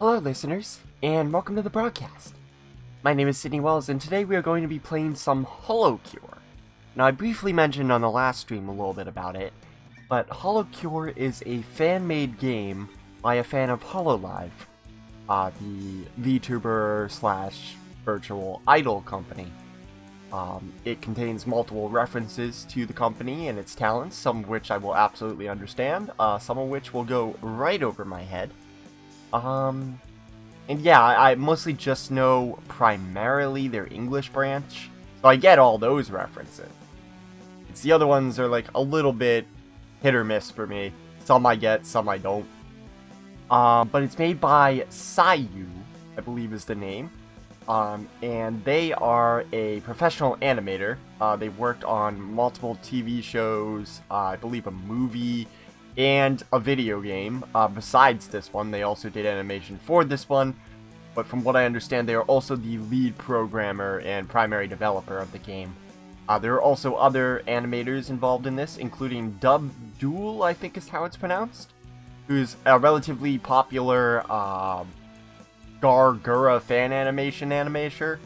Hello listeners, and welcome to the broadcast. My name is Sydney Wells, and today we are going to be playing some HoloCure. Now, I briefly mentioned on the last stream a little bit about it, but HoloCure is a fan-made game by a fan of Hololive, the VTuber slash virtual idol company. It contains multiple references to the company and its talents, some of which I will absolutely understand, some of which will go right over my head. And yeah, I mostly just know primarily their English branch, so I get all those references. It's the other ones are like a little bit hit or miss for me. Some I get, some I don't. But it's made by Sayu, I believe is the name. And they are a professional animator. They worked on multiple TV shows, I believe a movie, and a video game. Besides this one, they also did animation for this one, but from what I understand, they are also the lead programmer and primary developer of the game. There are also other animators involved in this, including Dub-Duel, I think is how it's pronounced, who's a relatively popular Gargura fan animator.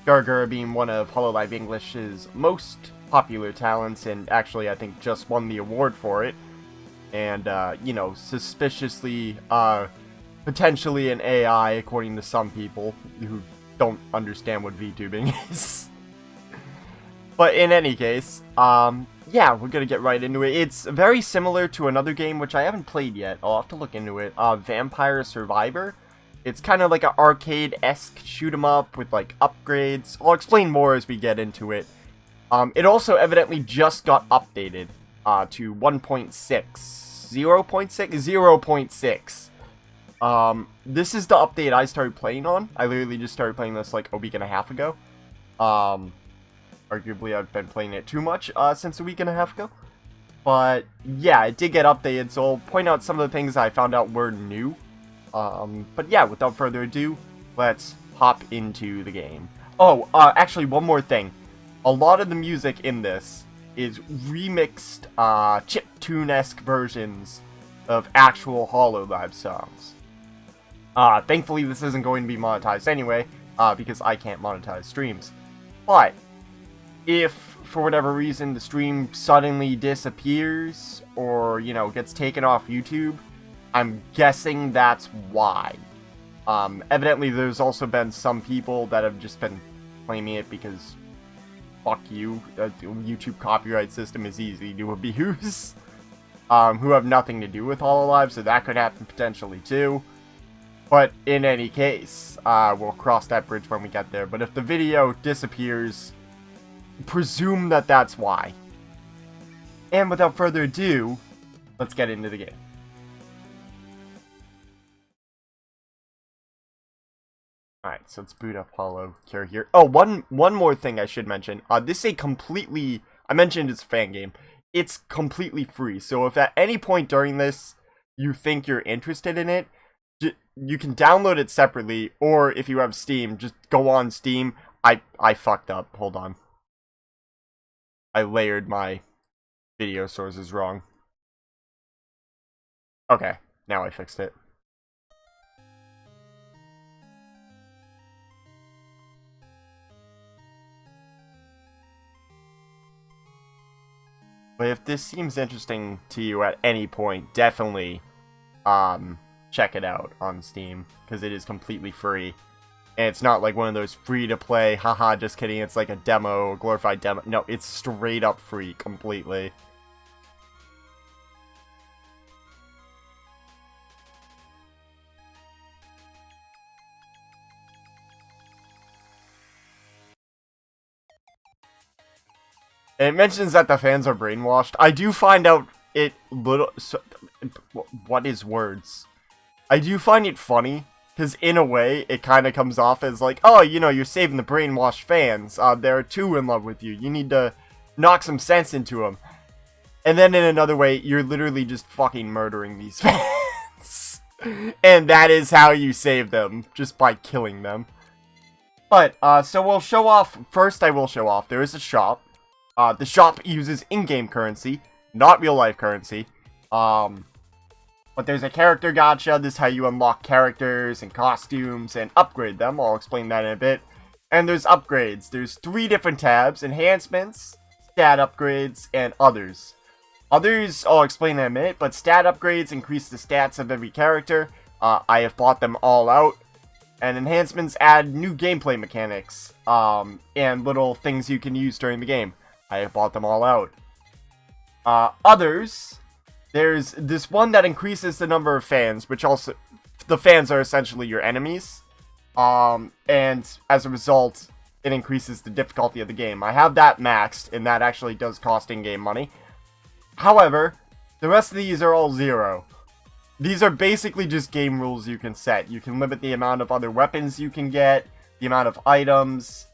Gargura being one of Hololive English's most popular talents, and actually I think just won the award for it, and you know, suspiciously potentially an AI according to some people who don't understand what VTubing is. But in any case, yeah, we're gonna get right into it. It's very similar to another game which I haven't played yet. I'll have to look into it. Vampire Survivor. It's kind of like an arcade-esque shoot 'em up with like upgrades. I'll explain more as we get into it. It also evidently just got updated to 1.6. 0.6? This is the update I started playing on. I literally just started playing this like a week and a half ago. Arguably I've been playing it too much since a week and a half ago. But yeah, it did get updated, so I'll point out some of the things I found out were new. But yeah, without further ado, let's hop into the game. Oh, actually one more thing. A lot of the music in this is remixed, chiptune-esque versions of actual Hololive songs. Thankfully this isn't going to be monetized anyway, because I can't monetize streams. But, if, for whatever reason, the stream suddenly disappears, or, you know, gets taken off YouTube, I'm guessing that's why. Evidently there's also been some people that have just been claiming it because fuck you, the YouTube copyright system is easy to abuse, who have nothing to do with Hololive, so that could happen potentially too. But in any case, we'll cross that bridge when we get there. But if the video disappears, presume that that's why. And without further ado, let's get into the game. Alright, so let's boot up HoloCure here. Oh, one more thing I should mention. This is a completely... I mentioned it's a fan game. It's completely free. So if at any point during this you think you're interested in it, you can download it separately, or if you have Steam, just go on Steam. I fucked up. Hold on. I layered my video sources wrong. Okay, now I fixed it. But if this seems interesting to you at any point, definitely check it out on Steam, because it is completely free. And it's not like one of those free-to-play, haha, just kidding, it's like a demo, a glorified demo. No, it's straight up free, completely. It mentions that the fans are brainwashed. I do find out it little... what is words? I do find it funny, because in a way, it kind of comes off as like, oh, you know, you're saving the brainwashed fans. They're too in love with you. You need to knock some sense into them. And then in another way, you're literally just fucking murdering these fans. And that is how you save them, just by killing them. But, so we'll show off... First, I will show off. There is a shop. The shop uses in-game currency, not real-life currency. But there's a character gacha. This is how you unlock characters and costumes and upgrade them. I'll explain that in a bit. And there's upgrades. There's 3 different tabs: enhancements, stat upgrades, and others. Others, I'll explain in a minute, but stat upgrades increase the stats of every character. I have bought them all out. And enhancements add new gameplay mechanics, and little things you can use during the game. I have bought them all out. Others, there's this one that increases the number of fans, which also, the fans are essentially your enemies. And as a result, it increases the difficulty of the game. I have that maxed, and that actually does cost in-game money. However, the rest of these are all 0. These are basically just game rules you can set. You can limit the amount of other weapons you can get, the amount of items,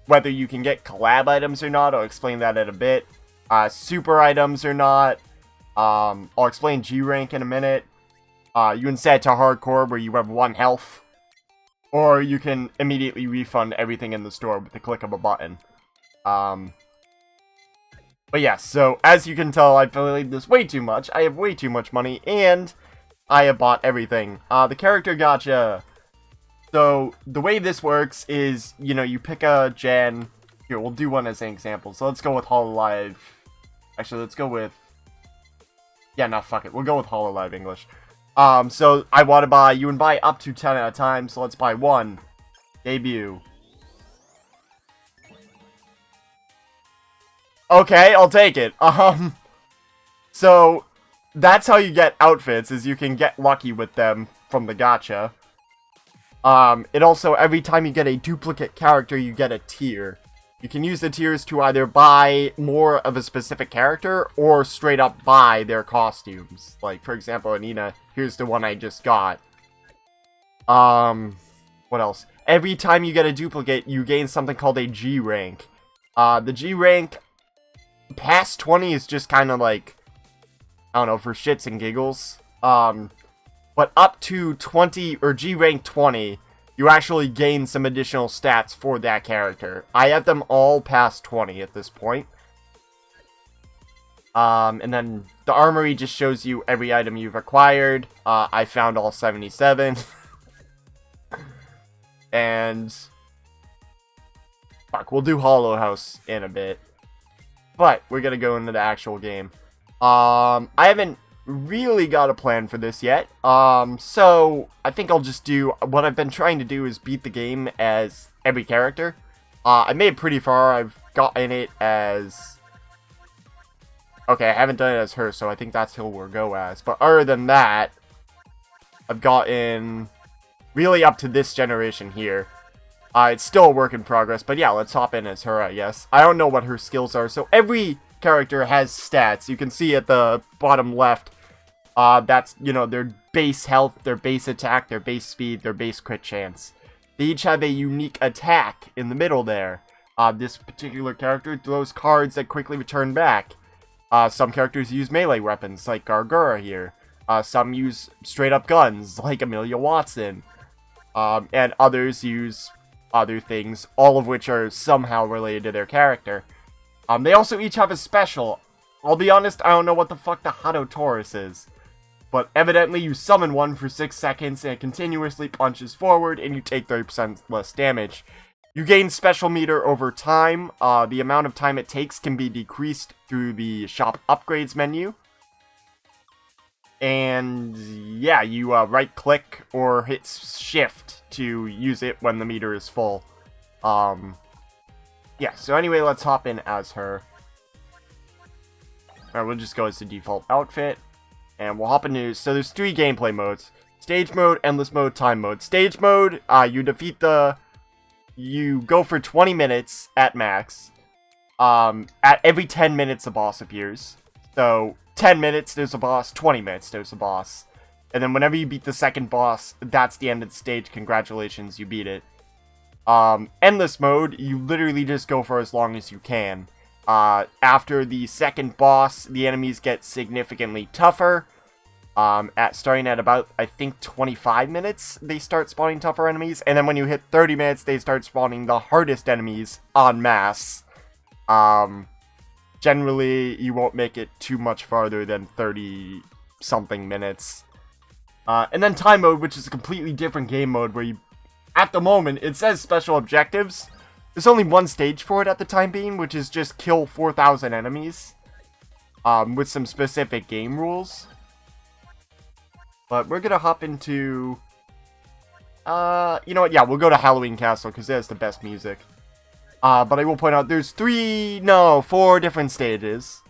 whether you can get collab items or not. I'll explain that in a bit. Super items or not. I'll explain G rank in a minute. You can set it to hardcore where you have 1 health. Or you can immediately refund everything in the store with the click of a button. But yeah, so as you can tell, I've played this way too much. I have way too much money, and I have bought everything. The character gacha. So, the way this works is, you know, you pick a gen. Here, we'll do one as an example. So, let's go with Hololive. Actually, let's go with... Yeah, no, fuck it. We'll go with Hololive English. So, I want to buy... You can buy up to 10 at a time, so let's buy 1. Debut. Okay, I'll take it. So, that's how you get outfits, is you can get lucky with them from the gacha. It also, every time you get a duplicate character, you get a tier. You can use the tiers to either buy more of a specific character, or straight up buy their costumes. Like, for example, Anina, here's the one I just got. What else? Every time you get a duplicate, you gain something called a G rank. The G rank, past 20 is just kind of like, I don't know, for shits and giggles. But up to 20, or G rank 20, you actually gain some additional stats for that character. I have them all past 20 at this point. And then the armory just shows you every item you've acquired. I found all 77. And... fuck, we'll do Hollow House in a bit. But, we're gonna go into the actual game. I haven't really got a plan for this yet. So I think I'll just do what I've been trying to do is beat the game as every character. I made it pretty far. I've gotten it as... okay, I haven't done it as her, so I think that's who we'll go as. But other than that, I've gotten really up to this generation here. It's still a work in progress, but yeah, let's hop in as her, I guess. I don't know what her skills are, so every character has stats. You can see at the bottom left, that's, you know, their base health, their base attack, their base speed, their base crit chance. They each have a unique attack in the middle there. This particular character throws cards that quickly return back. Some characters use melee weapons, like Gargura here. Some use straight-up guns, like Amelia Watson. And others use other things, all of which are somehow related to their character. They also each have a special. I'll be honest, I don't know what the fuck the Taurus is. But evidently you summon one for 6 seconds and it continuously punches forward and you take 30% less damage. You gain special meter over time. The amount of time it takes can be decreased through the shop upgrades menu. And yeah, you right click or hit shift to use it when the meter is full. Yeah, so anyway, let's hop in as her. Alright, we'll just go as the default outfit. And we'll hop into, so there's 3 gameplay modes. Stage mode, endless mode, time mode. Stage mode, you go for 20 minutes at max. At every 10 minutes a boss appears. So, 10 minutes there's a boss, 20 minutes there's a boss. And then whenever you beat the second boss, that's the end of the stage. Congratulations, you beat it. Endless mode, you literally just go for as long as you can. After the second boss, the enemies get significantly tougher. Starting at about, I think, 25 minutes, they start spawning tougher enemies. And then when you hit 30 minutes, they start spawning the hardest enemies en masse. Generally, you won't make it too much farther than 30-something minutes. And then time mode, which is a completely different game mode, where you, at the moment, it says special objectives. There's only one stage for it at the time being, which is just kill 4,000 enemies. With some specific game rules. But we're gonna hop into... you know what, yeah, we'll go to Halloween Castle, because there's the best music. But I will point out, there's 4 different stages.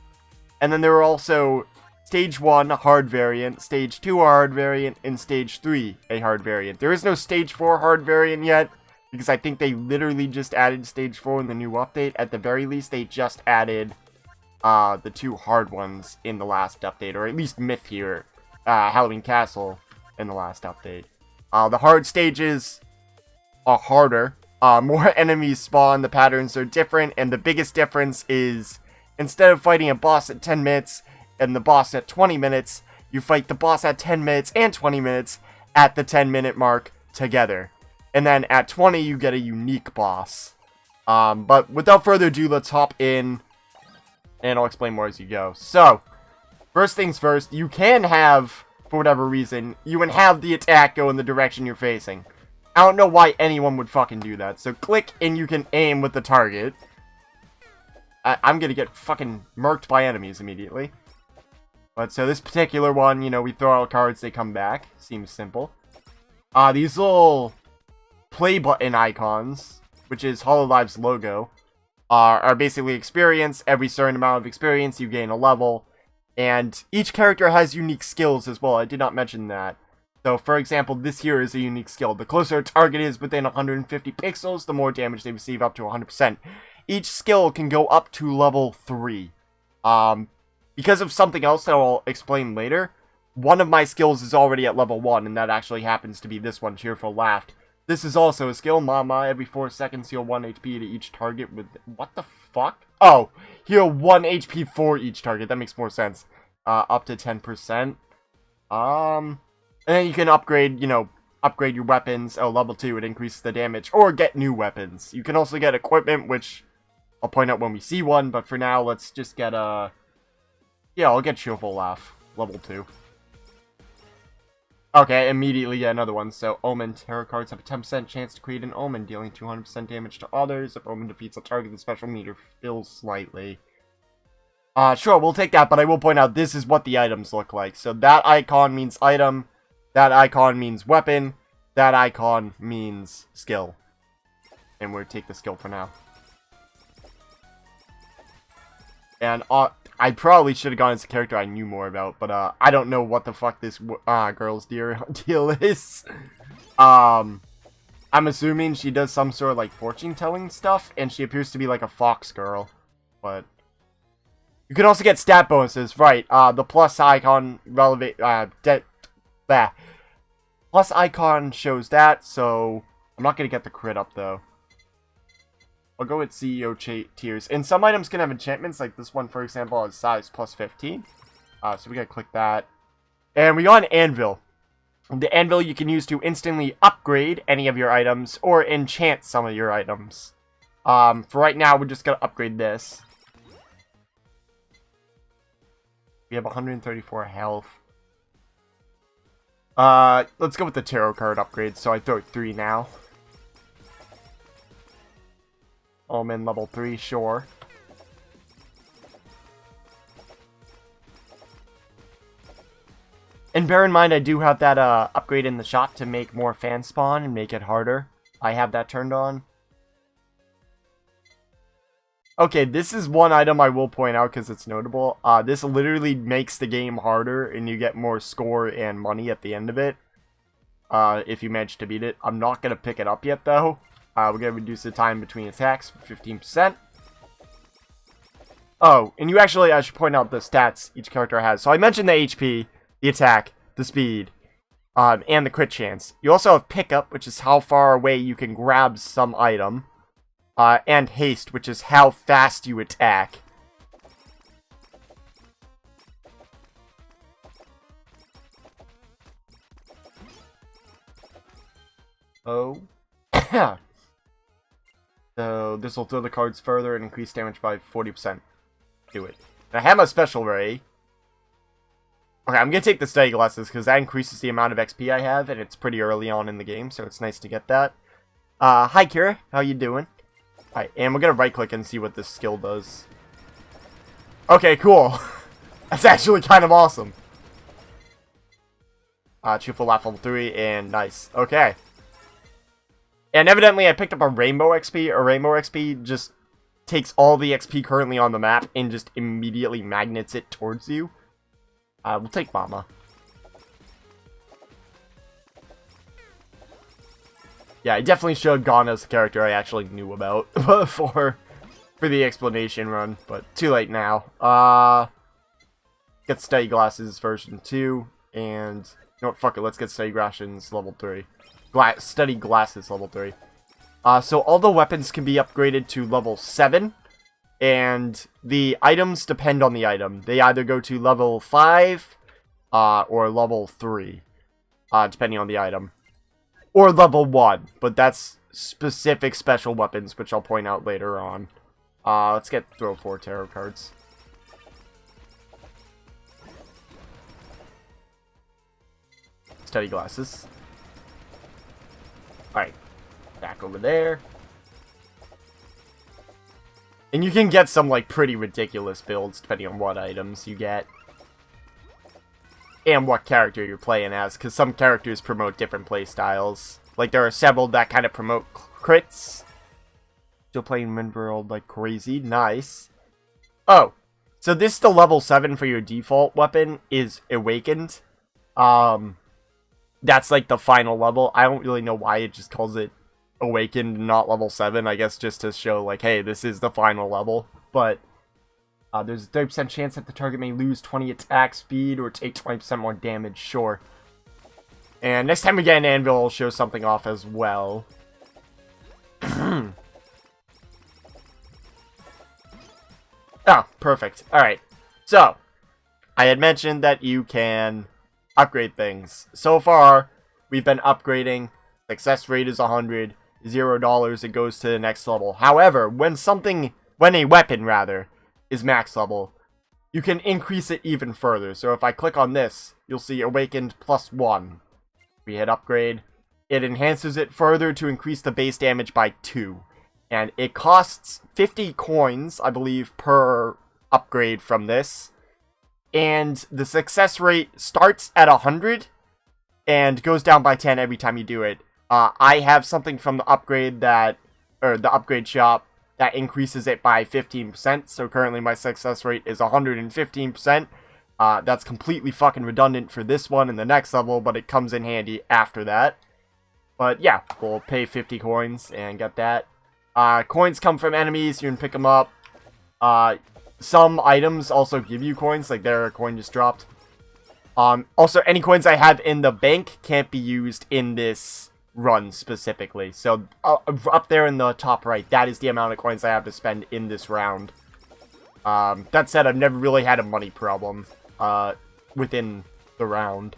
And then there are also Stage 1, a hard variant, Stage 2, a hard variant, and Stage 3, a hard variant. There is no Stage 4 hard variant yet, because I think they literally just added Stage 4 in the new update. At the very least, they just added the 2 hard ones in the last update, or at least Myth here, Halloween Castle in the last update. The hard stages are harder. More enemies spawn, the patterns are different, and the biggest difference is, instead of fighting a boss at 10 minutes and the boss at 20 minutes, you fight the boss at 10 minutes and 20 minutes at the 10-minute mark together. And then at 20, you get a unique boss. But without further ado, let's hop in, and I'll explain more as you go. So, first things first, you can have, for whatever reason, you can have the attack go in the direction you're facing. I don't know why anyone would fucking do that. So click and you can aim with the target. I'm gonna get fucking murked by enemies immediately. But so this particular one, you know, we throw out cards, they come back. Seems simple. These little play button icons, which is Hololive's logo, are basically experience. Every certain amount of experience, you gain a level. And each character has unique skills as well. I did not mention that. So, for example, this here is a unique skill. The closer a target is within 150 pixels, the more damage they receive, up to 100%. Each skill can go up to level 3. Because of something else that I'll explain later, one of my skills is already at level 1, and that actually happens to be this one, Cheerful Laugh. This is also a skill. Mama, every 4 seconds, heal 1 HP to each target with... What the fuck? Oh, heal 1 HP for each target. That makes more sense. Up to 10%. And then you can upgrade, you know, upgrade your weapons. Oh, level 2, it increases the damage. Or get new weapons. You can also get equipment, which I'll point out when we see one. But for now, let's just get a... Yeah, I'll get Cheerful Laugh. Level 2. Okay, immediately get another one. So, Omen tarot cards have a 10% chance to create an Omen, dealing 200% damage to others. If Omen defeats a target, the special meter fills slightly. Sure, we'll take that, but I will point out this is what the items look like. So, that icon means item. That icon means weapon. That icon means skill. And we'll take the skill for now. And I probably should have gone as a character I knew more about, but I don't know what the fuck this girl's deal is. I'm assuming she does some sort of like fortune telling stuff, and she appears to be like a fox girl. But you can also get stat bonuses, right? The plus icon plus icon shows that, so I'm not gonna get the crit up though. I'll go with CEO tiers. And some items can have enchantments, like this one, for example, has size plus 15. So we gotta click that. And we got an anvil. The anvil you can use to instantly upgrade any of your items or enchant some of your items. For right now, we're just going to upgrade this. We have 134 health. Let's go with the tarot card upgrade, so I throw 3 now. I'm in level 3, sure. And bear in mind, I do have that upgrade in the shop to make more fan spawn and make it harder. I have that turned on. Okay, this is one item I will point out because it's notable. This literally makes the game harder and you get more score and money at the end of it. If you manage to beat it. I'm not going to pick it up yet though. We're going to reduce the time between attacks for 15%. Oh, and I should point out the stats each character has. So I mentioned the HP, the attack, the speed, and the crit chance. You also have pickup, which is how far away you can grab some item. And haste, which is how fast you attack. Oh. So this will throw the cards further and increase damage by 40%. Do it. And I have my special ray. Okay, I'm gonna take the study glasses because that increases the amount of XP I have, and it's pretty early on in the game, so it's nice to get that. Hi Kira, how you doing? Alright, and we're gonna right click and see what this skill does. Okay, cool. That's actually kind of awesome. Cheerful laugh level 3, and nice. Okay. And evidently I picked up a rainbow XP. A rainbow XP just takes all the XP currently on the map and just immediately magnets it towards you. We'll take Mama. Yeah, I definitely showed Gon as the character I actually knew about before for the explanation run, but too late now. Get Study Glasses version 2, and you know what, fuck it, let's get Study Glasses level 3. Study Glasses level 3. So all the weapons can be upgraded to level 7. And the items depend on the item. They either go to level 5 or level 3, depending on the item. Or level 1, but that's specific special weapons, which I'll point out later on. Let's throw 4 tarot cards. Study Glasses. Alright, back over there. And you can get some, like, pretty ridiculous builds, depending on what items you get. And what character you're playing as, because some characters promote different playstyles. Like, there are several that kind of promote crits. Still playing Midworld like crazy. Nice. Oh, so this is the level 7 for your default weapon, is Awakened. That's, like, the final level. I don't really know why it just calls it Awakened, not level 7, I guess just to show, like, hey, this is the final level, but there's a 30% chance that the target may lose 20 attack speed or take 20% more damage, sure. And next time we get an anvil, I'll show something off as well. Oh, perfect. Alright, so, I had mentioned that you can upgrade things. So far, we've been upgrading. Success rate is 100. $0, it goes to the next level. However, when a weapon is max level, you can increase it even further. So if I click on this, you'll see Awakened +1. We hit upgrade. It enhances it further to increase the base damage by 2. And it costs 50 coins, I believe, per upgrade from this. And the success rate starts at 100 and goes down by 10 every time you do it. I have something from the upgrade shop that increases it by 15%. So currently my success rate is 115%. That's completely fucking redundant for this one and the next level, but it comes in handy after that. But yeah, we'll pay 50 coins and get that. Coins come from enemies, you can pick them up. Some items also give you coins, like there a coin just dropped. Also, any coins I have in the bank can't be used in this run specifically. So, up there in the top right, that is the amount of coins I have to spend in this round. That said, I've never really had a money problem within the round.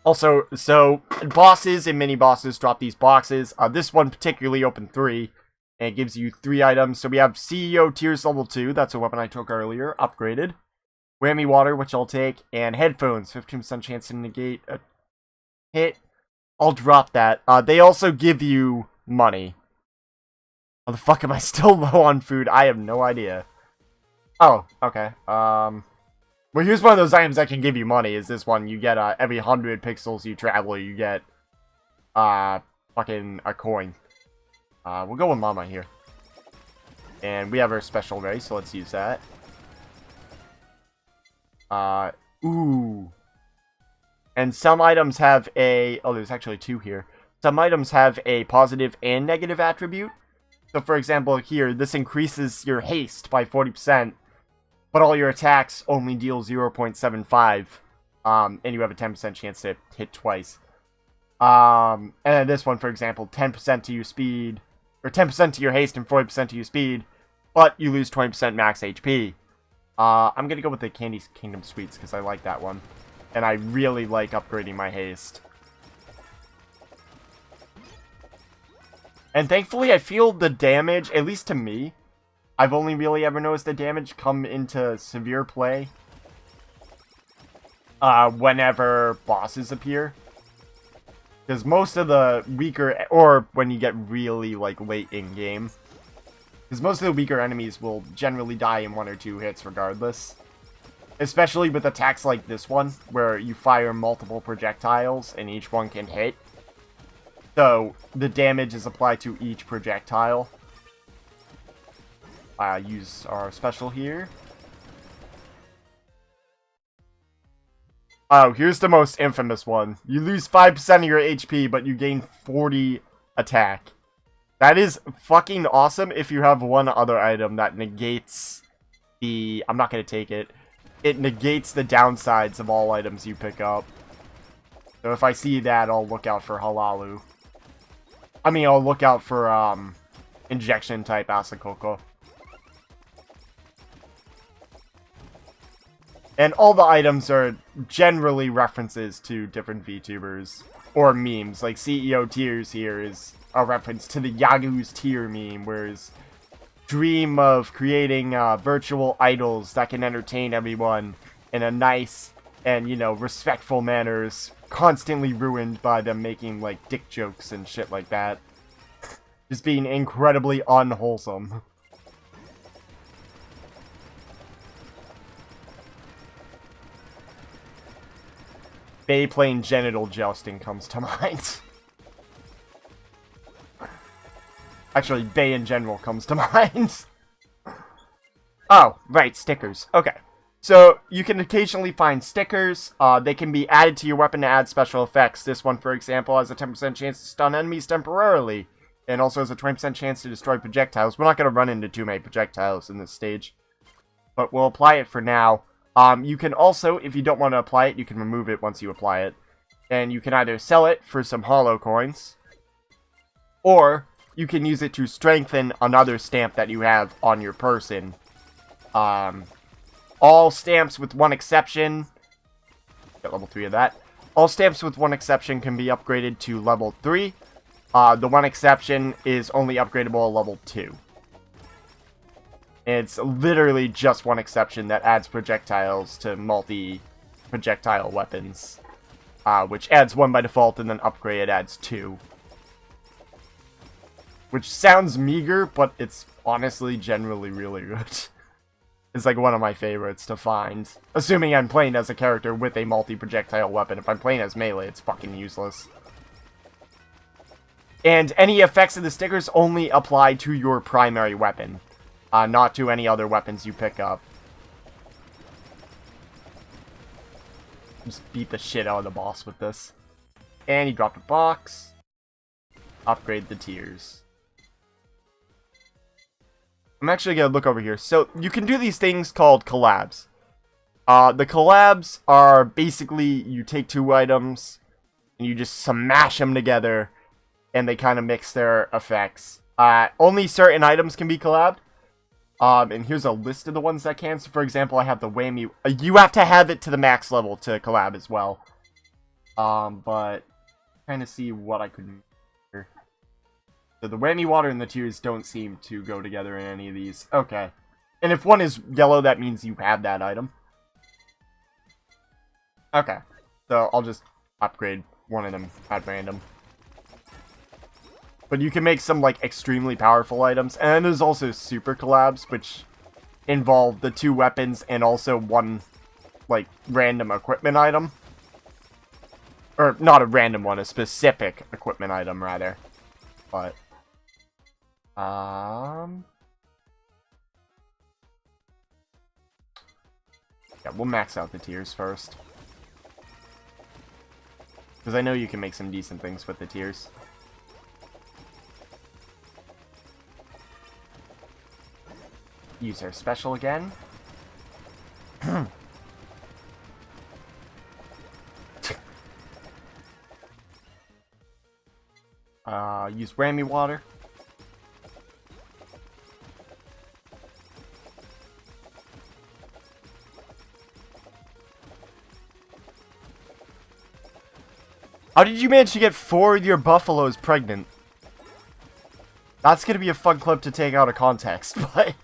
Also, so bosses and mini bosses drop these boxes. This one particularly opened 3, and it gives you 3 items. So we have CEO Tears level 2, that's a weapon I took earlier, upgraded. Whammy Water, which I'll take, and headphones, 15% chance to negate a hit. I'll drop that. They also give you money. How the fuck am I still low on food? I have no idea. Oh, okay. Well, here's one of those items that can give you money, is this one. You get, every 100 pixels you travel, you get, fucking a coin. We'll go with Mama here. And we have our special ray, so let's use that. Ooh. And some items have a... Oh, there's actually 2 here. Some items have a positive and negative attribute. So, for example, here, this increases your haste by 40%. But all your attacks only deal 0.75. And you have a 10% chance to hit twice. And then this one, for example, 10% to your speed. Or 10% to your haste and 40% to your speed. But you lose 20% max HP. I'm gonna go with the Candy Kingdom Sweets, because I like that one. And I really like upgrading my haste. And thankfully, I feel the damage, at least to me, I've only really ever noticed the damage come into severe play whenever bosses appear. Because most of the weaker, or when you get really, like, late in-game, because most of the weaker enemies will generally die in 1 or 2 hits regardless. Especially with attacks like this one, where you fire multiple projectiles and each one can hit. So, the damage is applied to each projectile. Use our special here. Oh, here's the most infamous one. You lose 5% of your HP, but you gain 40 attack. That is fucking awesome if you have one other item that negates the... I'm not going to take it. It negates the downsides of all items you pick up. So if I see that, I'll look out for Halalu. I mean, I'll look out for, injection type Asakoko. And all the items are generally references to different VTubers. Or memes. Like CEO Tears here is a reference to the Yagu's Tear meme, whereas dream of creating virtual idols that can entertain everyone in a nice and, you know, respectful manner is constantly ruined by them making, like, dick jokes and shit like that. Just being incredibly unwholesome. Bay playing genital jousting comes to mind. Actually, Bay in general comes to mind. Oh, right, stickers. Okay. So, you can occasionally find stickers. They can be added to your weapon to add special effects. This one, for example, has a 10% chance to stun enemies temporarily. And also has a 20% chance to destroy projectiles. We're not going to run into too many projectiles in this stage. But we'll apply it for now. You can also, if you don't want to apply it, you can remove it once you apply it. And you can either sell it for some holo coins. Or you can use it to strengthen another stamp that you have on your person. All stamps with one exception. Get level 3 of that. All stamps with one exception can be upgraded to level 3. The one exception is only upgradable at level 2. It's literally just one exception that adds projectiles to multi-projectile weapons. Which adds 1 by default, and then upgrade adds 2. Which sounds meager, but it's honestly generally really good. It's like one of my favorites to find. Assuming I'm playing as a character with a multi-projectile weapon. If I'm playing as melee, it's fucking useless. And any effects of the stickers only apply to your primary weapon. Not to any other weapons you pick up. Just beat the shit out of the boss with this. And he dropped a box. Upgrade the tiers. I'm actually going to look over here. So, you can do these things called collabs. The collabs are basically, you take 2 items, and you just smash them together, and they kind of mix their effects. Only certain items can be collabed. And here's a list of the ones that can. So, for example, I have the whammy. You have to have it to the max level to collab as well. But trying to see what I could do here. So the whammy water and the tears don't seem to go together in any of these. Okay. And if one is yellow, that means you have that item. Okay. So I'll just upgrade one of them at random. But you can make some, like, extremely powerful items. And then there's also super collabs, which involve the 2 weapons and also one, like, random equipment item. Or, not a random one, a specific equipment item, rather. But, yeah, we'll max out the tiers first. Because I know you can make some decent things with the tiers. Use our special again. Use whammy water. How did you manage to get 4 of your buffaloes pregnant? That's gonna be a fun clip to take out of context, but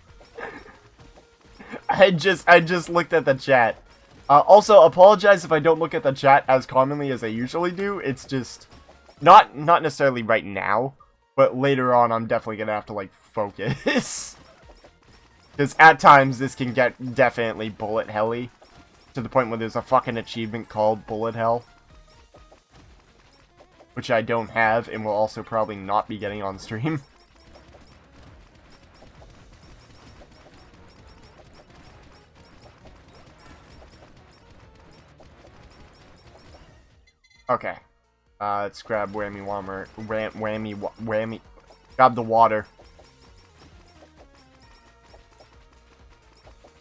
I just looked at the chat. Also, apologize if I don't look at the chat as commonly as I usually do. It's just not necessarily right now, but later on I'm definitely gonna have to, like, focus. Because at times this can get definitely bullet helly, to the point where there's a fucking achievement called bullet hell, which I don't have and will also probably not be getting on stream. Okay. Let's grab whammy warmer. Whammy. Grab the water.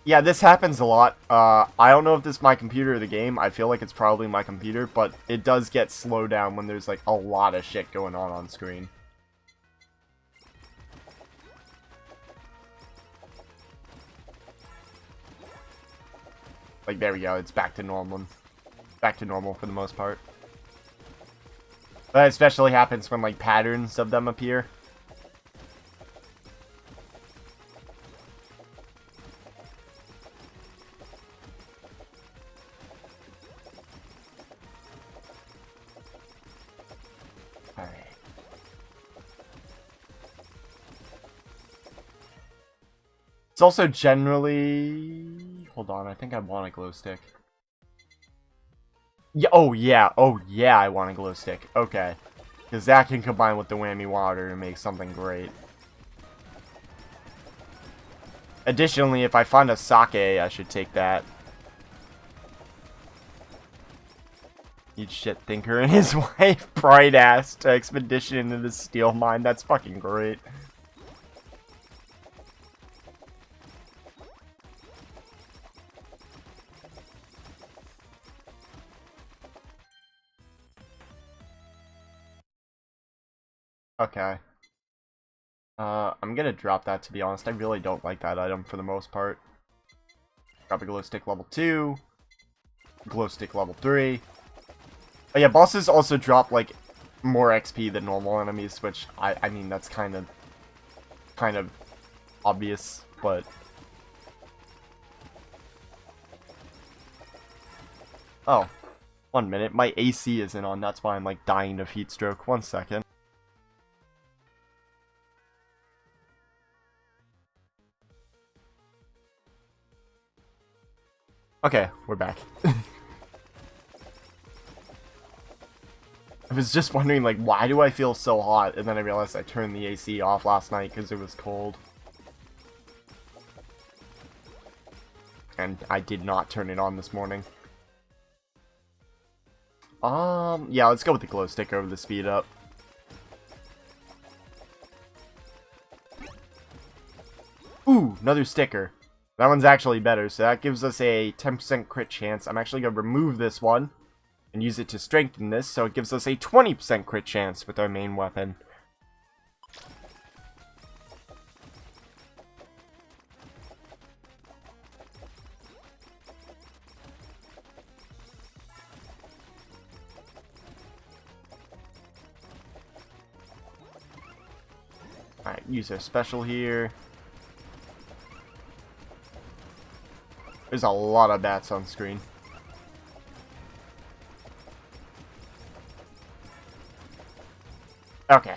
Yeah, this happens a lot. I don't know if this is my computer or the game. I feel like it's probably my computer, but it does get slowed down when there's, like, a lot of shit going on screen. Like, there we go. It's back to normal. Back to normal for the most part. That especially happens when, like, patterns of them appear. Alright. It's also generally... Hold on, I think I want a glow stick. Yeah, oh yeah, I want a glow stick. Okay. Because that can combine with the whammy water to make something great. Additionally, if I find a sake, I should take that. Eat shit thinker and his wife pride ass to expedition into the steel mine. That's fucking great. Okay. I'm gonna drop that, to be honest. I really don't like that item for the most part. Drop a glow stick level 2. Glow stick level 3. Oh yeah, bosses also drop, like, more XP than normal enemies, which, I mean, that's kind of obvious, but... Oh. 1 minute. My AC isn't on, that's why I'm, like, dying of heat stroke. 1 second. Okay, we're back. I was just wondering, like, why do I feel so hot? And then I realized I turned the AC off last night because it was cold. And I did not turn it on this morning. Yeah, let's go with the glow stick over the speed up. Ooh, another sticker. That one's actually better, so that gives us a 10% crit chance. I'm actually going to remove this one and use it to strengthen this, so it gives us a 20% crit chance with our main weapon. Alright, use our special here. There's a lot of bats on screen. Okay.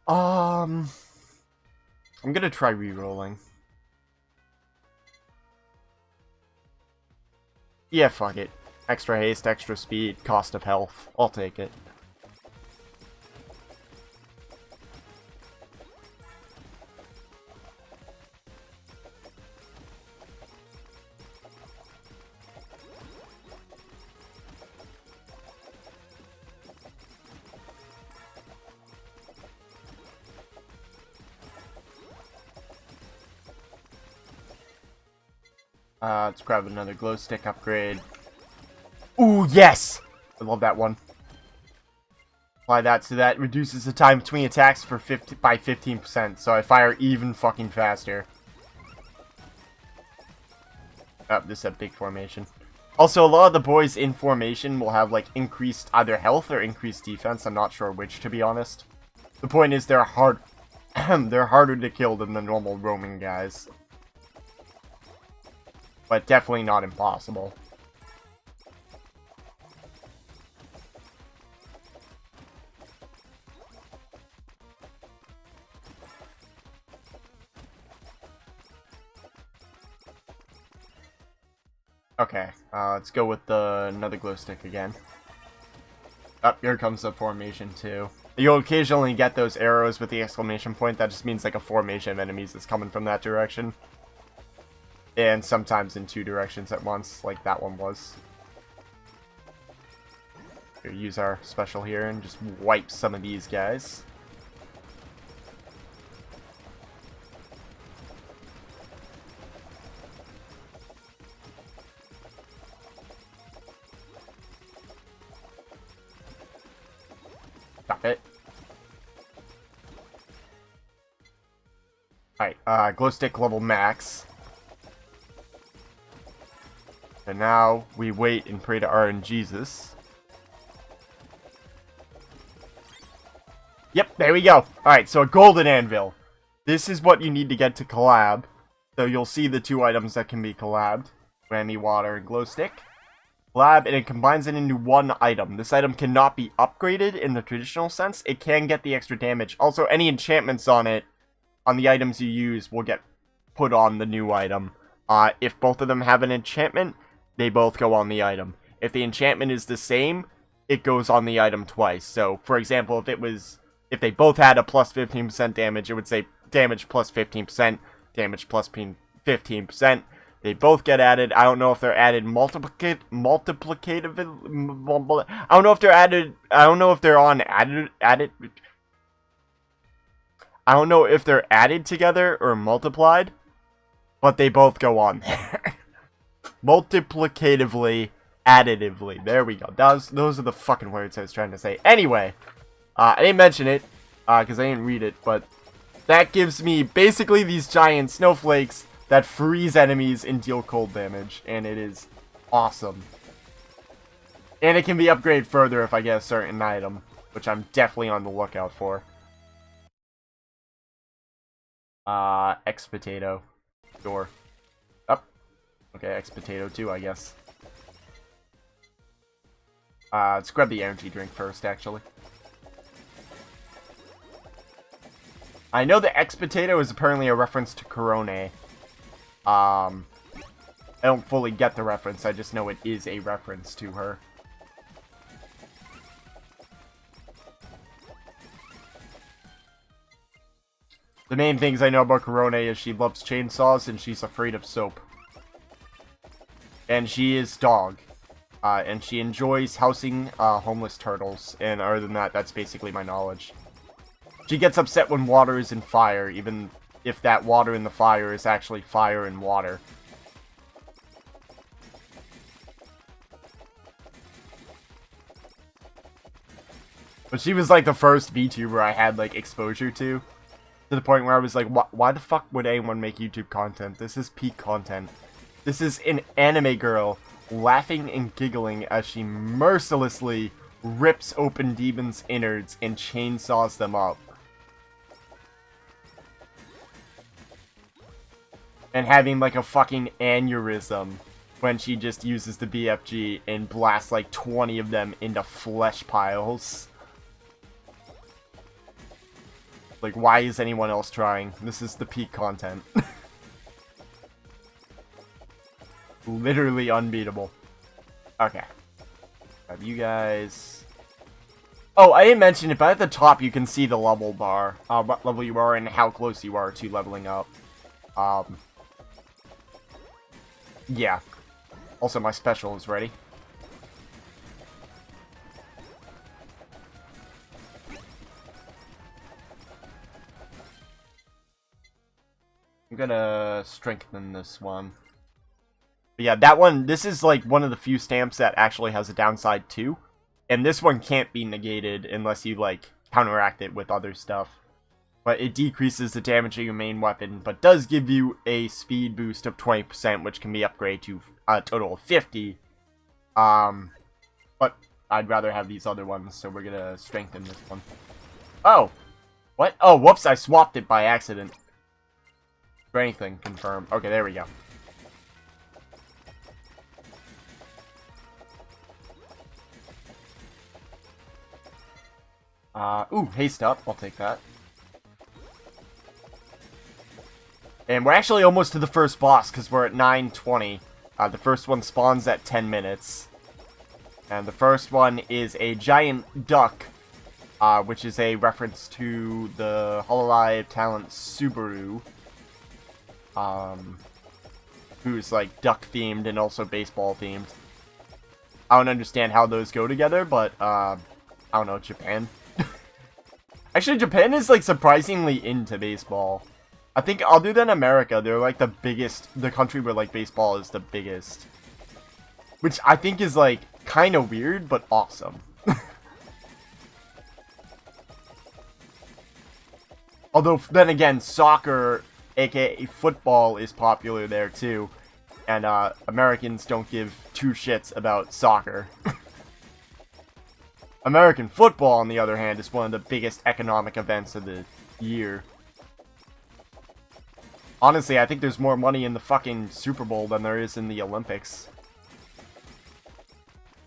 I'm gonna try re-rolling. Yeah, fuck it. Extra haste, extra speed, cost of health. I'll take it. Let's grab another glow stick upgrade. Ooh, yes! I love that one. Apply that so that reduces the time between attacks by 15%, so I fire even fucking faster. Oh, this is a big formation. Also, a lot of the boys in formation will have, like, increased either health or increased defense. I'm not sure which, to be honest. The point is, they're they're harder to kill than the normal roaming guys. But definitely not impossible. Okay, let's go with another glow stick again. Oh, here comes the formation too. You'll occasionally get those arrows with the exclamation point. That just means like a formation of enemies that's coming from that direction. And sometimes in two directions at once, like that one was. Here, use our special here and just wipe some of these guys. Stop it. Alright, glow stick level max. And now we wait and pray to RNGesus. Yep, there we go. Alright, so a golden anvil. This is what you need to get to collab. So you'll see the two items that can be collabed. Whammy water and glow stick. Collab, and it combines it into one item. This item cannot be upgraded in the traditional sense. It can get the extra damage. Also, any enchantments on it, on the items you use, will get put on the new item. If both of them have an enchantment, they both go on the item. If the enchantment is the same, it goes on the item twice. So, for example, if they both had a plus 15% damage, it would say damage plus 15%, damage plus 15%. They both get added. I don't know if they're added multiplicative. I don't know if they're added. I don't know if they're on added. I don't know if they're added together or multiplied, but they both go on there. Multiplicatively, additively. There we go. Those are the fucking words I was trying to say. Anyway, I didn't mention it because I didn't read it, but that gives me basically these giant snowflakes that freeze enemies and deal cold damage, and it is awesome. And it can be upgraded further if I get a certain item, which I'm definitely on the lookout for. X-Potato. Sure. Up. Okay, X-Potato too, I guess. Let's grab the energy drink first, actually. I know the X-Potato is apparently a reference to Corone. I don't fully get the reference, I just know it is a reference to her. The main things I know about Corone is she loves chainsaws and she's afraid of soap. And she is dog. And she enjoys housing homeless turtles. And other than that, that's basically my knowledge. She gets upset when water is in fire, even if that water in the fire is actually fire and water. But she was like the first VTuber I had like exposure to the point where I was like, why the fuck would anyone make YouTube content? This is peak content. This is an anime girl laughing and giggling as she mercilessly rips open demons' innards and chainsaws them up. And having like a fucking aneurysm when she just uses the BFG and blasts like 20 of them into flesh piles. Like, why is anyone else trying? This is the peak content. Literally unbeatable. Okay. Grab you guys. Oh, I didn't mention it, but at the top you can see the level bar. What level you are and how close you are to leveling up. Yeah. Also, my special is ready. I'm gonna strengthen this one. But yeah, that one, this is like one of the few stamps that actually has a downside too. And this one can't be negated unless you like counteract it with other stuff. But it decreases the damage of your main weapon, but does give you a speed boost of 20%, which can be upgraded to a total of 50. But I'd rather have these other ones, so we're gonna strengthen this one. Oh! What? Oh, whoops, I swapped it by accident. Strengthen, confirm. Okay, there we go. Ooh, haste up. I'll take that. And we're actually almost to the first boss, because we're at 9:20. The first one spawns at 10 minutes. And the first one is a giant duck, which is a reference to the Hololive talent Subaru. Who's like duck-themed and also baseball-themed. I don't understand how those go together, but, I don't know, Japan? Actually, Japan is, like, surprisingly into baseball. I think, other than America, they're, like, the country where, like, baseball is the biggest. Which I think is, like, kind of weird, but awesome. Although, then again, soccer, aka football, is popular there, too. And, Americans don't give two shits about soccer. American football, on the other hand, is one of the biggest economic events of the year. Honestly, I think there's more money in the fucking Super Bowl than there is in the Olympics.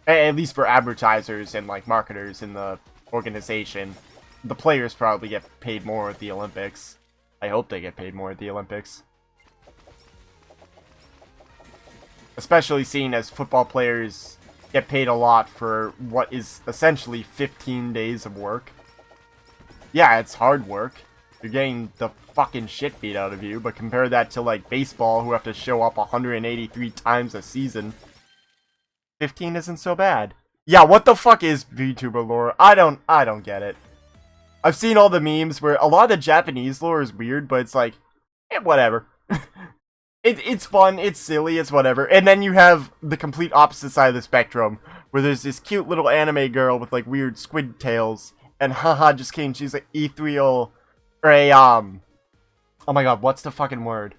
At least for advertisers and, like, marketers in the organization. The players probably get paid more at the Olympics. I hope they get paid more at the Olympics. Especially seeing as football players get paid a lot for what is essentially 15 days of work. Yeah, it's hard work. You're getting the fucking shit beat out of you, but compare that to, like, baseball, who have to show up 183 times a season. 15 isn't so bad. Yeah, what the fuck is VTuber lore? I don't get it. I've seen all the memes where a lot of the Japanese lore is weird, but it's like, whatever. It's fun, it's silly, it's whatever. And then you have the complete opposite side of the spectrum, where there's this cute little anime girl with, like, weird squid tails, and haha, just kidding, she's like ethereal, or a, oh my god, what's the fucking word?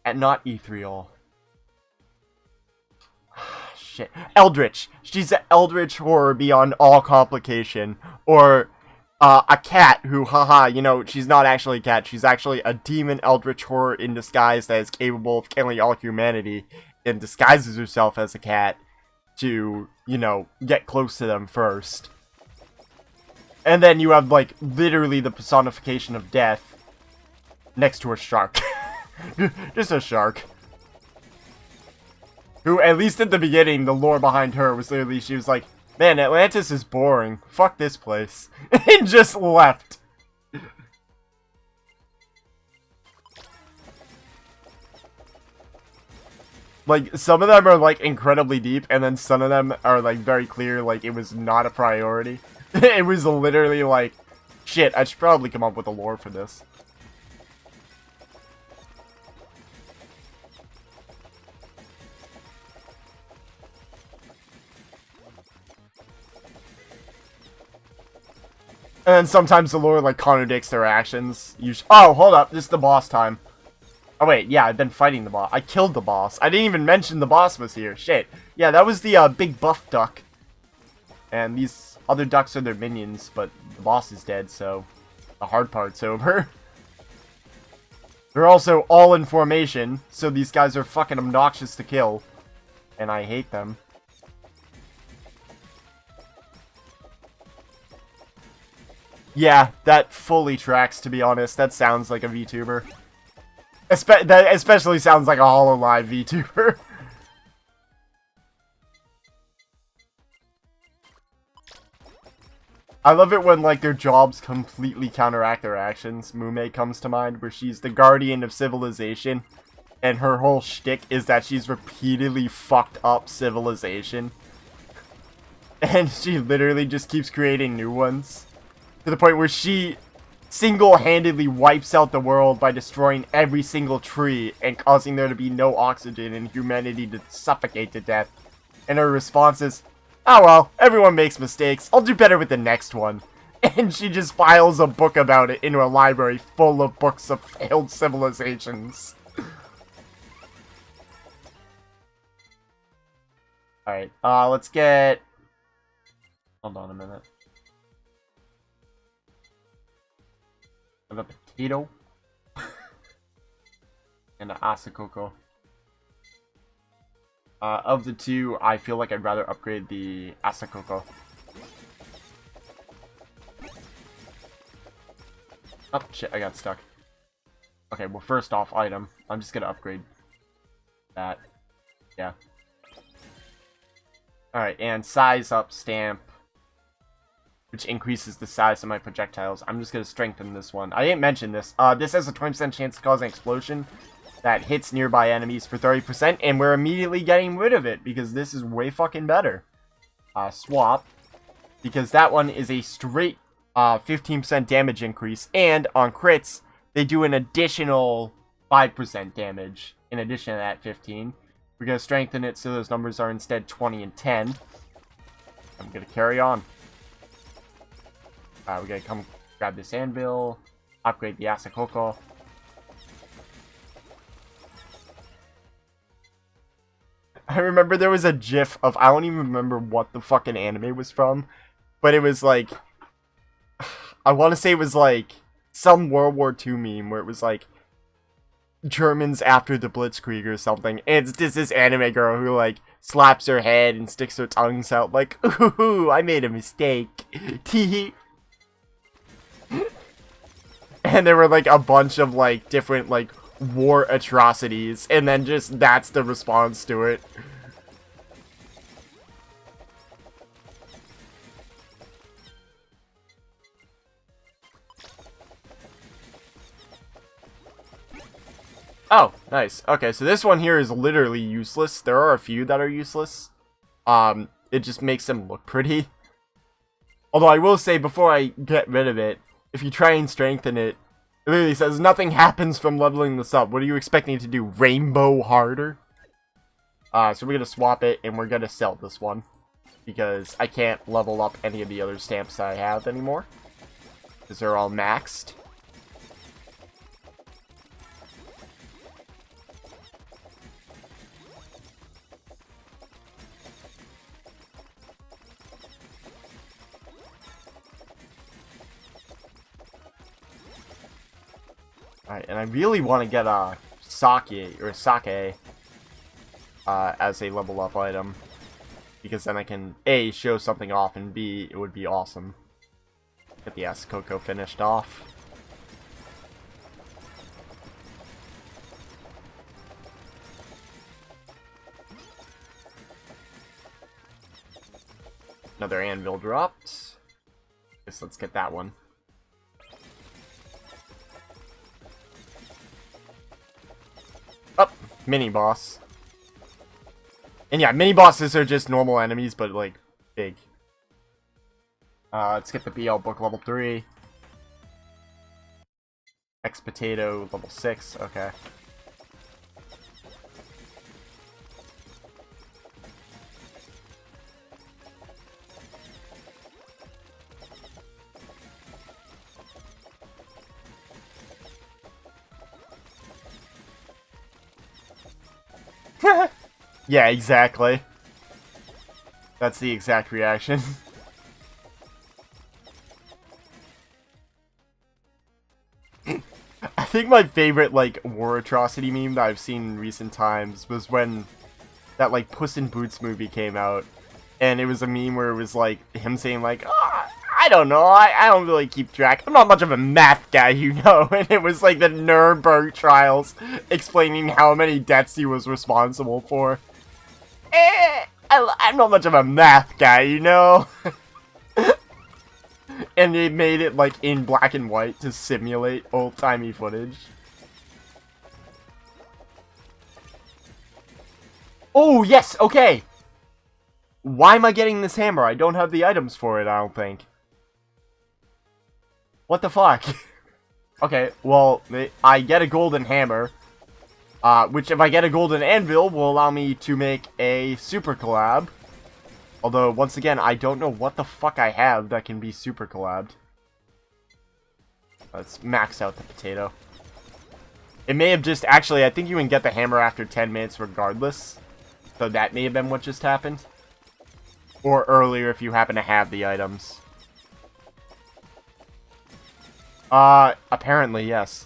And not ethereal. Shit. Eldritch. She's an eldritch horror beyond all complication. Or, a cat who, haha, you know, she's not actually a cat. She's actually a demon eldritch horror in disguise that is capable of killing all humanity and disguises herself as a cat to, you know, get close to them first. And then you have, like, literally the personification of death next to a shark. Just a shark. Who, at least at the beginning, the lore behind her was literally, she was like, man, Atlantis is boring. Fuck this place. And just left. Like, some of them are, like, incredibly deep, and then some of them are, like, very clear, like, it was not a priority. It was literally like, shit, I should probably come up with a lore for this. And then sometimes the lore, like, contradicts their actions. Oh, hold up, this is the boss time. Oh wait, yeah, I've been fighting the boss. I killed the boss. I didn't even mention the boss was here. Shit. Yeah, that was the, big buff duck. And these other ducks are their minions, but the boss is dead, so the hard part's over. They're also all in formation, so these guys are fucking obnoxious to kill. And I hate them. Yeah, that fully tracks, to be honest. That sounds like a VTuber. That especially sounds like a Hololive VTuber. I love it when, like, their jobs completely counteract their actions. Mume comes to mind, where she's the guardian of civilization, and her whole shtick is that she's repeatedly fucked up civilization. And she literally just keeps creating new ones. To the point where she single-handedly wipes out the world by destroying every single tree and causing there to be no oxygen and humanity to suffocate to death. And her response is, "Oh well, everyone makes mistakes. I'll do better with the next one." And she just files a book about it into a library full of books of failed civilizations. Alright, let's get... Hold on a minute. I have a potato. And an asakoko. Of the two, I feel like I'd rather upgrade the asakoko. Oh, shit, I got stuck. Okay, well, first off, item. I'm just gonna upgrade that. Yeah. Alright, and size up stamp, which increases the size of my projectiles. I'm just gonna strengthen this one. I didn't mention this. This has a 20% chance to cause an explosion that hits nearby enemies for 30%, and we're immediately getting rid of it, because this is way fucking better. Swap, because that one is a straight 15% damage increase, and on crits, they do an additional 5% damage, in addition to that 15. We're going to strengthen it so those numbers are instead 20 and 10. I'm going to carry on. We're going to come grab this anvil, upgrade the asakoko. I remember there was a gif of, I don't even remember what the fucking anime was from, but it was like, I want to say it was like some World War II meme where it was like Germans after the Blitzkrieg or something. And it's just this anime girl who like slaps her head and sticks her tongues out like, "Ooh, I made a mistake." Tee. And there were like a bunch of like different like war atrocities, and then just that's the response to it. Oh, nice. Okay, so this one here is literally useless. There are a few that are useless. It just makes them look pretty. Although I will say, before I get rid of it, if you try and strengthen it, it literally says, "Nothing happens from leveling this up. What are you expecting to do? Rainbow harder?" So we're gonna swap it, and we're gonna sell this one. Because I can't level up any of the other stamps that I have anymore. Because they're all maxed. Alright, and I really want to get a sake as a level up item, because then I can A, show something off, and B, it would be awesome. Get the asakoko finished off. Another anvil dropped. Guess let's get that one. Up, mini boss. And yeah, mini bosses are just normal enemies, but like big. Let's get the BL book level 3. X potato level 6. Okay. Yeah, exactly. That's the exact reaction. think my favorite, like, war atrocity meme that I've seen in recent times was when that, like, Puss in Boots movie came out. And it was a meme where it was, like, him saying, like, oh, I don't know, I don't really keep track. I'm not much of a math guy, you know. And it was, like, the Nuremberg trials explaining how many deaths he was responsible for. I'm not much of a math guy, you know. And they made it, like, in black and white to simulate old-timey footage. Oh, yes, okay! Why am I getting this hammer? I don't have the items for it, I don't think. What the fuck? Okay, well, I get a golden hammer. Which, if I get a golden anvil, will allow me to make a super collab. Although, once again, I don't know what the fuck I have that can be super collabed. Let's max out the potato. It may have just... Actually, I think you can get the hammer after 10 minutes regardless. So that may have been what just happened. Or earlier if you happen to have the items. Apparently, yes.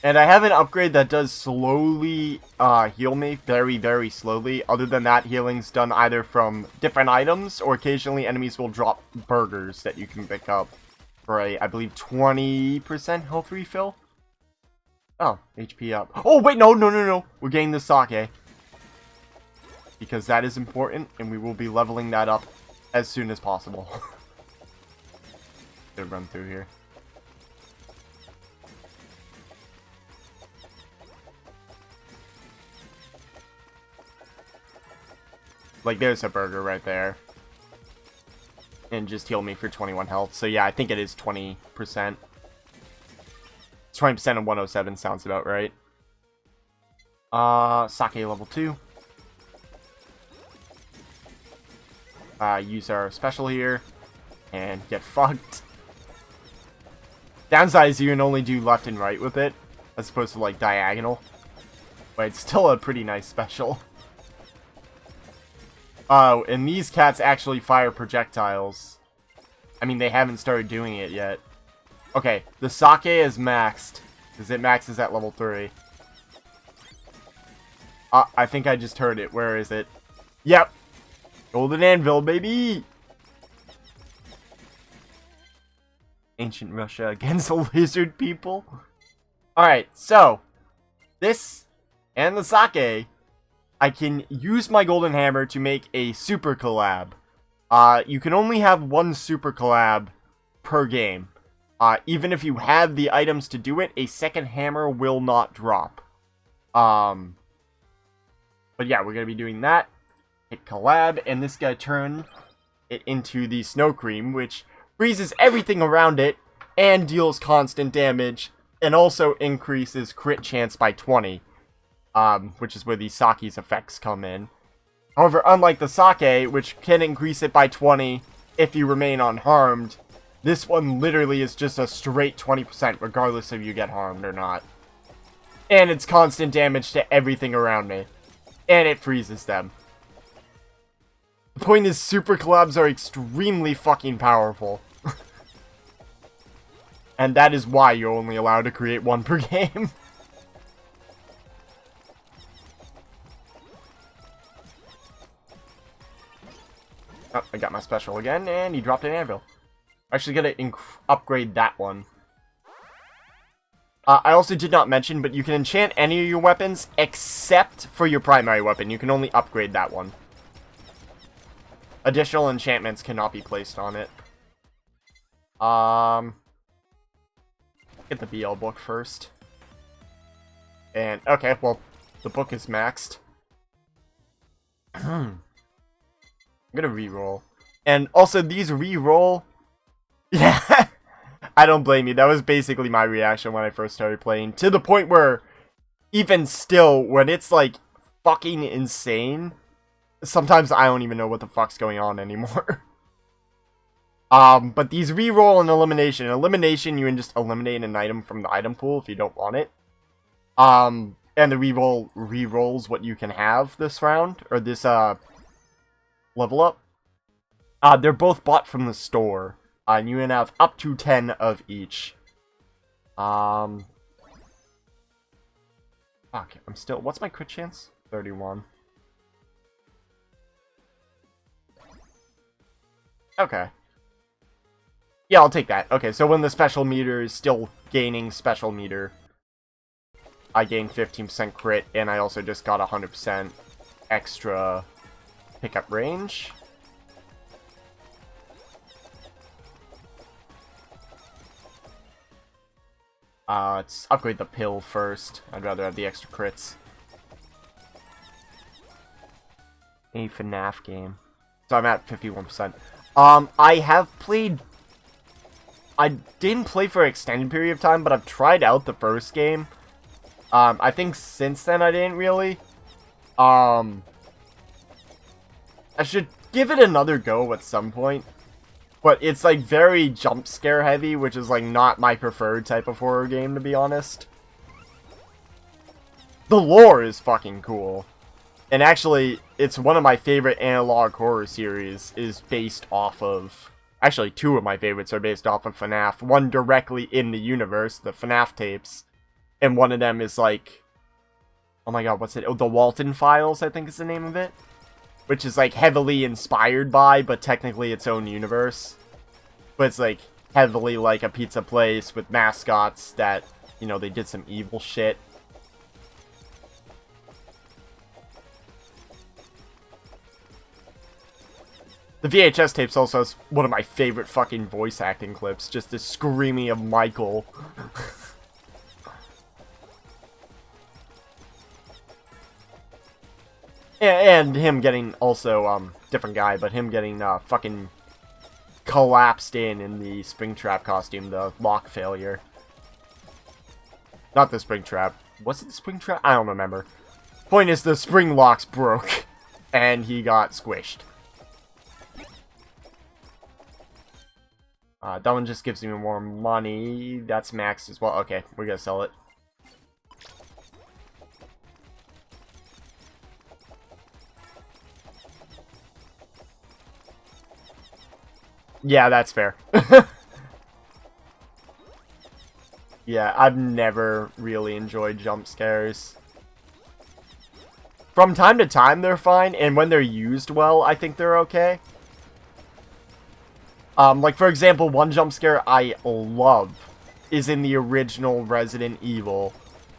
And I have an upgrade that does slowly heal me, very, very slowly. Other than that, healing's done either from different items, or occasionally enemies will drop burgers that you can pick up for a, I believe, 20% health refill. Oh, HP up. Oh, wait, no. We're getting the sake. Because that is important, and we will be leveling that up as soon as possible. Gonna run through here. Like, there's a burger right there. And just heal me for 21 health. So, yeah, I think it is 20%. 20% of 107 sounds about right. Sake level 2. Use our special here. And get fucked. Downside is you can only do left and right with it. As opposed to, like, diagonal. But it's still a pretty nice special. Oh, and these cats actually fire projectiles. I mean, they haven't started doing it yet. Okay, the sake is maxed. Because it maxes at level 3. I think I just heard it. Where is it? Yep! Golden anvil, baby! Ancient Russia against the lizard people. Alright, so. This and the sake... I can use my golden hammer to make a super collab. You can only have one super collab per game. Even if you have the items to do it, a second hammer will not drop. But yeah, we're going to be doing that. Hit collab, and this guy turn it into the snow cream, which freezes everything around it, and deals constant damage, and also increases crit chance by 20. Which is where the sake's effects come in. However, unlike the sake, which can increase it by 20 if you remain unharmed, this one literally is just a straight 20% regardless if you get harmed or not. And it's constant damage to everything around me. And it freezes them. The point is, super collabs are extremely fucking powerful. And that is why you're only allowed to create one per game. Oh, I got my special again, and he dropped an anvil. Actually gonna upgrade that one. I also did not mention, but you can enchant any of your weapons except for your primary weapon. You can only upgrade that one. Additional enchantments cannot be placed on it. Get the BL book first. And, okay, well, the book is maxed. I'm gonna re-roll. And also, these re-roll... Yeah, I don't blame you. That was basically my reaction when I first started playing. To the point where, even still, when it's, like, fucking insane, sometimes I don't even know what the fuck's going on anymore. But these reroll and elimination. Elimination, you can just eliminate an item from the item pool if you don't want it. And the reroll rerolls what you can have this round, or this, level up. They're both bought from the store. And you can have up to 10 of each. Fuck, I'm still... What's my crit chance? 31. Okay. Yeah, I'll take that. Okay, so when the special meter is still gaining special meter, I gain 15% crit, and I also just got 100% extra pickup range. Let's upgrade the pill first. I'd rather have the extra crits. A FNAF game. So I'm at 51%. I have played... I didn't play for an extended period of time, but I've tried out the first game. I think since then I didn't really. I should give it another go at some point. But it's like very jump scare heavy, which is like not my preferred type of horror game, to be honest. The lore is fucking cool. And actually, it's one of my favorite analog horror series is based off of... Actually, two of my favorites are based off of FNAF. One directly in the universe, the FNAF tapes. And one of them is like... Oh my god, what's it? Oh, the Walton Files, I think is the name of it. Which is like heavily inspired by, but technically its own universe. But it's like heavily like a pizza place with mascots that, you know, they did some evil shit. The VHS tapes also has one of my favorite fucking voice acting clips. Just the screaming of Michael. And him getting also, different guy, but him getting, fucking collapsed in the Springtrap costume, the lock failure. Not the Springtrap. Was it the Springtrap? I don't remember. Point is, the spring locks broke, and he got squished. That one just gives me more money. That's maxed as well. Okay, we're gonna sell it. Yeah, that's fair. Yeah, I've never really enjoyed jump scares. From time to time, they're fine, and when they're used well, I think they're okay. Like, for example, one jump scare I love is in the original Resident Evil.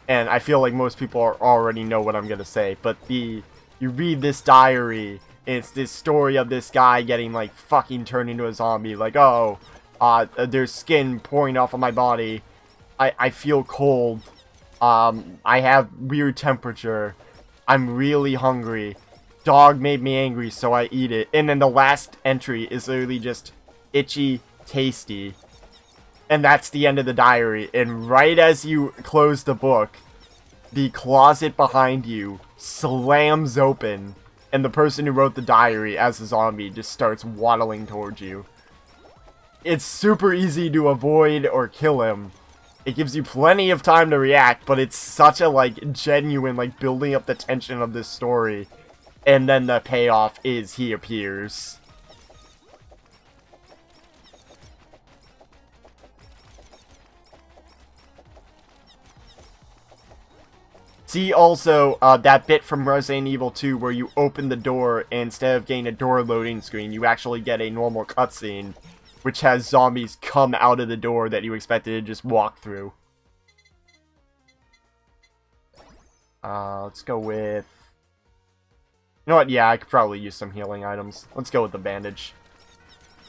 And I feel like most people already know what I'm gonna say. But you read this diary, and it's this story of this guy getting, like, fucking turned into a zombie. Like, oh, there's skin pouring off of my body. I feel cold. I have weird temperature. I'm really hungry. Dog made me angry, so I eat it. And then the last entry is literally just... itchy, tasty, and that's the end of the diary. And right as you close the book, the closet behind you slams open, and the person who wrote the diary as a zombie just starts waddling towards you. It's super easy to avoid or kill him. It gives you plenty of time to react, but it's such a, like, genuine, like, building up the tension of this story. And then the payoff is he appears. See also that bit from Resident Evil 2 where you open the door and instead of getting a door loading screen, you actually get a normal cutscene, which has zombies come out of the door that you expected to just walk through. Let's go with... You know what? Yeah, I could probably use some healing items. Let's go with the bandage.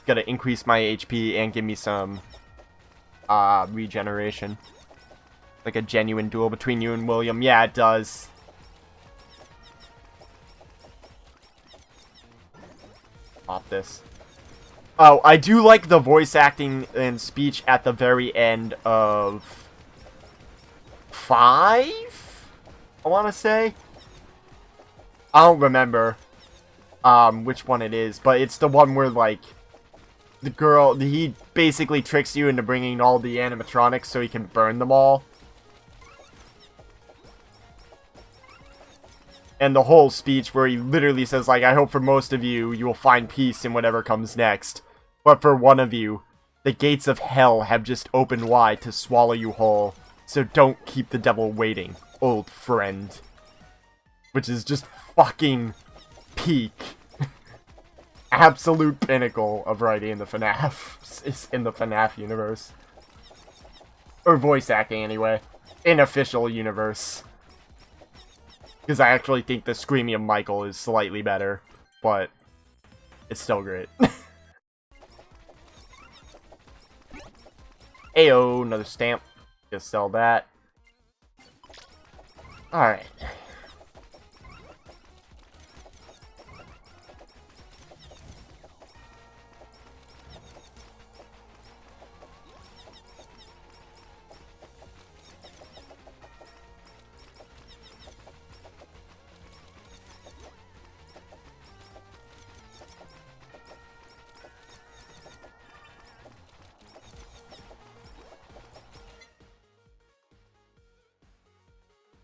Gotta increase my HP and give me some regeneration. Like a genuine duel between you and William. Yeah, it does. Pop this. Oh, I do like the voice acting and speech at the very end of 5? I want to say. I don't remember which one it is, but it's the one where, like, he basically tricks you into bringing all the animatronics so he can burn them all. And the whole speech where he literally says, like, I hope for most of you, you will find peace in whatever comes next. But for one of you, the gates of hell have just opened wide to swallow you whole. So don't keep the devil waiting, old friend. Which is just fucking peak. Absolute pinnacle of writing in the FNAF. Is in the FNAF universe. Or voice acting, anyway. In official universe. Because I actually think the Screaming of Michael is slightly better. But it's still great. Ayo, another stamp. Just sell that. Alright.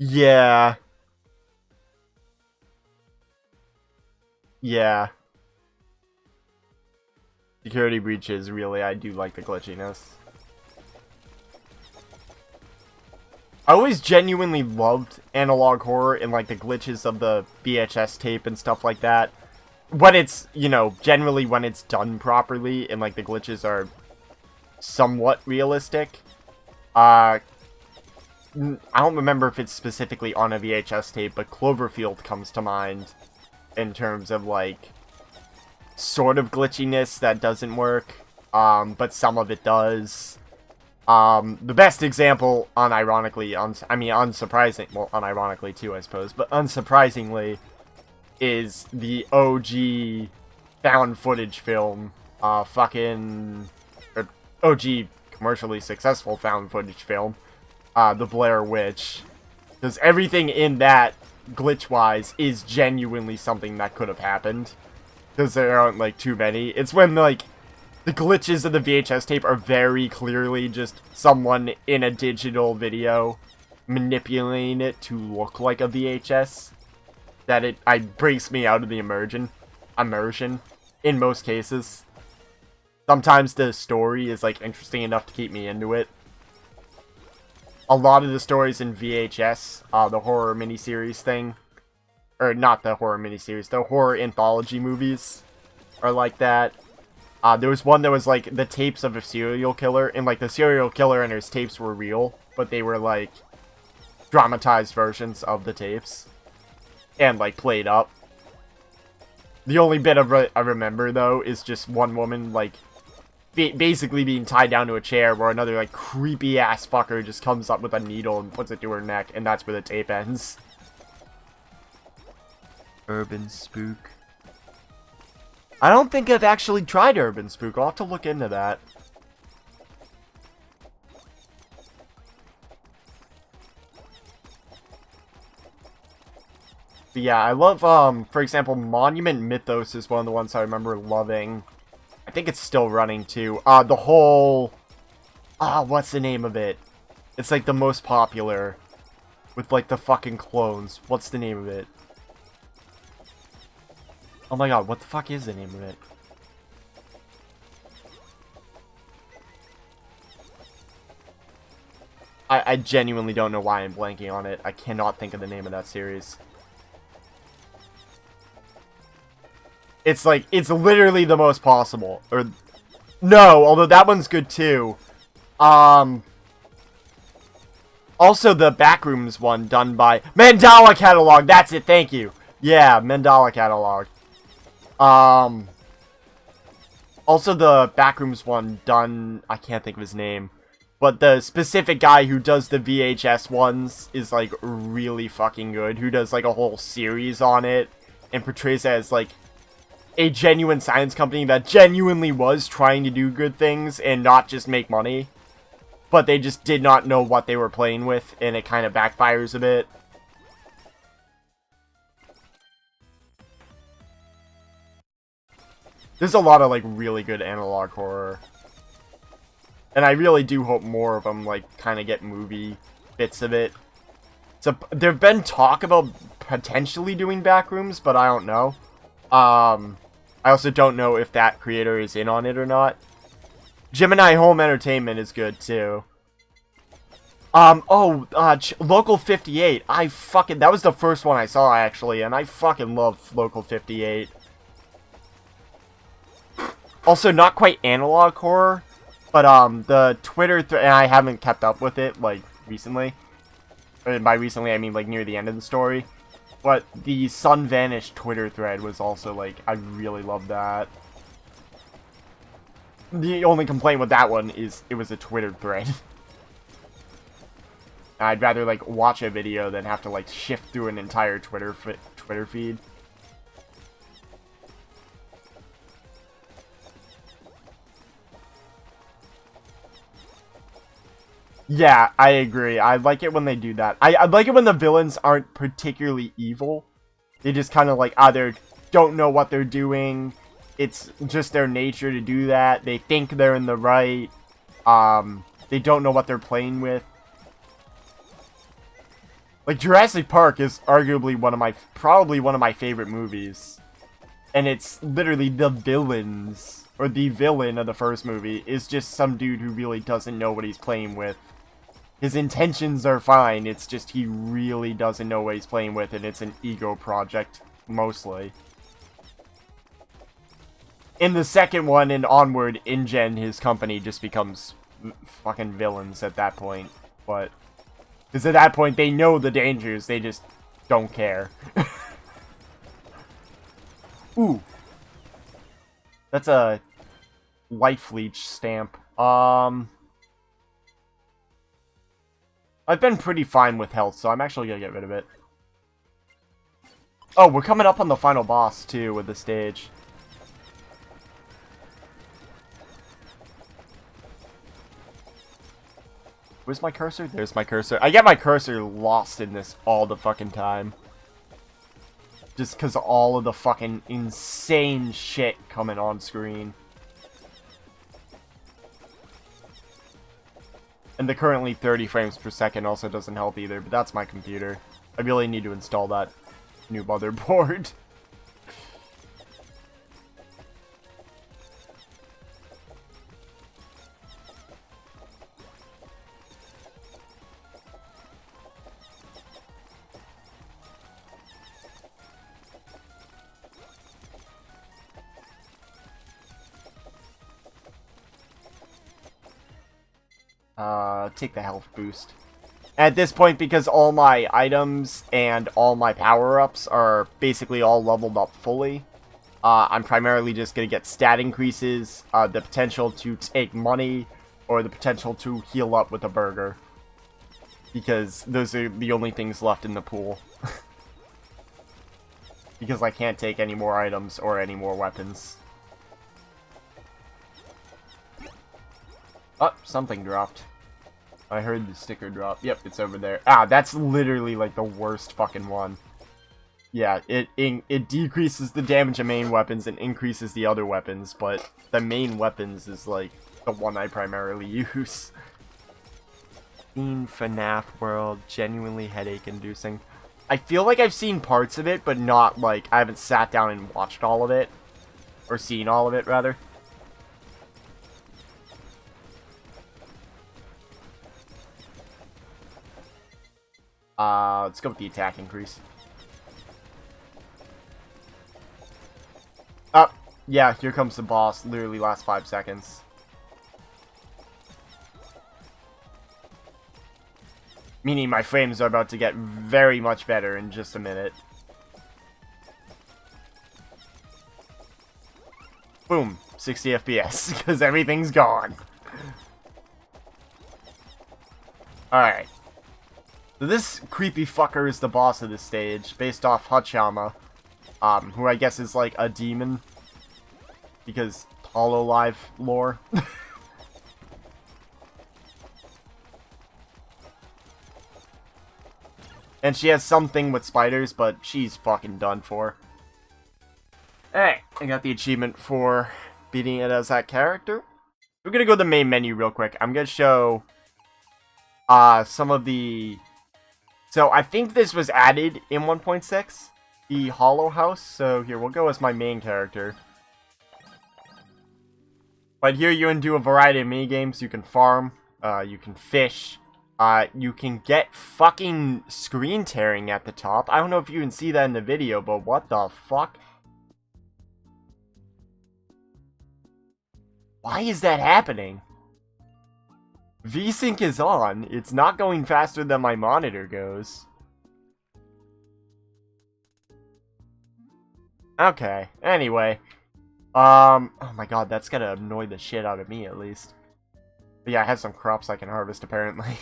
Yeah. Yeah. Security breaches, really, I do like the glitchiness. I always genuinely loved analog horror and, like, the glitches of the VHS tape and stuff like that. When it's, you know, generally when it's done properly and, like, the glitches are somewhat realistic. I don't remember if it's specifically on a VHS tape, but Cloverfield comes to mind in terms of, like, sort of glitchiness that doesn't work, but some of it does. The best example, unironically, unsurprising, well, unironically too, I suppose, but unsurprisingly, is the OG found footage film, or OG commercially successful found footage film, The Blair Witch. Because everything in that, glitch-wise, is genuinely something that could have happened. Because there aren't, like, too many. It's when, like, the glitches of the VHS tape are very clearly just someone in a digital video manipulating it to look like a VHS. That it breaks me out of the immersion, in most cases. Sometimes the story is, like, interesting enough to keep me into it. A lot of the stories in VHS, the horror miniseries thing, or not the horror miniseries, the horror anthology movies are like that. There was one that was, like, the tapes of a serial killer, and, like, the serial killer and his tapes were real, but they were, like, dramatized versions of the tapes. And, like, played up. The only bit I remember, though, is just one woman, like, basically being tied down to a chair, where another, like, creepy-ass fucker just comes up with a needle and puts it to her neck, and that's where the tape ends. Urban Spook. I don't think I've actually tried Urban Spook. I'll have to look into that. But yeah, I love, for example, Monument Mythos is one of the ones I remember loving. I think it's still running, too. The whole... what's the name of it? It's, like, the most popular. With, like, the fucking clones. What's the name of it? Oh my god, what the fuck is the name of it? I genuinely don't know why I'm blanking on it. I cannot think of the name of that series. It's like, it's literally the most possible. Or, no, although that one's good too. Also the Backrooms one done by Mandala Catalog, that's it, thank you. Yeah, Mandala Catalog. Also the Backrooms one done, I can't think of his name, but the specific guy who does the VHS ones is, like, really fucking good, who does, like, a whole series on it, and portrays it as, like, a genuine science company that genuinely was trying to do good things and not just make money, but they just did not know what they were playing with, and it kind of backfires a bit. There's a lot of, like, really good analog horror. And I really do hope more of them, like, kind of get movie bits of it. So, there've been talk about potentially doing Backrooms, but I don't know. I also don't know if that creator is in on it or not. Gemini Home Entertainment is good, too. Local 58. That was the first one I saw, actually, and I fucking love Local 58. Also, not quite analog horror, but, the Twitter and I haven't kept up with it, like, recently. And by recently, I mean, like, near the end of the story. But the Sun Vanished Twitter thread was also, like, I really loved that. The only complaint with that one is it was a Twitter thread. I'd rather, like, watch a video than have to, like, shift through an entire Twitter feed. Yeah, I agree. I like it when they do that. I like it when the villains aren't particularly evil. They just kind of, like, either don't know what they're doing. It's just their nature to do that. They think they're in the right. They don't know what they're playing with. Like, Jurassic Park is arguably probably one of my favorite movies. And it's literally the villains, or the villain of the first movie, is just some dude who really doesn't know what he's playing with. His intentions are fine, it's just he really doesn't know what he's playing with, and it's an ego project, mostly. In the second one and onward, InGen, his company, just becomes fucking villains at that point. But, because at that point, they know the dangers, they just don't care. Ooh. That's a life leech stamp. I've been pretty fine with health, so I'm actually gonna get rid of it. Oh, we're coming up on the final boss, too, with the stage. Where's my cursor? There's my cursor. I get my cursor lost in this all the fucking time. Just because of all of the fucking insane shit coming on screen. And the currently 30 frames per second also doesn't help either, but that's my computer. I really need to install that new motherboard. Take the health boost. At this point, because all my items and all my power-ups are basically all leveled up fully, I'm primarily just going to get stat increases, the potential to take money, or the potential to heal up with a burger. Because those are the only things left in the pool. Because I can't take any more items or any more weapons. Oh, something dropped. I heard the sticker drop. Yep, it's over there. Ah, that's literally like the worst fucking one. Yeah, it decreases the damage of main weapons and increases the other weapons, but the main weapons is like the one I primarily use. In FNAF World, genuinely headache-inducing. I feel like I've seen parts of it, but not like I haven't sat down and watched all of it. Or seen all of it, rather. Let's go with the attack increase. Oh, yeah, here comes the boss. Literally last 5 seconds. Meaning my frames are about to get very much better in just a minute. Boom, 60 FPS, because everything's gone. Alright. So this creepy fucker is the boss of this stage, based off Hachama, who I guess is like a demon, because Hololive lore. And she has something with spiders, but she's fucking done for. Hey, I got the achievement for beating it as that character. We're gonna go to the main menu real quick. I'm gonna show some of the... So, I think this was added in 1.6, the Hollow House. So, here, we'll go as my main character. But here you can do a variety of minigames. You can farm, you can fish, you can get fucking screen tearing at the top. I don't know if you can see that in the video, but what the fuck? Why is that happening? VSync is on. It's not going faster than my monitor goes. Okay, anyway. Oh my god, that's gonna annoy the shit out of me at least. But yeah, I have some crops I can harvest apparently.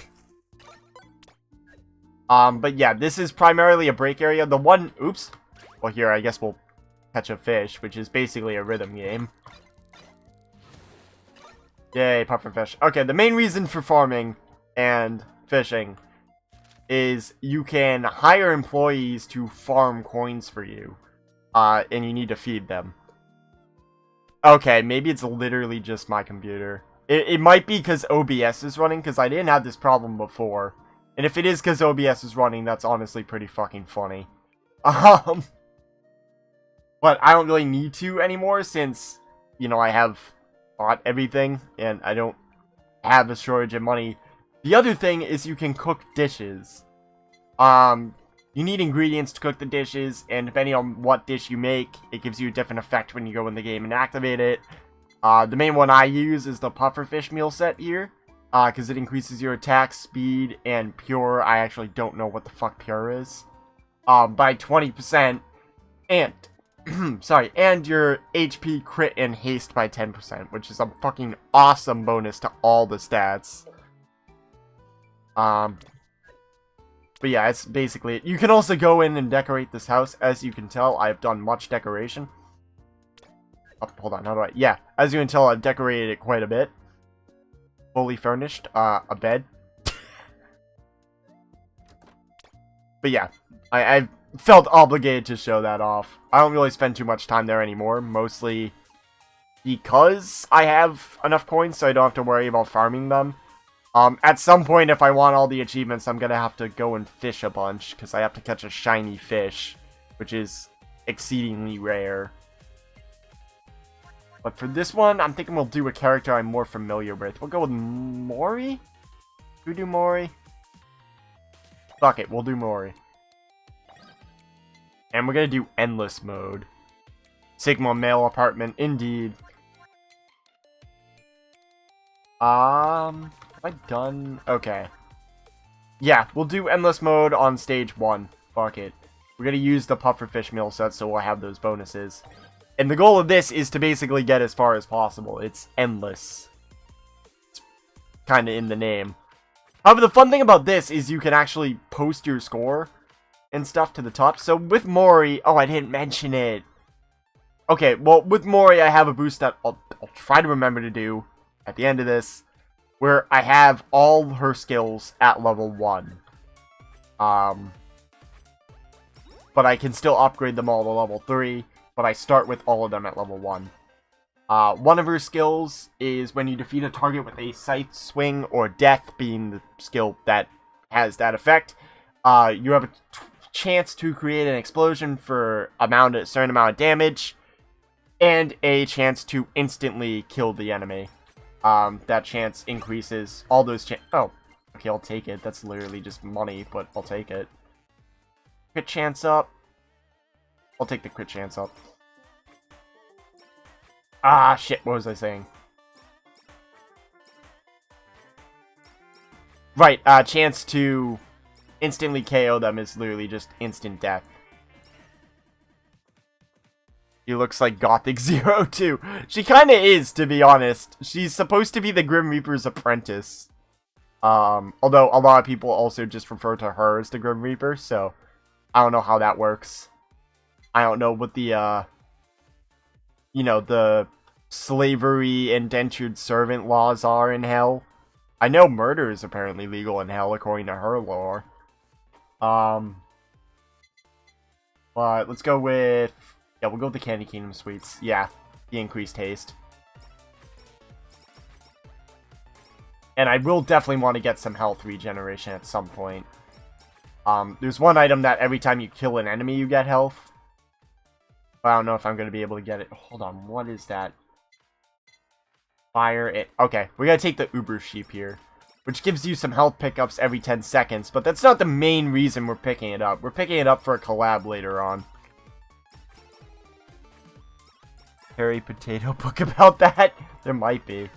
But yeah, this is primarily a break area. The one, oops. Well here, I guess we'll catch a fish, which is basically a rhythm game. Yay, pufferfish. Okay, the main reason for farming and fishing is you can hire employees to farm coins for you. And you need to feed them. Okay, maybe it's literally just my computer. It might be because OBS is running, because I didn't have this problem before. And if it is because OBS is running, that's honestly pretty fucking funny. But I don't really need to anymore, since, you know, I have bought everything, and I don't have a shortage of money. The other thing is you can cook dishes. You need ingredients to cook the dishes, and depending on what dish you make, it gives you a different effect when you go in the game and activate it. The main one I use is the pufferfish meal set here, because it increases your attack, speed, and pure. I actually don't know what the fuck pure is. By 20%, and sorry, and your HP, crit, and haste by 10%, which is a fucking awesome bonus to all the stats. But yeah, it's basically it. You can also go in and decorate this house. As you can tell, I've done much decoration. Oh, hold on, how do I... Yeah, as you can tell, I've decorated it quite a bit. Fully furnished. A bed. But yeah, I felt obligated to show that off. I don't really spend too much time there anymore, mostly because I have enough coins, so I don't have to worry about farming them. At some point, if I want all the achievements, I'm gonna have to go and fish a bunch, because I have to catch a shiny fish, which is exceedingly rare. But for this one, I'm thinking we'll do a character I'm more familiar with. We'll go with Mori? Should we do Mori? Fuck it, we'll do Mori. And we're gonna do Endless Mode. Sigma Male Apartment, indeed. Have I done? Okay. Yeah, we'll do Endless Mode on stage 1. Fuck it. We're gonna use the pufferfish meal set, so we'll have those bonuses. And the goal of this is to basically get as far as possible. It's endless. It's kinda in the name. However, the fun thing about this is you can actually post your score and stuff to the top. So with Mori... Oh, I didn't mention it. Okay, well, with Mori, I have a boost that I'll try to remember to do at the end of this, where I have all her skills at level 1. But I can still upgrade them all to level 3, but I start with all of them at level 1. One of her skills is when you defeat a target with a scythe swing, or death being the skill that has that effect, you have a chance to create an explosion for a certain amount of damage, and a chance to instantly kill the enemy. That chance increases all those oh, okay, I'll take it. That's literally just money, but I'll take it. Crit chance up. I'll take the crit chance up. Ah, shit, what was I saying? Right, chance to instantly KO them is literally just instant death. He looks like Gothic Zero too. She kinda is, to be honest. She's supposed to be the Grim Reaper's apprentice. Although a lot of people also just refer to her as the Grim Reaper, so I don't know how that works. I don't know what the, you know, the slavery indentured servant laws are in hell. I know murder is apparently legal in hell according to her lore. But let's go with Yeah, we'll go with the Candy Kingdom Sweets. Yeah, the increased haste. And I will definitely want to get some health regeneration at some point. There's one item that every time you kill an enemy, you get health. But I don't know if I'm going to be able to get it. Hold on, what is that? Fire it. Okay, we're going to take the Uber Sheep here, which gives you some health pickups every 10 seconds. But that's not the main reason we're picking it up. We're picking it up for a collab later on. Harry Potato book about that? There might be.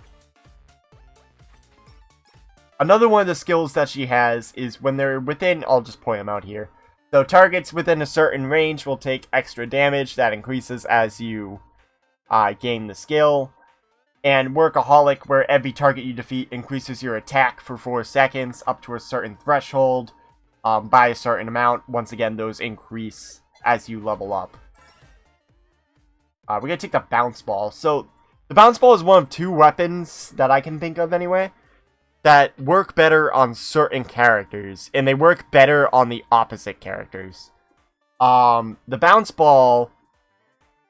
Another one of the skills that she has is when they're within, I'll just point them out here. So targets within a certain range will take extra damage that increases as you gain the skill. And Workaholic, where every target you defeat increases your attack for 4 seconds up to a certain threshold by a certain amount. Once again, those increase as you level up. We're going to take the Bounce Ball. So the Bounce Ball is one of 2 weapons that I can think of anyway that work better on certain characters, and they work better on the opposite characters. The Bounce Ball,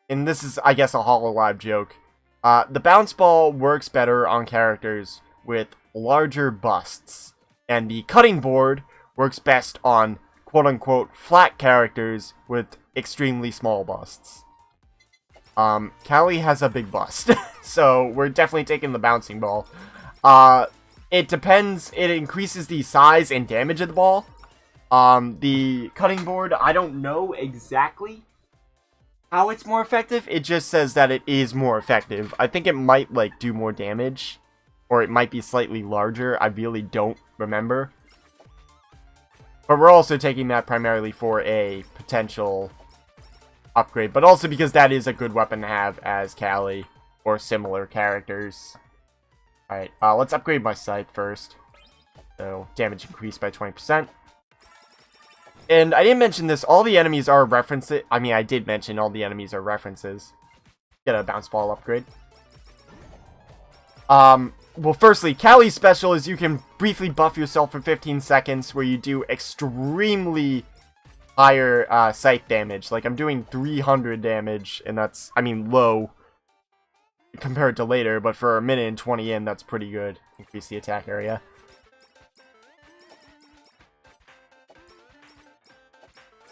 and this is, I guess, a Hololive joke, the Bounce Ball works better on characters with larger busts, and the Cutting Board works best on quote-unquote flat characters with extremely small busts. Callie has a big bust, so we're definitely taking the Bouncing Ball. It depends. It increases the size and damage of the ball. The Cutting Board, I don't know exactly how it's more effective. It just says that it is more effective. I think it might, like, do more damage. Or it might be slightly larger. I really don't remember. But we're also taking that primarily for a potential upgrade. But also because that is a good weapon to have as Callie or similar characters. Alright, let's upgrade my Scythe first. So, damage increased by 20%. And I didn't mention this, all the enemies are references. I mean, I did mention all the enemies are references. Get a Bounce Ball upgrade. Well, firstly, Callie's special is you can briefly buff yourself for 15 seconds where you do extremely higher Scythe damage. Like, I'm doing 300 damage, and that's, I mean, low compared to later, but for a minute and 20 in, that's pretty good. Increase the attack area.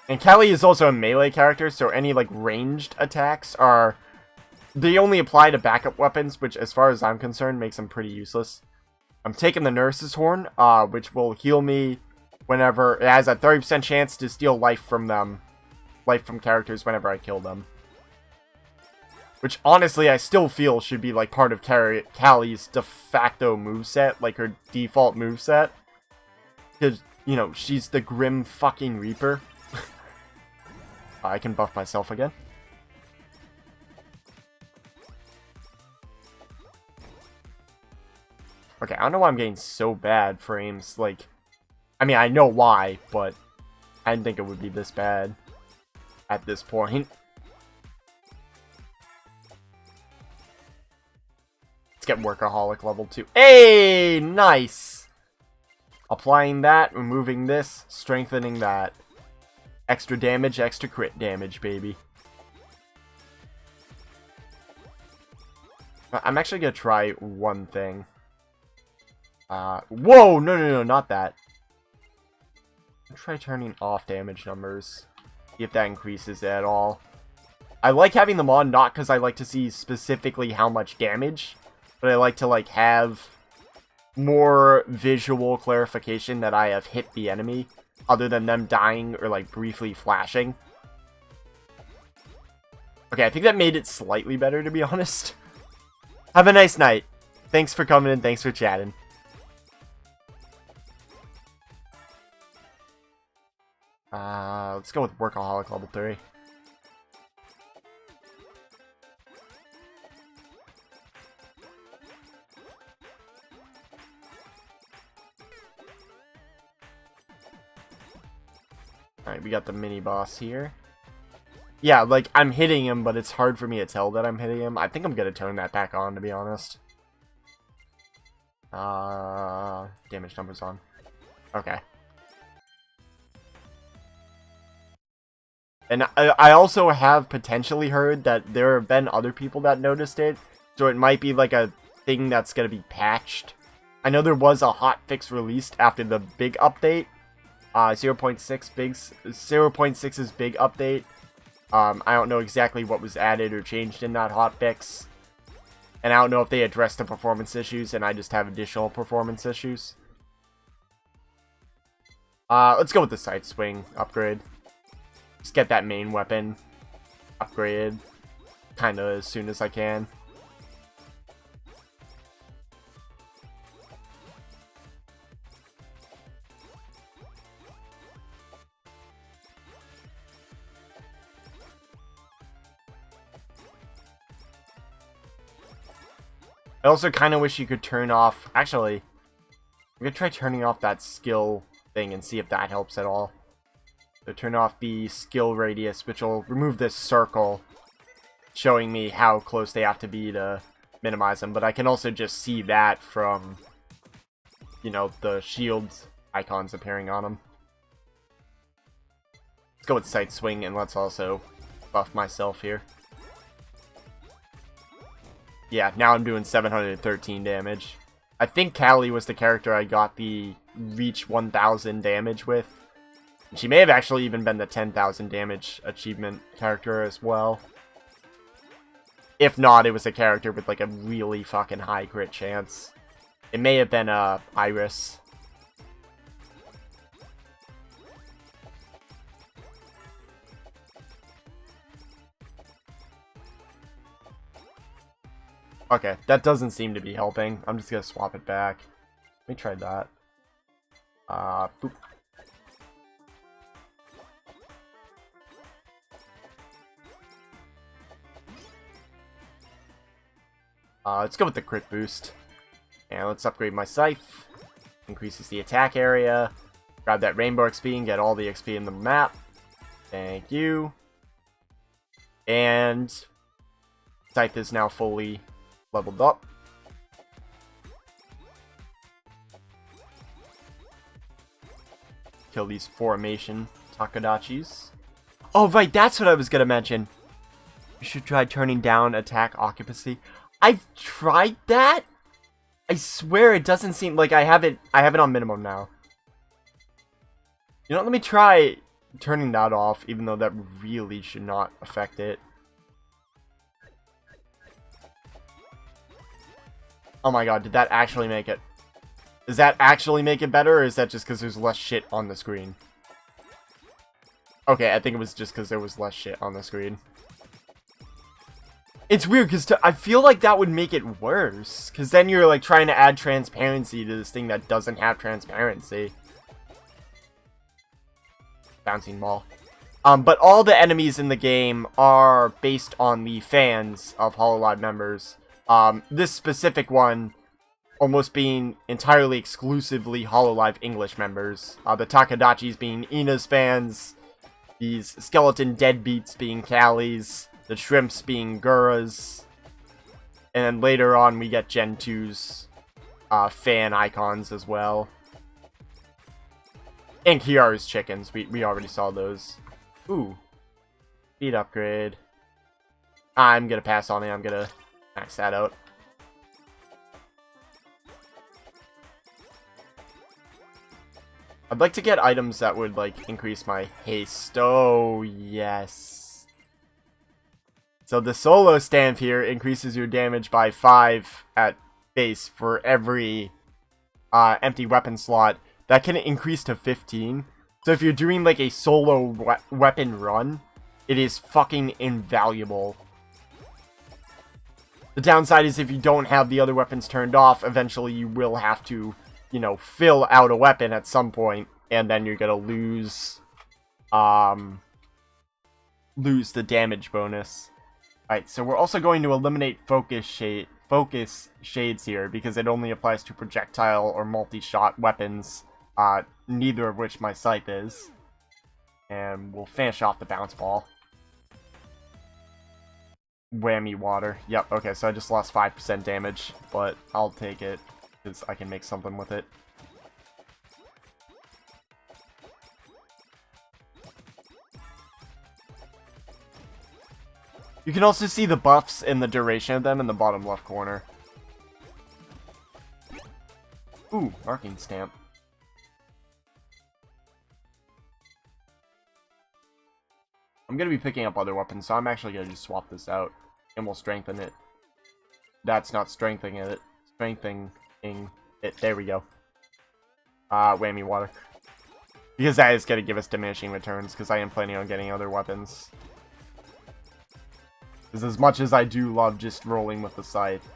And Callie is also a melee character, so any, like, ranged attacks are... They only apply to backup weapons, which, as far as I'm concerned, makes them pretty useless. I'm taking the Nurse's Horn, which will heal me whenever... It has a 30% chance to steal life from them. Life from characters whenever I kill them. Which, honestly, I still feel should be, like, part of Callie's de facto moveset, like, her default moveset. Because, you know, she's the Grim fucking Reaper. I can buff myself again. Okay, I don't know why I'm getting so bad frames, like... I mean, I know why, but I didn't think it would be this bad at this point. Get Workaholic level 2. Hey, nice! Applying that, removing this, strengthening that. Extra damage, extra crit damage, baby. I'm actually gonna try one thing. Whoa! No, not that. Try turning off damage numbers. See if that increases it at all. I like having them on, not because I like to see specifically how much damage, but I like to, like, have more visual clarification that I have hit the enemy, other than them dying or, like, briefly flashing. Okay, I think that made it slightly better, to be honest. Have a nice night. Thanks for coming and thanks for chatting. Let's go with Workaholic level 3. Alright, we got the mini-boss here. Yeah, like, I'm hitting him, but it's hard for me to tell that I'm hitting him. I think I'm gonna turn that back on, to be honest. Damage numbers on. Okay. And I also have potentially heard that there have been other people that noticed it, so it might be like a thing that's going to be patched. I know there was a hotfix released after the big update, 0.6's big update. I don't know exactly what was added or changed in that hotfix, and I don't know if they addressed the performance issues and I just have additional performance issues. Let's go with the sight swing upgrade. Just get that main weapon upgraded kind of as soon as I can. I also kind of wish you could turn off... Actually, I'm going to try turning off that skill thing and see if that helps at all. So turn off the skill radius, which will remove this circle, showing me how close they have to be to minimize them. But I can also just see that from, you know, the shield icons appearing on them. Let's go with sight swing, and let's also buff myself here. Yeah, now I'm doing 713 damage. I think Callie was the character I got the reach 1000 damage with. She may have actually even been the 10,000 damage achievement character as well. If not, it was a character with like a really fucking high crit chance. It may have been Iris. Okay, that doesn't seem to be helping. I'm just gonna swap it back. Let me try that. Boop. Let's go with the crit boost. And let's upgrade my scythe. Increases the attack area. Grab that rainbow XP and get all the XP in the map. Thank you. And scythe is now fully leveled up. Kill these formation Takadachis. Oh, right, that's what I was gonna mention. You should try turning down attack occupancy. I've tried that. I swear it doesn't seem like I have it on minimum now. You know, let me try turning that off, even though that really should not affect it. Oh my god, did that actually make it? Does that actually make it better, or is that just because there's less shit on the screen? Okay, I think it was just because there was less shit on the screen. It's weird, because I feel like that would make it worse. Because then you're, like, trying to add transparency to this thing that doesn't have transparency. Bouncing ball. But all the enemies in the game are based on the fans of Hololive members. This specific one almost being entirely exclusively Hololive English members. The Takadachis being Ina's fans. These skeleton deadbeats being Callie's. The shrimps being Gura's. And then later on we get Gen 2's fan icons as well. And Kiara's chickens. We already saw those. Ooh. Speed upgrade. I'm gonna pass on it. I'm gonna max that out. I'd like to get items that would, like, increase my haste. Oh, yes. So the solo stamp here increases your damage by 5 at base for every empty weapon slot. That can increase to 15. So if you're doing, like, a solo weapon run, it is fucking invaluable. The downside is if you don't have the other weapons turned off, eventually you will have to, you know, fill out a weapon at some point, and then you're gonna lose the damage bonus. Alright, so we're also going to eliminate focus shades here, because it only applies to projectile or multi-shot weapons, neither of which my scythe is. And we'll finish off the bounce ball. Whammy water. Yep, okay, so I just lost 5% damage, but I'll take it, because I can make something with it. You can also see the buffs and the duration of them in the bottom left corner. Ooh, marking stamp. I'm going to be picking up other weapons, so I'm actually going to just swap this out. And we'll strengthen it. That's not strengthening it. Strengthening it. There we go. Whammy water. Because that is going to give us diminishing returns, because I am planning on getting other weapons. Because as much as I do love just rolling with the scythe,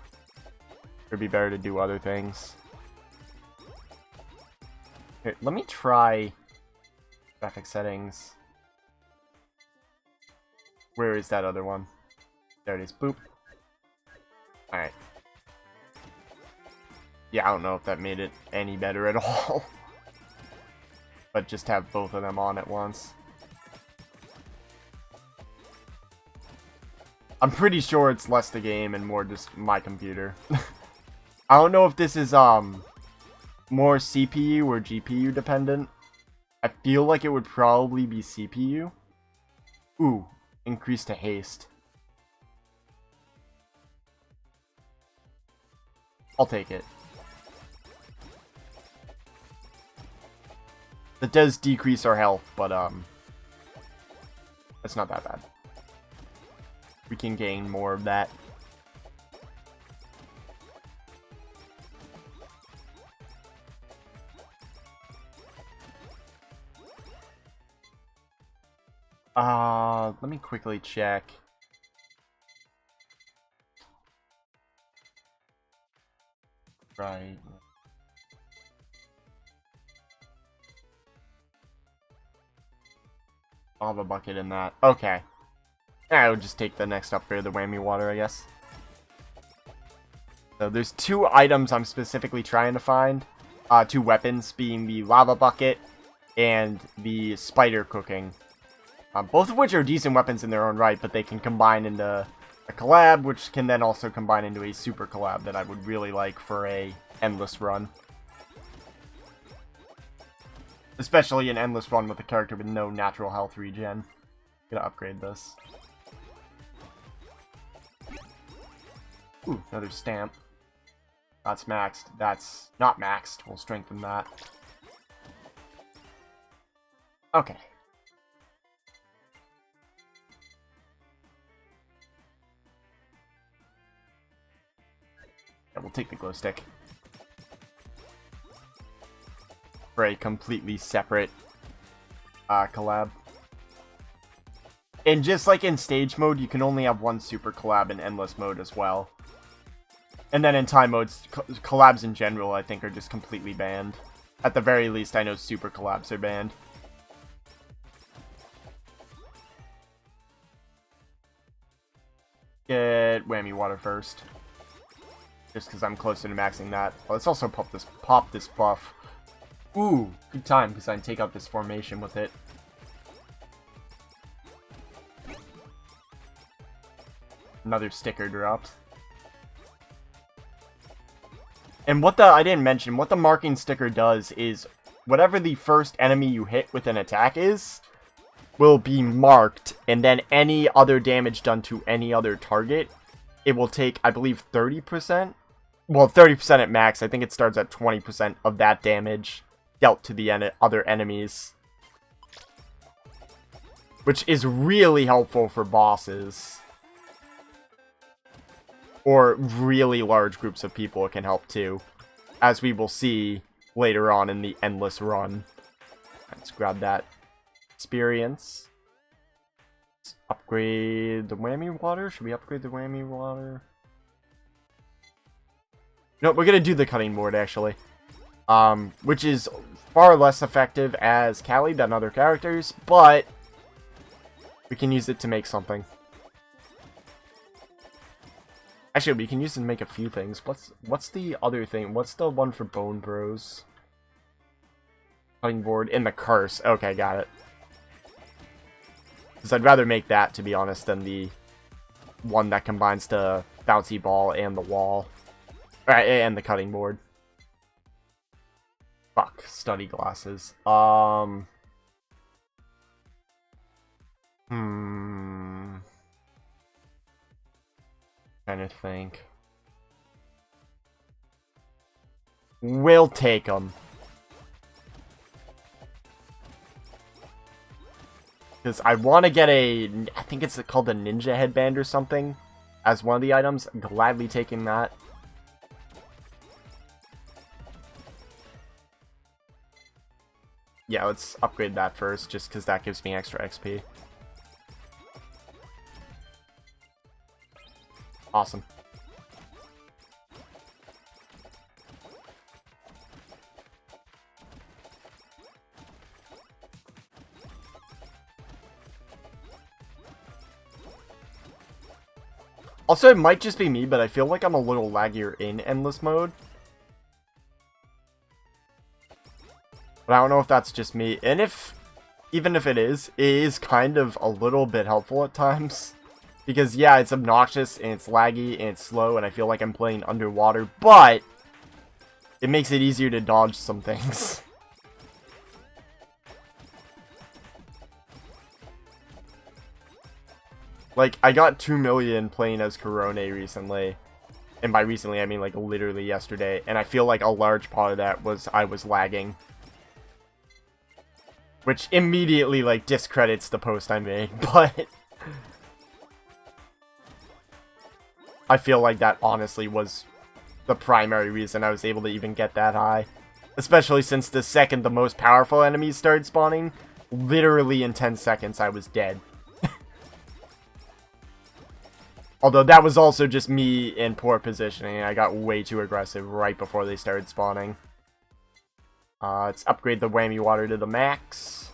it'd be better to do other things. Here, let me try graphic settings. Where is that other one? There it is. Boop. Alright. Yeah, I don't know if that made it any better at all. But just have both of them on at once. I'm pretty sure it's less the game and more just my computer. I don't know if this is more CPU or GPU dependent. I feel like it would probably be CPU. Ooh, increase to haste. I'll take it. That does decrease our health, but it's not that bad. We can gain more of that. Let me quickly check. Right. I'll have a bucket in that. Okay. I would just take the next upgrade, the whammy water, I guess. So there's 2 items I'm specifically trying to find. 2 weapons, being the lava bucket and the spider cooking. Both of which are decent weapons in their own right, but they can combine into a collab, which can then also combine into a super collab that I would really like for a endless run. Especially an endless run with a character with no natural health regen. Gonna upgrade this. Ooh, another stamp. That's maxed. That's not maxed. We'll strengthen that. Okay. Yeah, we'll take the glow stick. For a completely separate collab. And just like in stage mode, you can only have one super collab in endless mode as well. And then in time modes, collabs in general, I think, are just completely banned. At the very least, I know super collabs are banned. Get whammy water first. Just because I'm closer to maxing that. Oh, let's also pop this buff. Ooh, good time, because I can take out this formation with it. Another sticker dropped. And what I didn't mention, what the marking sticker does is, whatever the first enemy you hit with an attack is, will be marked, and then any other damage done to any other target, it will take, I believe, 30%? Well, 30% at max. I think it starts at 20% of that damage dealt to the other enemies. Which is really helpful for bosses. Or really large groups of people it can help too. As we will see later on in the endless run. Let's grab that experience. Let's upgrade the whammy water. Should we upgrade the whammy water? No, we're gonna do the cutting board actually. Which is far less effective as Callie than other characters, but we can use it to make something. Actually, we can use it to make a few things. What's the other thing? What's the one for Bone Bros? Cutting board in the curse. Okay, got it. Because I'd rather make that, to be honest, than the one that combines the bouncy ball and the wall. Alright, and the cutting board. Fuck, study glasses. Trying to think. We'll take them. Because I want to get a... I think it's called a ninja headband or something. As one of the items. Gladly taking that. Yeah, let's upgrade that first. Just because that gives me extra XP. Awesome. Also, it might just be me, but I feel like I'm a little laggier in endless mode. But I don't know if that's just me. And even if it is kind of a little bit helpful at times. Because, yeah, it's obnoxious, and it's laggy, and it's slow, and I feel like I'm playing underwater, but it makes it easier to dodge some things. Like, I got 2 million playing as Corone recently. And by recently, I mean, like, literally yesterday. And I feel like a large part of that was I was lagging. Which immediately, like, discredits the post I made, but... I feel like that honestly was the primary reason I was able to even get that high. Especially since the second the most powerful enemies started spawning, literally in 10 seconds I was dead. Although that was also just me in poor positioning. I got way too aggressive right before they started spawning. Let's upgrade the whammy water to the max.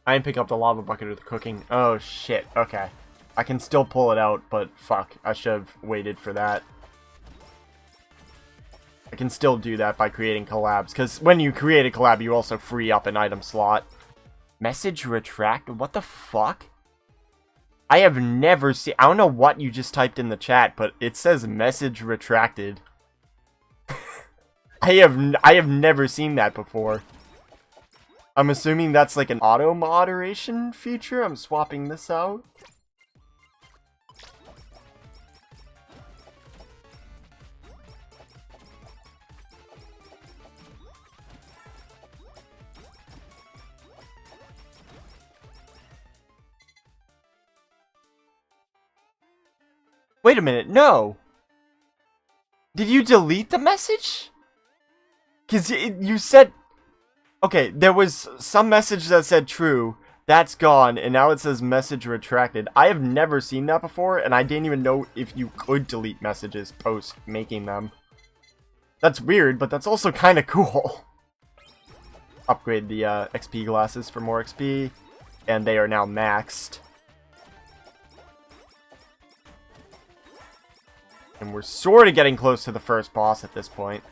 I didn't pick up the lava bucket or the cooking. Oh, shit. Okay. I can still pull it out, but fuck. I should have waited for that. I can still do that by creating collabs, because when you create a collab, you also free up an item slot. Message retract? What the fuck? I have never seen... I don't know what you just typed in the chat, but it says message retracted. I have never seen that before. I'm assuming that's like an auto moderation feature. I'm swapping this out. Wait a minute, no! Did you delete the message? Because you said... Okay, there was some message that said true, that's gone, and now it says message retracted. I have never seen that before, and I didn't even know if you could delete messages post making them. That's weird, but that's also kind of cool. Upgrade the XP glasses for more XP, and they are now maxed. And we're sort of getting close to the first boss at this point.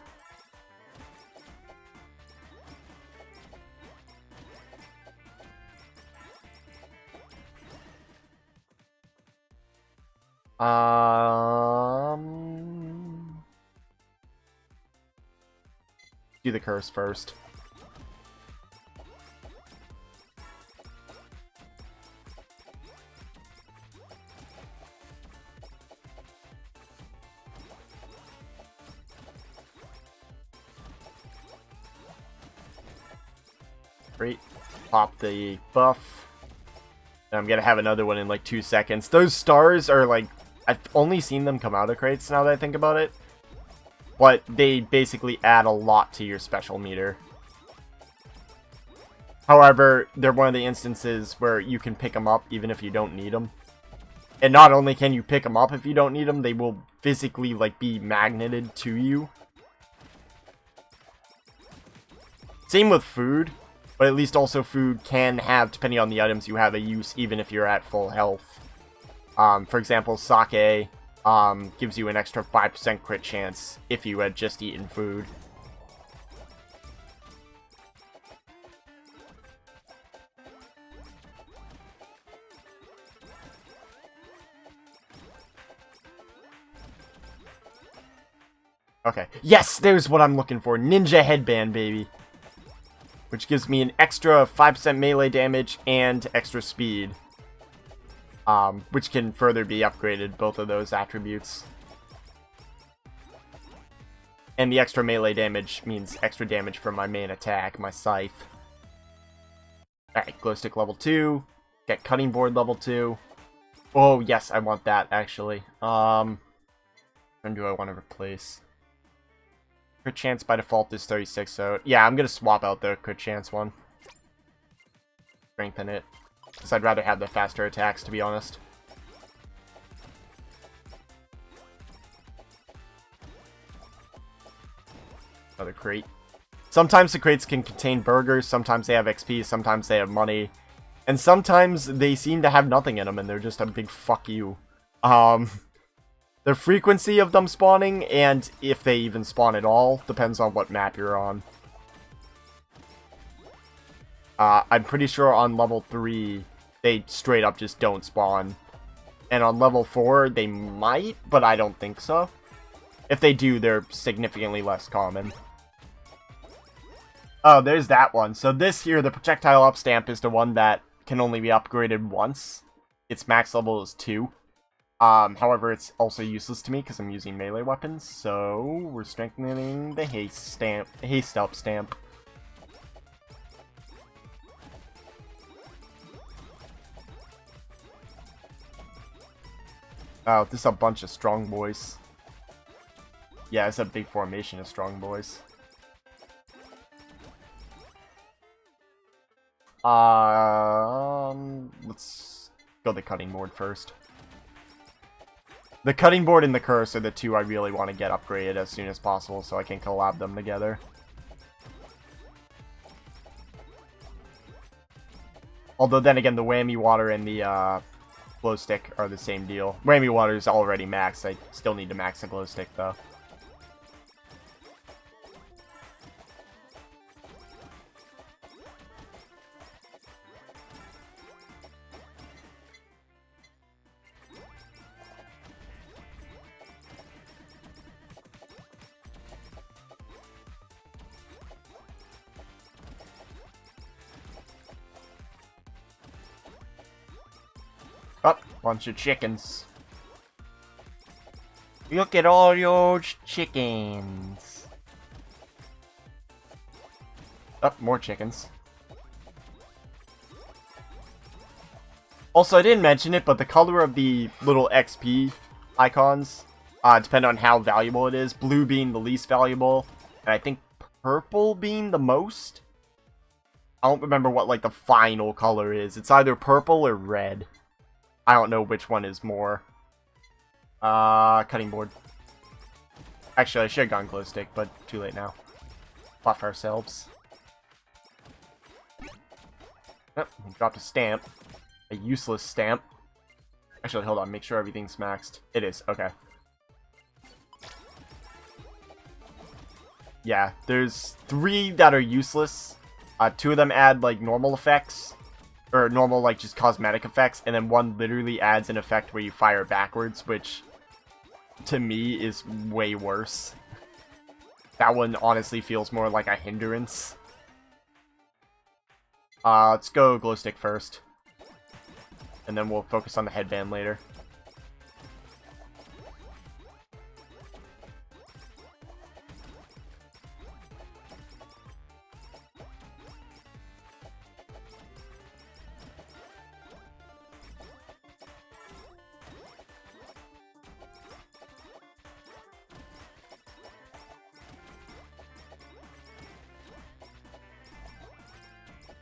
Do the curse first. Great. Pop the buff. And I'm gonna have another one in like 2 seconds. Those stars are like... I've only seen them come out of crates now that I think about it. But they basically add a lot to your special meter. However, they're one of the instances where you can pick them up even if you don't need them. And not only can you pick them up if you don't need them, they will physically like be magneted to you. Same with food, but at least also food can have, depending on the items you have, a use even if you're at full health. For example, sake gives you an extra 5% crit chance if you had just eaten food. Okay. Yes, there's what I'm looking for. Ninja headband, baby. which gives me an extra 5% melee damage and extra speed, which can further be upgraded, both of those attributes. And the extra melee damage means extra damage from my main attack, my scythe. Alright, glow stick level 2, get cutting board level 2. Oh, yes, I want that, actually. When do I want to replace? Crit chance by default is 36, so yeah, I'm gonna swap out the crit chance one. Strengthen it, because I'd rather have the faster attacks, to be honest. Another crate. Sometimes the crates can contain burgers, sometimes they have XP, sometimes they have money, and sometimes they seem to have nothing in them and they're just a big fuck you. The frequency of them spawning, and if they even spawn at all, depends on what map you're on. I'm pretty sure on level 3, they straight up just don't spawn. And on level 4, they might, but I don't think so. If they do, they're significantly less common. Oh, there's that one. So this here, the projectile up stamp, is the one that can only be upgraded once. Its max level is 2. However, it's also useless to me because I'm using melee weapons, so we're strengthening the haste up stamp. Oh, this is a bunch of strong boys. Yeah, it's a big formation of strong boys. Let's go the cutting board first. The cutting board and the curse are the two I really want to get upgraded as soon as possible so I can collab them together. Although then again, the whammy water and the glow stick are the same deal. Whammy water is already maxed. I still need to max the glow stick though. Oh, bunch of chickens. Look at all those chickens. Oh, more chickens. Also, I didn't mention it, but the color of the little XP icons depend on how valuable it is. Blue being the least valuable, and I think purple being the most. I don't remember what, like, the final color is. It's either purple or red. I don't know which one is more. Cutting board. Actually, I should have gone glow stick, but too late now. Buff ourselves. Oh, dropped a stamp. A useless stamp. Actually, hold on, make sure everything's maxed. It is, okay. Yeah, there's 3 that are useless. 2 of them add, like, normal effects. Or normal, like, just cosmetic effects, and then 1 literally adds an effect where you fire backwards, which, to me, is way worse. That one honestly feels more like a hindrance. Let's go glow stick first. And then we'll focus on the headband later.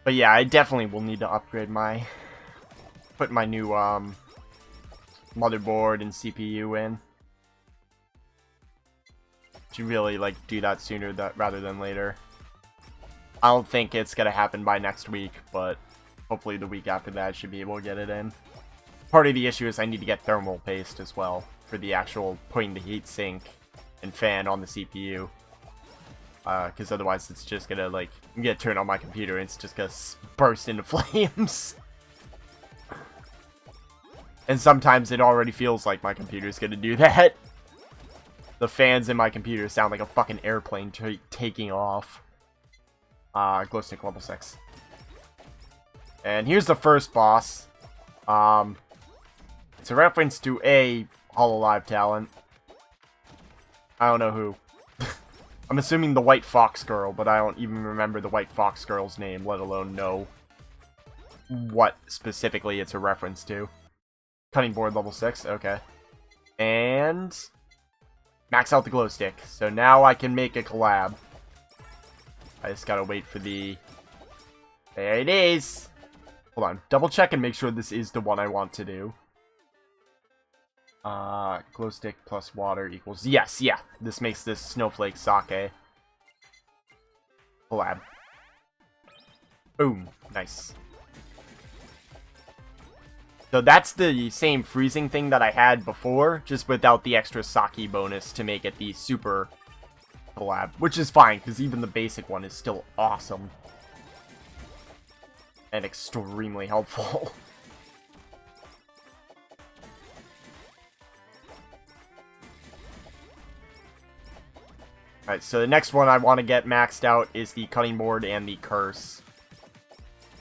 But yeah, I definitely will need to upgrade my... put my new, motherboard and CPU in. Should really, like, do that sooner rather than later. I don't think it's gonna happen by next week, but hopefully the week after that I should be able to get it in. Part of the issue is I need to get thermal paste as well for the actual putting the heat sink and fan on the CPU. Because otherwise it's just gonna, like, I'm gonna turn on my computer and it's just gonna burst into flames. And sometimes it already feels like my computer's gonna do that. The fans in my computer sound like a fucking airplane taking off. Glow stick level 6. And here's the first boss. It's a reference to a Hololive talent. I don't know who. I'm assuming the White Fox Girl, but I don't even remember the White Fox Girl's name, let alone know what specifically it's a reference to. Cutting board level 6, okay. And max out the glow stick. So now I can make a collab. I just gotta wait for the... There it is! Hold on, double check and make sure this is the one I want to do. Glow stick plus water equals... Yes, yeah. This makes this Snowflake Sake collab. Boom. Nice. So that's the same freezing thing that I had before, just without the extra Sake bonus to make it the super collab. Which is fine, because even the basic one is still awesome. And extremely helpful. Alright, so the next one I want to get maxed out is the cutting board and the curse.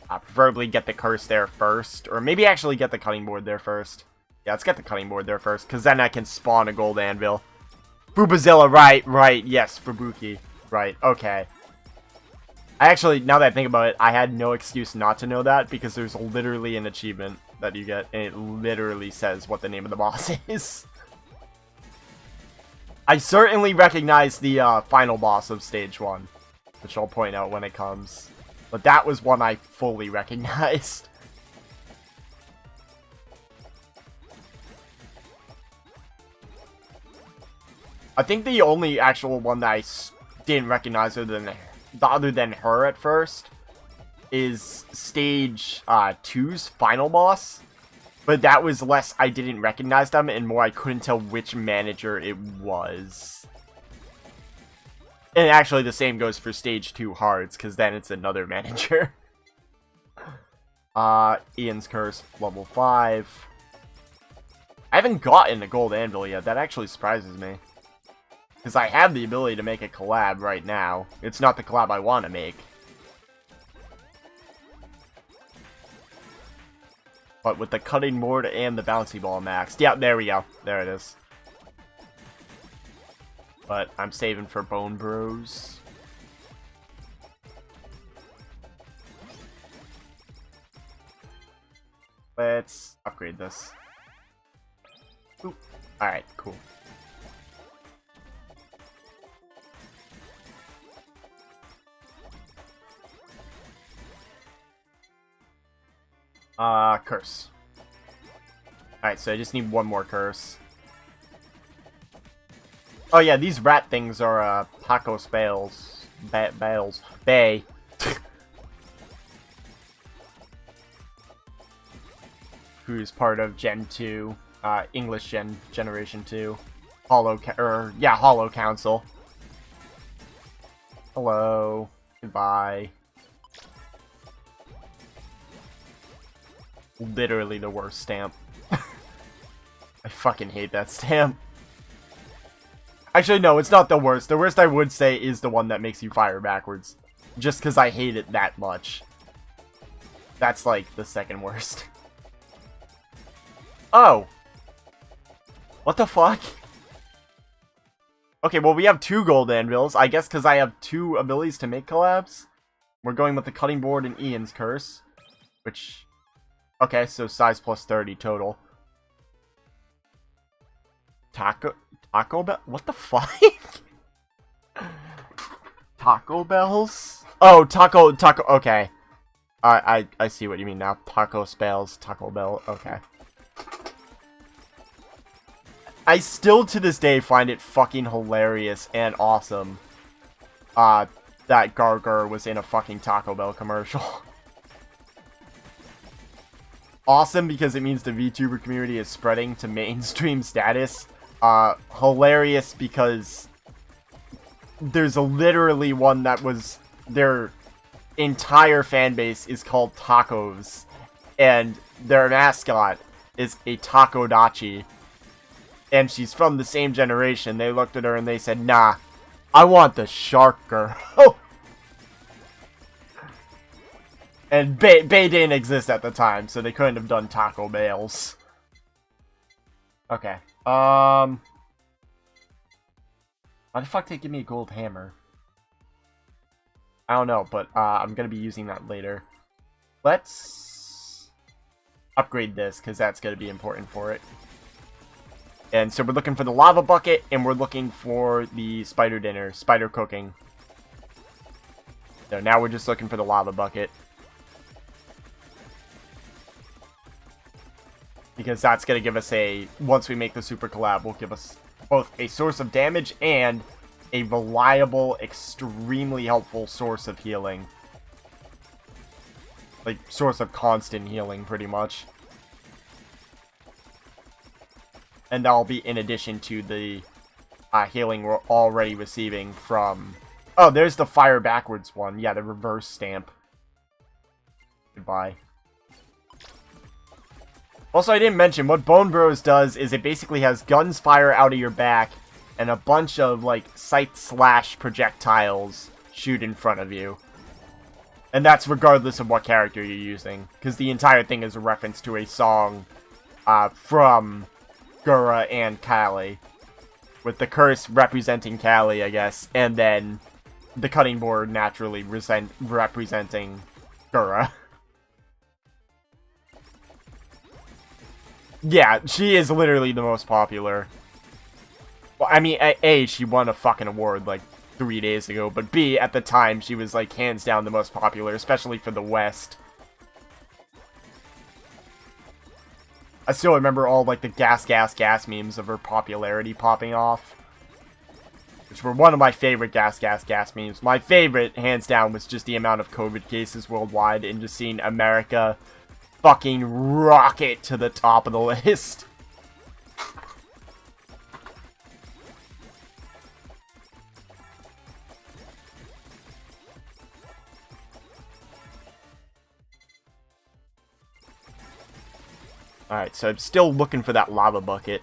Preferably get the curse there first, or maybe actually get the cutting board there first. Yeah, let's get the cutting board there first, because then I can spawn a gold anvil. Fubazilla, right, yes, Fubuki, right, okay. I actually, now that I think about it, I had no excuse not to know that, because there's literally an achievement that you get, and it literally says what the name of the boss is. I certainly recognize the final boss of stage 1, which I'll point out when it comes. But that was one I fully recognized. I think the only actual one that I didn't recognize other than her at first is stage 2's final boss. But that was less I didn't recognize them and more I couldn't tell which manager it was. And actually the same goes for stage 2 Hearts, because then it's another manager. Ian's Curse, level 5. I haven't gotten a gold anvil yet, that actually surprises me. Because I have the ability to make a collab right now. It's not the collab I want to make. But with the cutting board and the bouncy ball maxed. Yeah, there we go. There it is. But I'm saving for Bone Bros. Let's upgrade this. Oop. Alright, cool. Curse. Alright, so I just need one more curse. Oh yeah, these rat things are, Paco's Bales. Bales. Bay. Who's part of Gen 2, English Generation 2. Holo Council. Hello. Goodbye. Literally the worst stamp. I fucking hate that stamp. Actually, no, it's not the worst. The worst I would say is the one that makes you fire backwards. Just because I hate it that much. That's like the second worst. Oh! What the fuck? Okay, well we have 2 gold anvils. I guess because I have 2 abilities to make collabs. We're going with the cutting board and Ian's Curse. Which... Okay, so size plus 30 total. Taco Bell? What the fuck? Taco Bells? Oh, Taco, okay. I see what you mean now. Taco Spells, Taco Bell, okay. I still to this day find it fucking hilarious and awesome that Gargur was in a fucking Taco Bell commercial. Awesome because it means the VTuber community is spreading to mainstream status. Hilarious because there's literally one that was their entire fan base is called Tacos, and their mascot is a Takodachi, and she's from the same generation. They looked at her and they said, "Nah, I want the shark girl." And Bay didn't exist at the time, so they couldn't have done Taco Bells. Okay. Why the fuck did they give me a gold hammer? I don't know, but I'm gonna be using that later. Let's upgrade this, because that's gonna be important for it. And so we're looking for the lava bucket, and we're looking for the spider dinner, spider cooking. So now we're just looking for the lava bucket. Because that's going to give us once we make the super collab, will give us both a source of damage and a reliable, extremely helpful source of healing. Like, source of constant healing, pretty much. And that'll be in addition to the healing we're already receiving from... Oh, there's the fire backwards one. Yeah, the reverse stamp. Goodbye. Also, I didn't mention, what Bone Bros does is it basically has guns fire out of your back and a bunch of, like, sight/projectiles shoot in front of you. And that's regardless of what character you're using, because the entire thing is a reference to a song from Gura and Callie, with the curse representing Callie, I guess, and then the cutting board naturally representing Gura. Yeah, she is literally the most popular. Well, I mean, A, she won a fucking award, like, 3 days ago, but B, at the time, she was, like, hands down the most popular, especially for the West. I still remember all, like, the gas memes of her popularity popping off. Which were one of my favorite gas memes. My favorite, hands down, was just the amount of COVID cases worldwide and just seeing America fucking rocket to the top of the list. Alright, so I'm still looking for that lava bucket.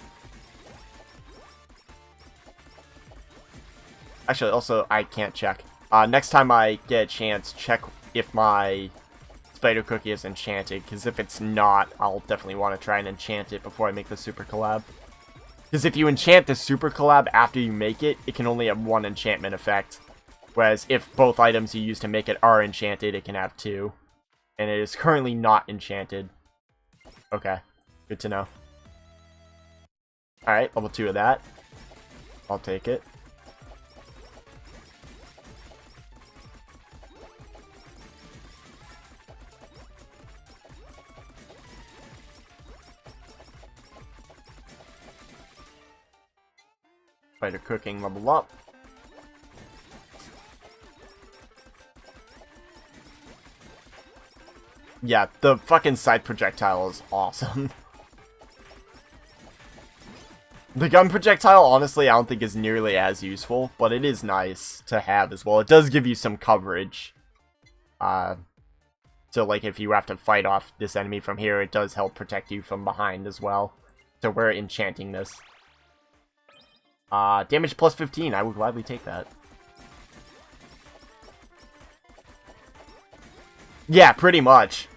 Actually, also, I can't check. Next time I get a chance, check if my spider cookie is enchanted, because if it's not, I'll definitely want to try and enchant it before I make the super collab. Because if you enchant the super collab after you make it, it can only have one enchantment effect. Whereas if both items you use to make it are enchanted, it can have two. And it is currently not enchanted. Okay, good to know. Alright, level 2 of that. I'll take it. Spider cooking level up. Yeah, the fucking side projectile is awesome. The gun projectile, honestly, I don't think is nearly as useful, but it is nice to have as well. It does give you some coverage. So, like, if you have to fight off this enemy from here, it does help protect you from behind as well. So we're enchanting this. Damage plus 15, I would gladly take that. Yeah, pretty much.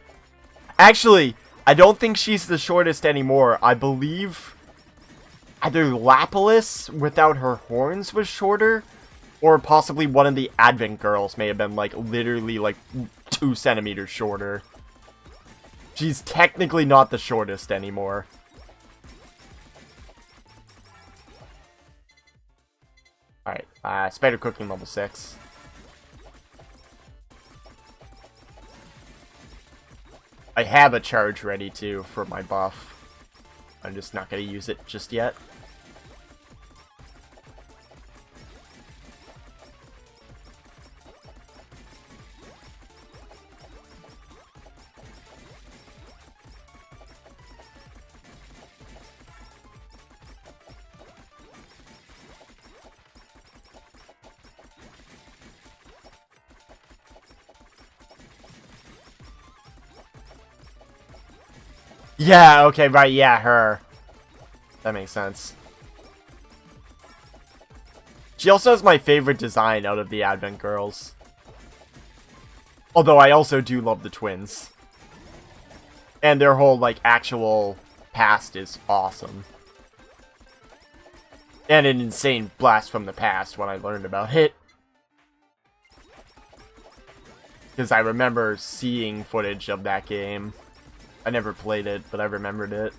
Actually, I don't think she's the shortest anymore. I believe either Lapis without her horns was shorter, or possibly one of the Advent girls may have been, like, literally, like, 2 centimeters shorter. She's technically not the shortest anymore. Alright, spider cooking level 6. I have a charge ready, too, for my buff. I'm just not going to use it just yet. Yeah, okay, right, yeah, her. That makes sense. She also has my favorite design out of the Advent Girls. Although I also do love the twins. And their whole, like, actual past is awesome. And an insane blast from the past when I learned about it. Because I remember seeing footage of that game. I never played it, but I remembered it.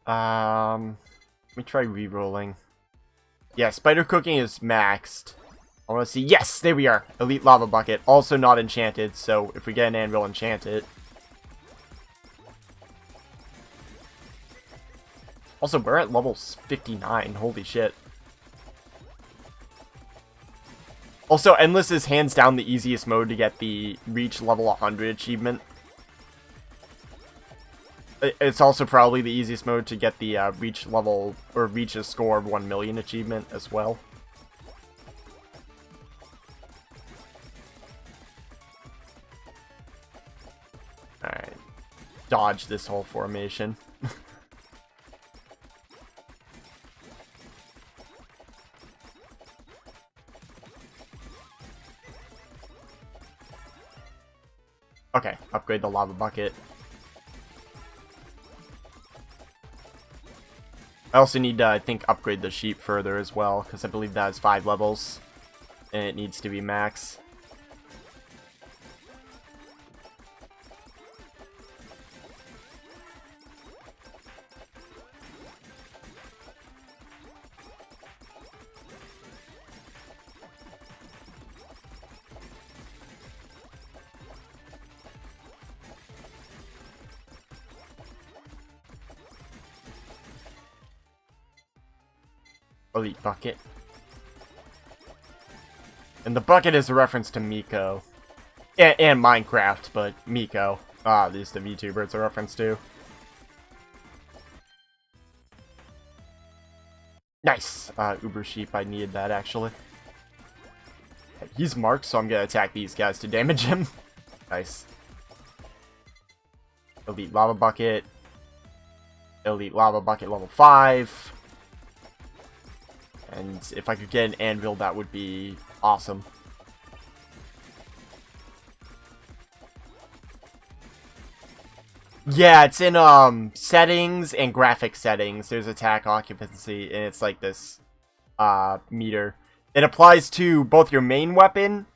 Let me try re-rolling. Yeah, spider cooking is maxed. I want to see. Yes, there we are. Elite lava bucket, also not enchanted. So if we get an anvil, enchant it. Also, we're at level 59. Holy shit. Also, endless is hands down the easiest mode to get the reach level 100 achievement. It's also probably the easiest mode to get the reach level, or reach a score of 1 million achievement as well. Alright. Dodge this whole formation. Okay, upgrade the lava bucket. I also need to, I think, upgrade the sheep further as well, because I believe that has 5 levels, and it needs to be max. Elite bucket. And the bucket is a reference to Miko. And Minecraft, but Miko. These the VTuber it's a reference to. Nice! Uber Sheep, I needed that actually. He's marked, so I'm gonna attack these guys to damage him. Nice. Elite Lava Bucket. Elite Lava Bucket level 5. And if I could get an anvil, that would be awesome. Yeah, it's in settings and graphic settings. There's attack occupancy, and it's like this meter. It applies to both your main weapon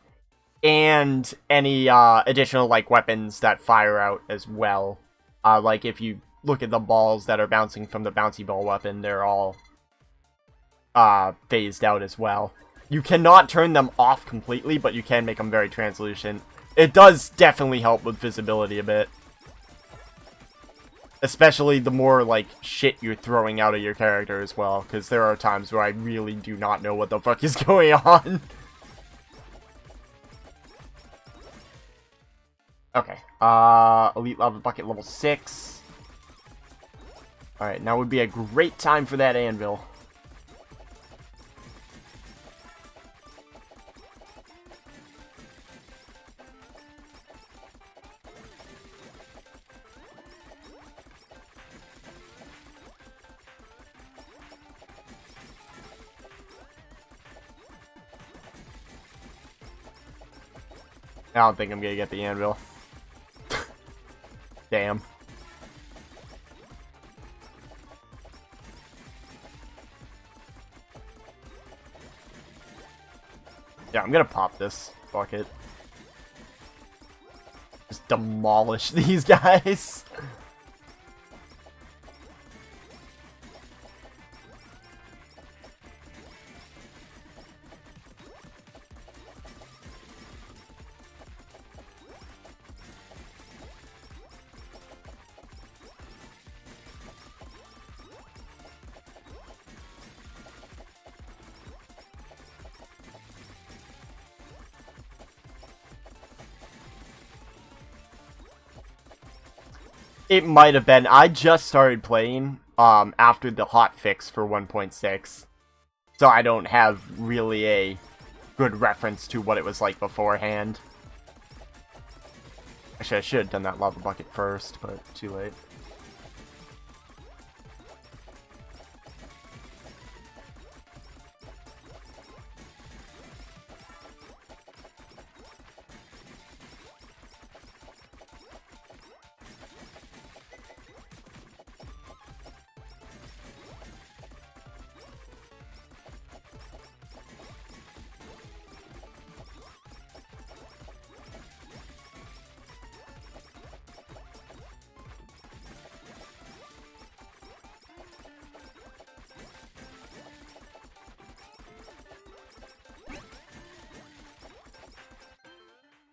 and any additional like weapons that fire out as well. Like if you look at the balls that are bouncing from the bouncy ball weapon, they're all phased out as well. You cannot turn them off completely, but you can make them very translucent. It does definitely help with visibility a bit. Especially the more, like, shit you're throwing out of your character as well, because there are times where I really do not know what the fuck is going on. Okay, Elite Lava Bucket level 6. Alright, now would be a great time for that anvil. I don't think I'm gonna get the anvil. Damn. Yeah, I'm gonna pop this. Fuck it. Just demolish these guys. It might have been. I just started playing after the hot fix for 1.6. So I don't have really a good reference to what it was like beforehand. Actually, I should have done that lava bucket first, but too late.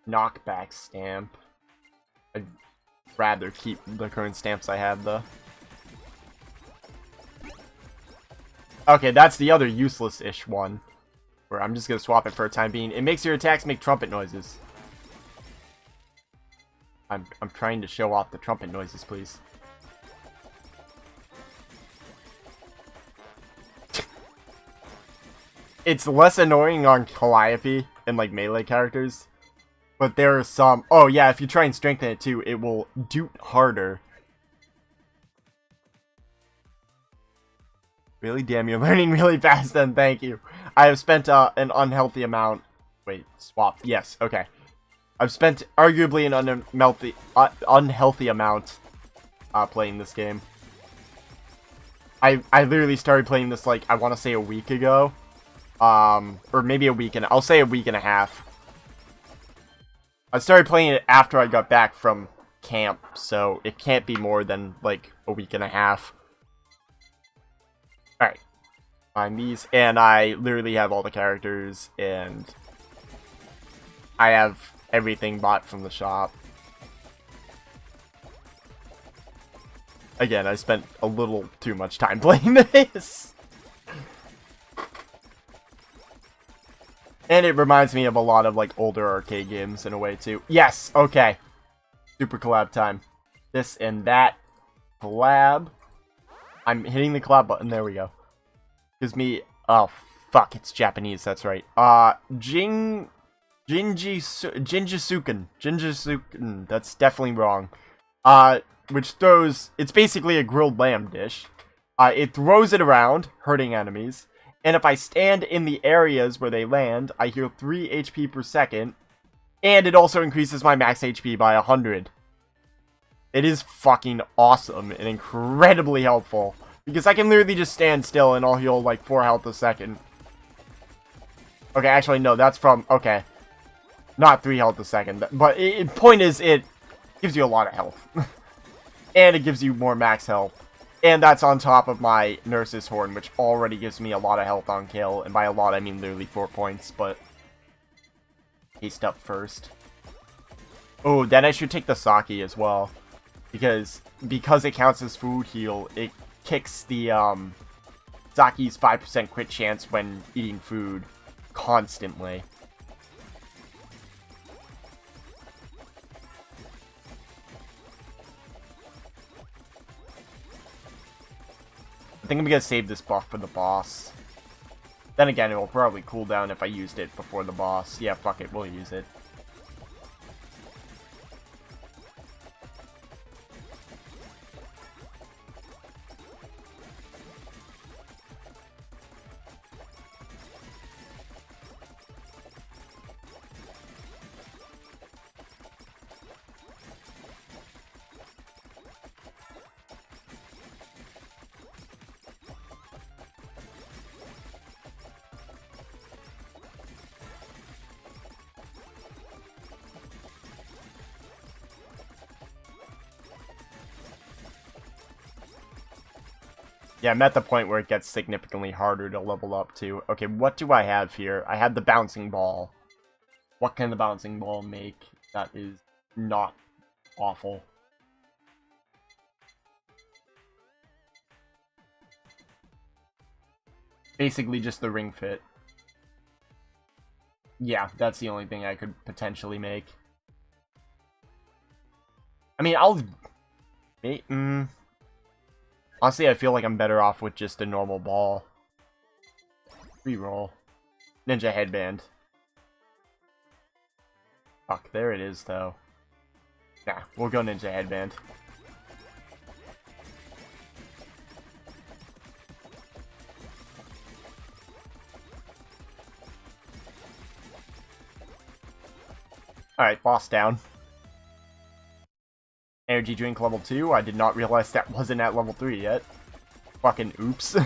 Knockback stamp. I'd rather keep the current stamps I have, though. Okay, that's the other useless-ish one. Where I'm just gonna swap it for a time being. It makes your attacks make trumpet noises. I'm trying to show off the trumpet noises, please. It's less annoying on Calliope and like melee characters. But there are some... Oh, yeah, if you try and strengthen it, too, it will doot harder. Really? Damn, you're learning really fast then. Thank you. I have spent an unhealthy amount... Wait, swap. Yes, okay. I've spent arguably an unhealthy amount playing this game. I literally started playing this, like, I want to say a week ago. Or maybe a week and... I'll say a week and a half. I started playing it after I got back from camp, so it can't be more than, like, a week and a half. Alright. Find these, and I literally have all the characters, and I have everything bought from the shop. Again, I spent a little too much time playing this. And it reminds me of a lot of, like, older arcade games in a way, too. Yes! Okay. Super collab time. This and that. Collab. I'm hitting the collab button. There we go. Gives me... Oh, fuck. It's Japanese. That's right. Jinjisuken. Jinjisuken. That's definitely wrong. Which throws... It's basically a grilled lamb dish. It throws it around, hurting enemies. And if I stand in the areas where they land, I heal 3 HP per second. And it also increases my max HP by 100. It is fucking awesome and incredibly helpful. Because I can literally just stand still and I'll heal like 4 health a second. Okay, actually no, that's from... Okay. Not 3 health a second. But point is, it gives you a lot of health. And it gives you more max health. And that's on top of my Nurse's Horn, which already gives me a lot of health on kill. And by a lot, I mean literally 4 points, but... Haste up first. Oh, then I should take the Sake as well. Because it counts as food heal, it kicks the, Sake's 5% crit chance when eating food constantly. I think I'm gonna save this buff for the boss. Then again, it will probably cool down if I used it before the boss. Yeah, fuck it, we'll use it. Yeah, I'm at the point where it gets significantly harder to level up to. Okay, what do I have here? I have the bouncing ball. What can the bouncing ball make that is not awful? Basically just the ring fit. Yeah, that's the only thing I could potentially make. I mean, I'll Honestly, I feel like I'm better off with just a normal ball. Reroll. Ninja headband. Fuck, there it is, though. Nah, we'll go ninja headband. Alright, boss down. Energy drink level 2. I did not realize that wasn't at level 3 yet. Fucking oops.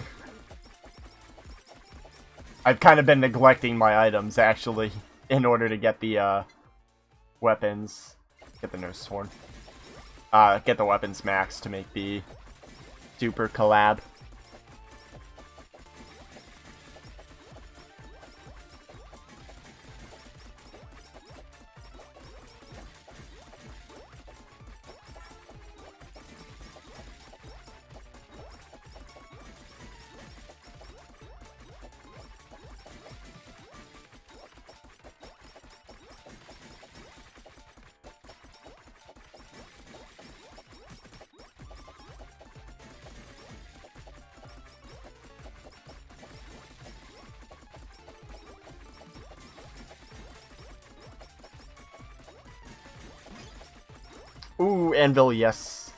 I've kind of been neglecting my items, actually, in order to get the, weapons. Get the nurse horn. Get the weapons max to make the super collab. Ooh, anvil, yes.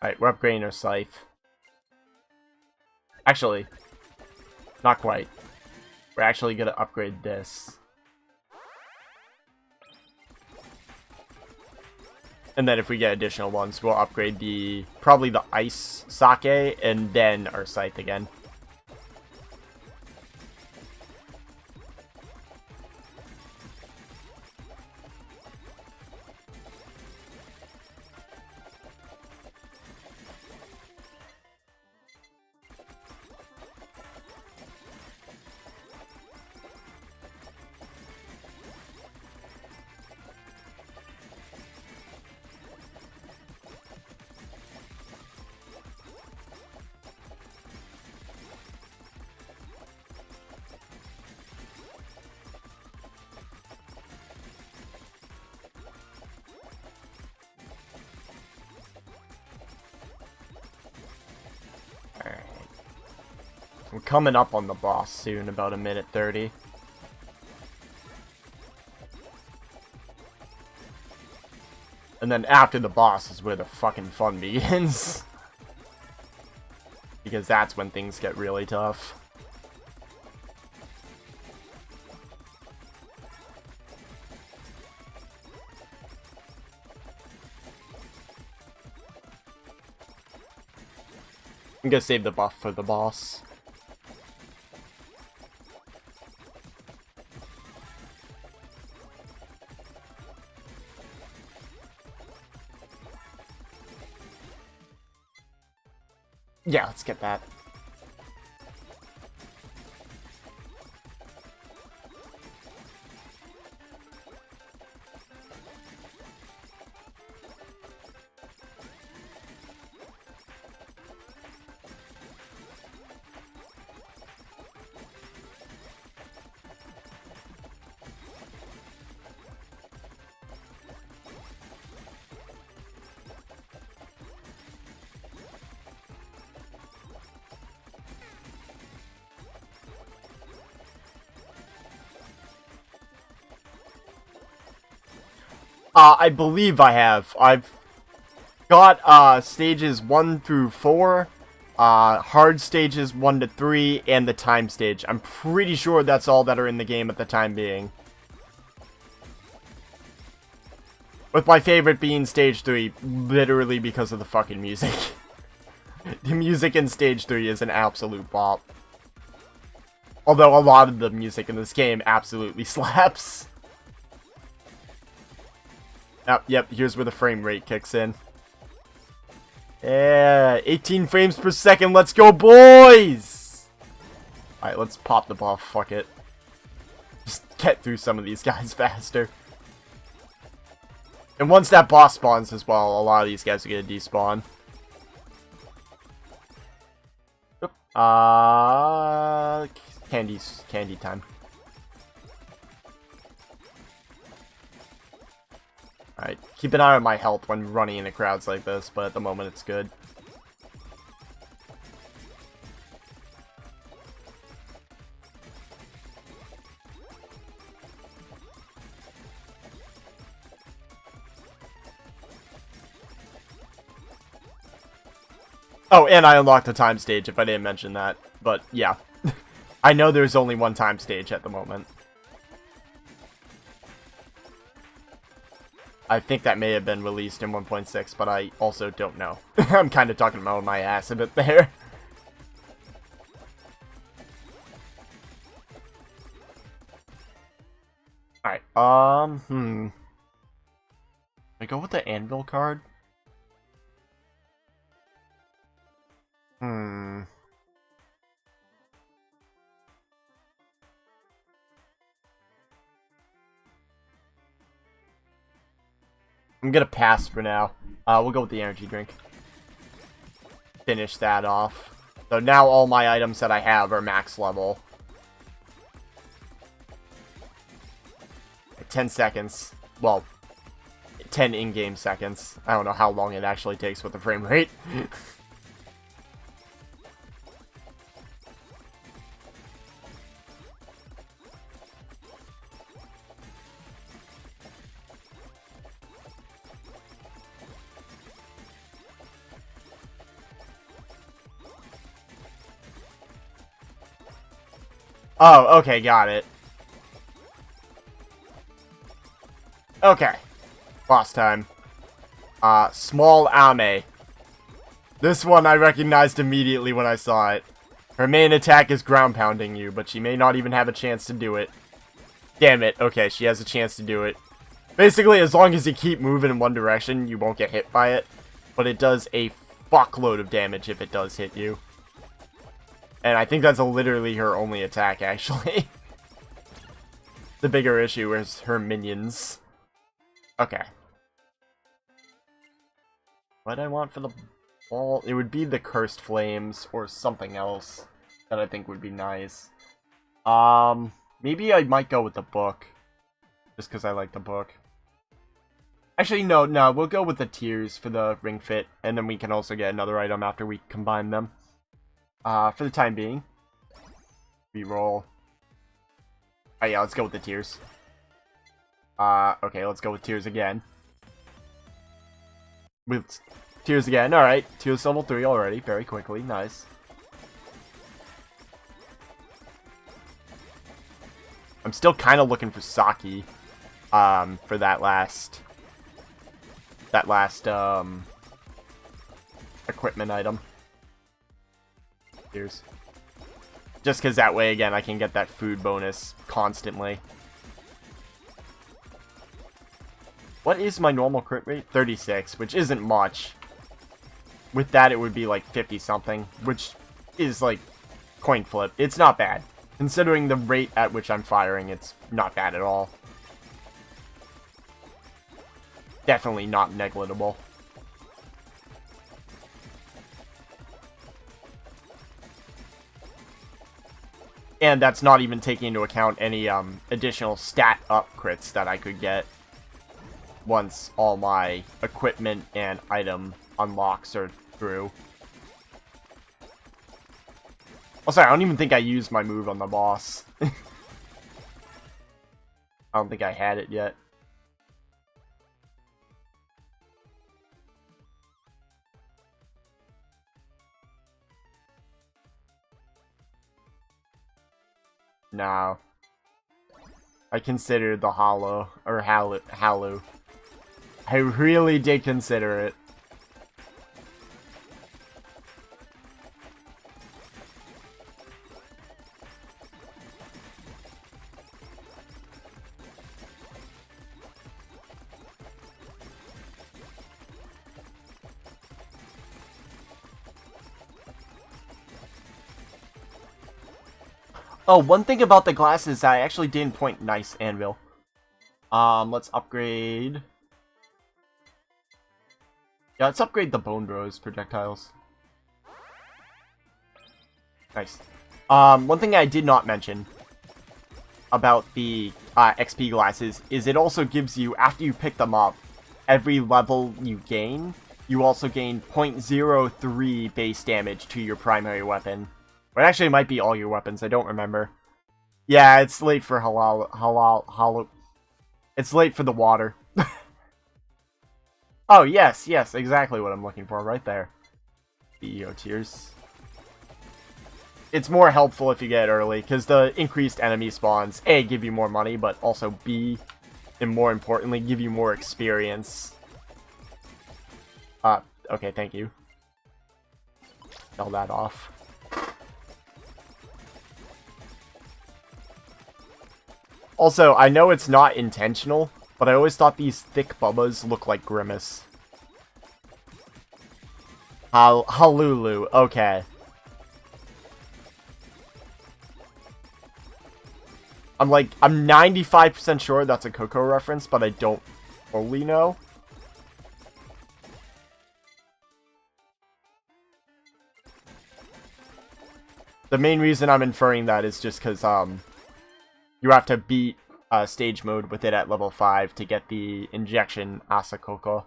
Alright, we're upgrading our scythe. Actually, not quite. We're actually gonna upgrade this. And then if we get additional ones, we'll upgrade probably the ice sake, and then our scythe again. We're coming up on the boss soon, about a minute 30. And then after the boss is where the fucking fun begins. Because that's when things get really tough. I'm gonna save the buff for the boss. Yeah, let's get that. I believe I have. I've got stages 1 through 4, hard stages 1 to 3, and the time stage. I'm pretty sure that's all that are in the game at the time being. With my favorite being stage 3, literally because of the fucking music. The music in stage 3 is an absolute bop. Although a lot of the music in this game absolutely slaps. Yep, here's where the frame rate kicks in. Yeah, 18 frames per second, let's go, boys! Alright, let's pop the buff, fuck it. Just get through some of these guys faster. And once that boss spawns as well, a lot of these guys are gonna despawn. Candy time. Alright, keep an eye on my health when running into crowds like this, but at the moment it's good. Oh, and I unlocked the time stage if I didn't mention that. But, yeah. I know there's only one time stage at the moment. I think that may have been released in 1.6, but I also don't know. I'm kind of talking about my ass a bit there. Alright, I go with the anvil card? I'm gonna pass for now. We'll go with the energy drink. Finish that off. So now all my items that I have are max level. 10 seconds. Well, 10 in-game seconds. I don't know how long it actually takes with the frame rate. Oh, okay, got it. Okay. Boss time. Small Ame. This one I recognized immediately when I saw it. Her main attack is ground pounding you, but she may not even have a chance to do it. Damn it. Okay, she has a chance to do it. Basically, as long as you keep moving in one direction, you won't get hit by it. But it does a fuckload of damage if it does hit you. And I think that's literally her only attack, actually. The bigger issue is her minions. Okay. What I want for the ball? It would be the Cursed Flames or something else that I think would be nice. Maybe I might go with the book. Just because I like the book. Actually, no, we'll go with the tears for the ring fit. And then we can also get another item after we combine them. For the time being. Reroll. Oh yeah, let's go with the tears. Okay, let's go with tears again. With tears again, alright. Tears level 3 already, very quickly, nice. I'm still kind of looking for Saki. For that last equipment item. Tears. Just because that way, again, I can get that food bonus constantly. What is my normal crit rate? 36, which isn't much. With that, it would be like 50-something, which is like coin flip. It's not bad. Considering the rate at which I'm firing, it's not bad at all. Definitely not negligible. And that's not even taking into account any additional stat up crits that I could get once all my equipment and item unlocks are through. Also, I don't even think I used my move on the boss. I don't think I had it yet. No. I considered the Hollow, or Hallow. I really did consider it. Oh, one thing about the glasses I actually didn't point. Nice, anvil. Let's upgrade. Yeah, let's upgrade the Bone Bros projectiles. Nice. One thing I did not mention about the XP glasses is it also gives you, after you pick them up, every level you gain, you also gain 0.03 base damage to your primary weapon. Or actually, it might be all your weapons. I don't remember. Yeah, it's late for It's late for the water. Oh, yes, exactly what I'm looking for right there. CEO tiers. It's more helpful if you get it early, because the increased enemy spawns, A, give you more money, but also B, and more importantly, give you more experience. Okay, thank you. Sell that off. Also, I know it's not intentional, but I always thought these thick bubbas look like Grimace. Halulu, okay. I'm 95% sure that's a Coco reference, but I don't fully know. The main reason I'm inferring that is just because, you have to beat stage mode with it at level 5 to get the injection Asakoko.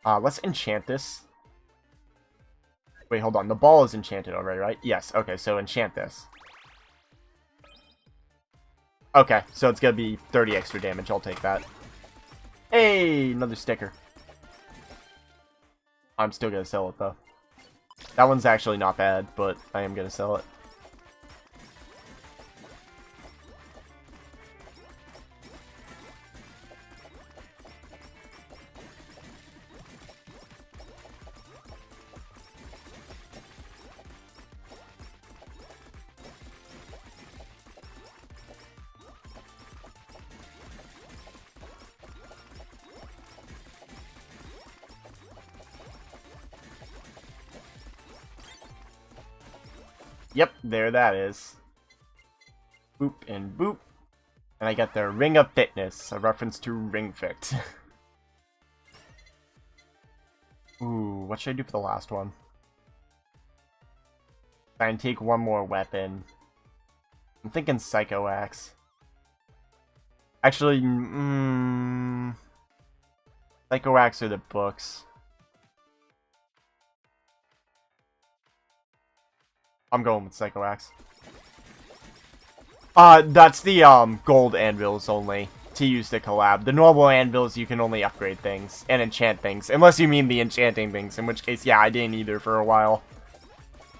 Let's enchant this. Wait, hold on. The ball is enchanted already, right? Yes, okay, so enchant this. Okay, so it's gonna be 30 extra damage. I'll take that. Hey, another sticker. I'm still gonna sell it, though. That one's actually not bad, but I am gonna sell it. Yep, there that is. Boop and boop. And I got the Ring of Fitness, a reference to Ring Fit. Ooh, what should I do for the last one? Try and take one more weapon. I'm thinking Psycho Axe. Actually, Psycho Axe are the books. I'm going with Psycho Axe. That's the, gold anvils only, to use the collab. The normal anvils, you can only upgrade things, and enchant things. Unless you mean the enchanting things, in which case, yeah, I didn't either for a while.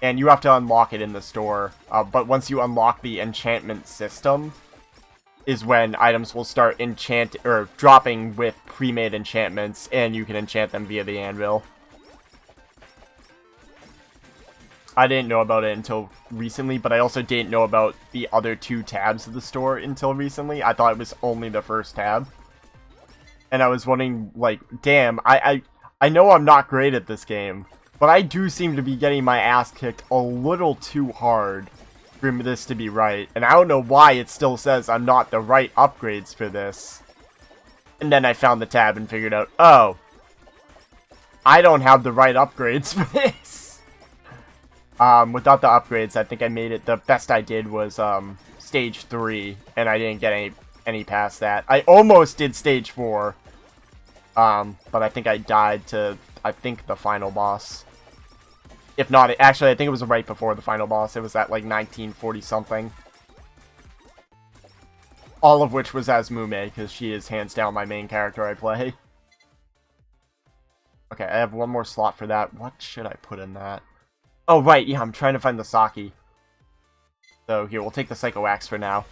And you have to unlock it in the store, but once you unlock the enchantment system, is when items will start dropping with pre-made enchantments, and you can enchant them via the anvil. I didn't know about it until recently, but I also didn't know about the other 2 tabs of the store until recently. I thought it was only the first tab. And I was wondering, like, damn, I know I'm not great at this game, but I do seem to be getting my ass kicked a little too hard for this to be right. And I don't know why it still says I'm not the right upgrades for this. And then I found the tab and figured out, oh, I don't have the right upgrades for this. Without the upgrades, I think I made it, the best I did was, stage 3, and I didn't get any past that. I almost did stage 4, but I think I died to, I think, the final boss. If not, actually, I think it was right before the final boss. It was at, like, 1940-something. All of which was as Mume, because she is hands down my main character I play. Okay, I have one more slot for that. What should I put in that? Oh, right, yeah, I'm trying to find the Saki. So, here, we'll take the Psycho Axe for now.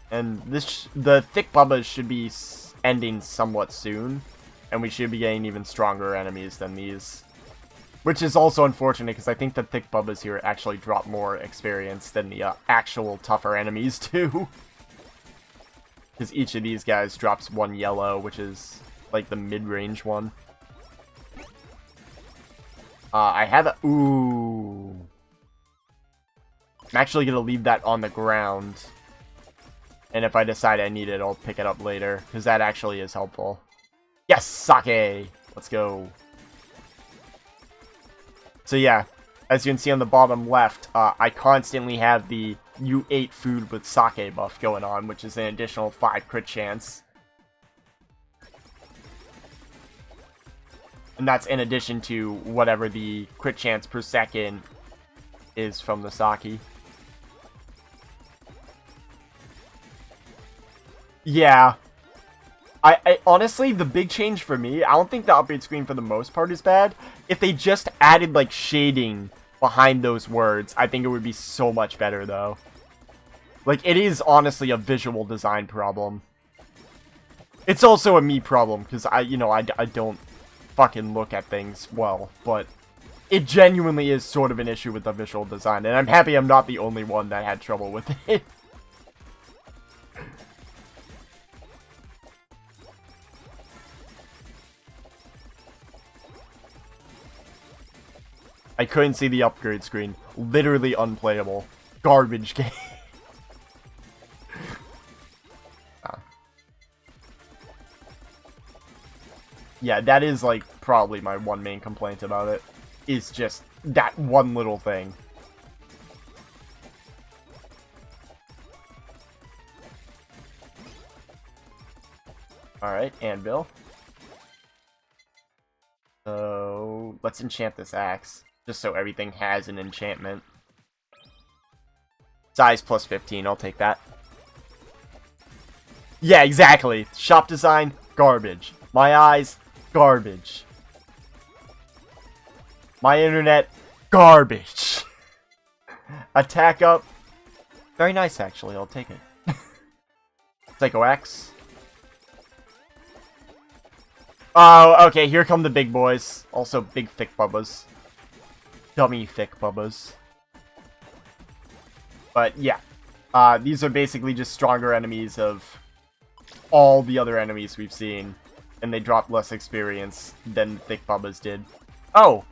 And the Thick Bubbas should be ending somewhat soon. And we should be getting even stronger enemies than these. Which is also unfortunate, because I think the Thick Bubbas here actually drop more experience than the actual tougher enemies do. Because each of these guys drops 1 yellow, which is like the mid-range one. I have a... Ooh. I'm actually going to leave that on the ground. And if I decide I need it, I'll pick it up later. Because that actually is helpful. Yes! Sake! Let's go. So yeah, as you can see on the bottom left, I constantly have the you ate food with sake buff going on, which is an additional 5 crit chance. And that's in addition to whatever the crit chance per second is from the sake. Yeah. I honestly, the big change for me, I don't think the upgrade screen for the most part is bad. If they just added, like, shading behind those words, I think it would be so much better, though. Like, it is honestly a visual design problem. It's also a me problem, because I don't fucking look at things well, but it genuinely is sort of an issue with the visual design, and I'm happy I'm not the only one that had trouble with it. I couldn't see the upgrade screen. Literally unplayable. Garbage game. Yeah, that is, like, probably my one main complaint about it. Is just that one little thing. Alright, anvil. So, let's enchant this axe. Just so everything has an enchantment. Size plus 15, I'll take that. Yeah, exactly. Shop design, garbage. My eyes, garbage. My internet, garbage. Attack up. Very nice, actually. I'll take it. Psycho X. Oh, okay. Here come the big boys. Also, big thick bubbas. Dummy thick bubbas. But, yeah. These are basically just stronger enemies of all the other enemies we've seen. And they drop less experience than thick bubbas did. Oh!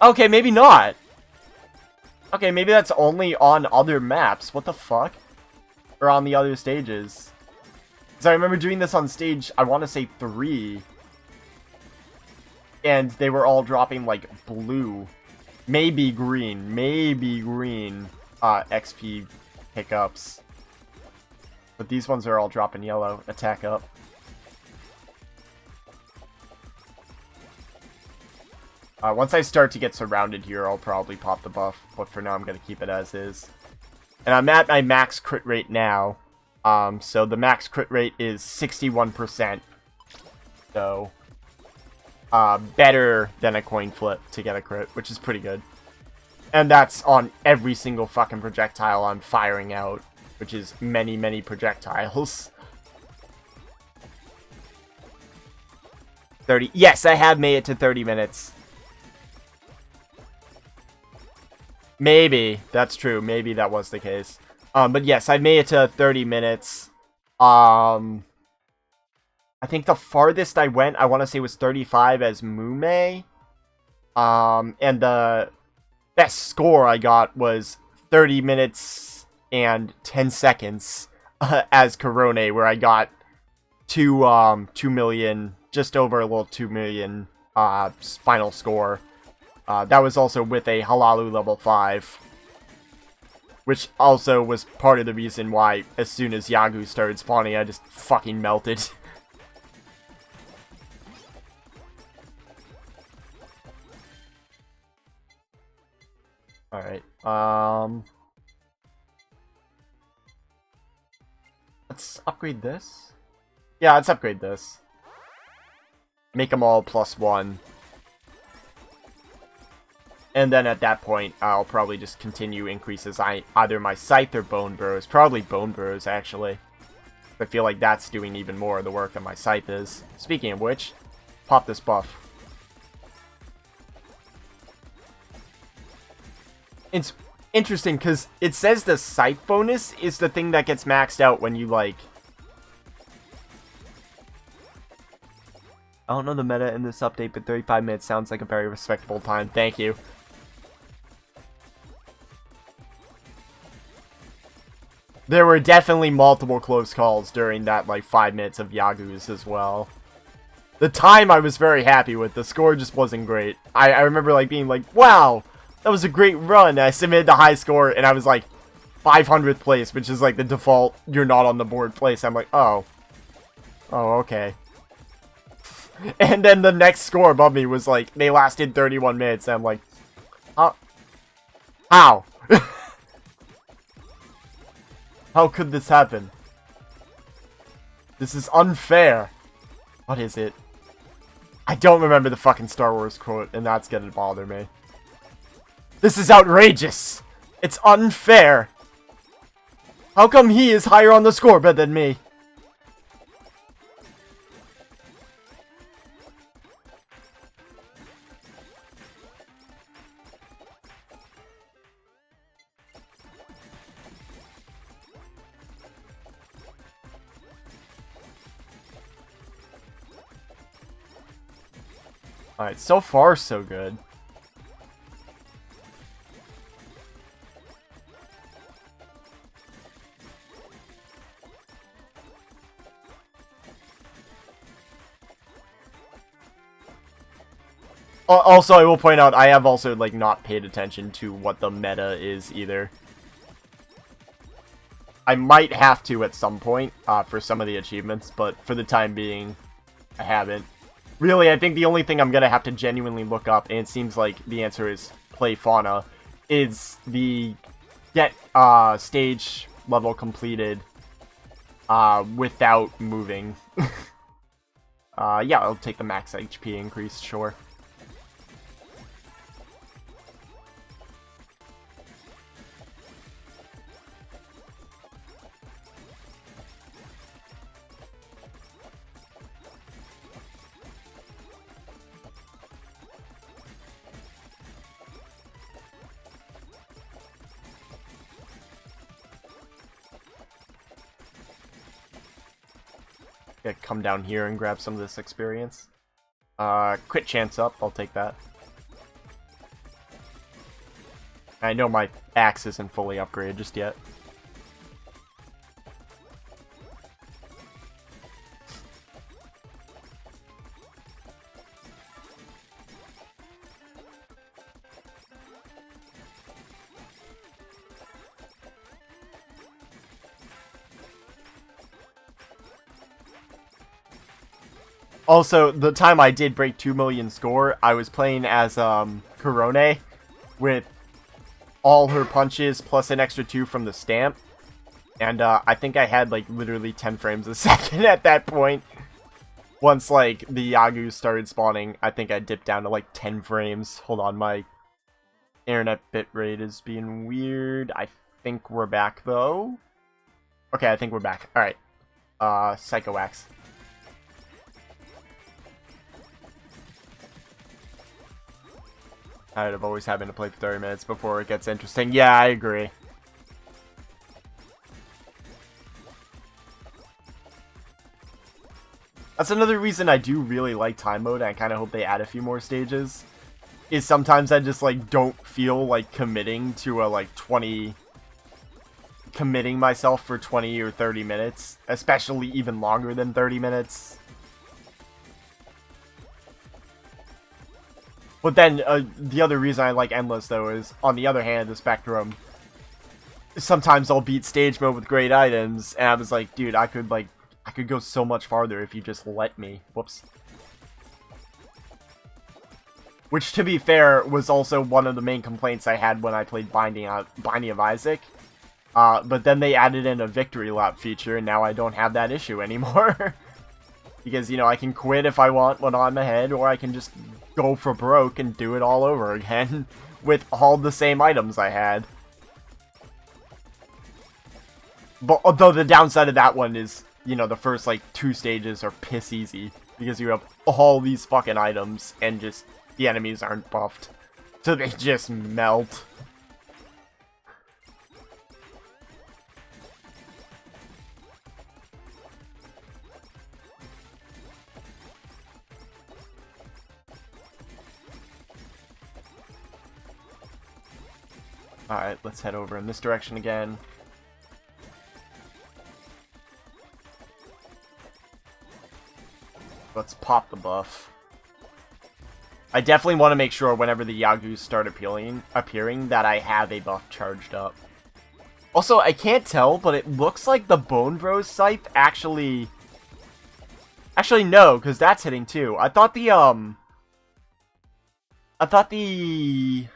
Okay, maybe not. Okay, maybe that's only on other maps. What the fuck? Or on the other stages. Because I remember doing this on stage, I want to say 3. And they were all dropping, like, blue. Maybe green. XP pickups. But these ones are all dropping yellow. Attack up. Once I start to get surrounded here, I'll probably pop the buff. But for now, I'm going to keep it as is. And I'm at my max crit rate now. So the max crit rate is 61%. So, better than a coin flip to get a crit, which is pretty good. And that's on every single fucking projectile I'm firing out, which is many, many projectiles. 30. Yes, I have made it to 30 minutes. Maybe. That's true. Maybe that was the case. But yes, I made it to 30 minutes. I think the farthest I went, I want to say, was 35 as Mume. And the best score I got was 30 minutes and 10 seconds as Korone, where I got 2 million, just over a little 2 million final score. That was also with a Halalu level 5. Which also was part of the reason why, as soon as Yagu started spawning, I just fucking melted. Alright, let's upgrade this. Yeah, let's upgrade this. Make them all +1. And then at that point, I'll probably just continue increases either my Scythe or Bone Burrows. Probably Bone Burrows, actually. I feel like that's doing even more of the work than my Scythe is. Speaking of which, pop this buff. It's interesting, because it says the Scythe bonus is the thing that gets maxed out when you, like... I don't know the meta in this update, but 35 minutes sounds like a very respectable time. Thank you. There were definitely multiple close calls during that, like, 5 minutes of Yagu's as well. The time I was very happy with. The score just wasn't great. I remember, like, being like, wow, that was a great run. And I submitted the high score, and I was like, 500th place, which is like the default you're not on the board place. I'm like, oh. Oh, okay. And then the next score above me was like, they lasted 31 minutes. And I'm like, how? How could this happen? This is unfair. What is it? I don't remember the fucking Star Wars quote, and that's gonna bother me. This is outrageous! It's unfair! How come he is higher on the scoreboard than me? Alright, so far so good. Also, I will point out, I have also, like, not paid attention to what the meta is either. I might have to at some point, for some of the achievements, but for the time being, I haven't. Really, I think the only thing I'm gonna have to genuinely look up, and it seems like the answer is play Fauna, is the get, stage level completed, without moving. Yeah, I'll take the max HP increase, sure. Yeah, come down here and grab some of this experience. Quit chance up, I'll take that. I know my axe isn't fully upgraded just yet. Also, the time I did break 2 million score, I was playing as, Korone, with all her punches plus an extra 2 from the stamp. And, I think I had, like, literally 10 frames a second at that point. Once, like, the Yagus started spawning, I think I dipped down to, like, 10 frames. Hold on, my internet bitrate is being weird. I think we're back, though. Okay, I think we're back. Alright. Psycho Axe. I've always having to play for 30 minutes before it gets interesting. Yeah, I agree. That's another reason I do really like time mode, and I kind of hope they add a few more stages. Is sometimes I just, like, don't feel like committing to a, like, 20... Committing myself for 20 or 30 minutes. Especially even longer than 30 minutes. But then, the other reason I like Endless, though, is, on the other hand of the spectrum, sometimes I'll beat stage mode with great items, and I was like, dude, I could go so much farther if you just let me. Whoops. Which, to be fair, was also one of the main complaints I had when I played Binding of Isaac. But then they added in a victory lap feature, and now I don't have that issue anymore. Because, you know, I can quit if I want when I'm ahead, or I can just go for broke and do it all over again with all the same items I had. But although the downside of that one is, you know, the first, like, 2 stages are piss easy. Because you have all these fucking items, and just, the enemies aren't buffed. So they just melt. Alright, let's head over in this direction again. Let's pop the buff. I definitely want to make sure whenever the Yagus start appearing that I have a buff charged up. Also, I can't tell, but it looks like the Bone Bros scythe actually... Actually, no, because that's hitting too. I thought the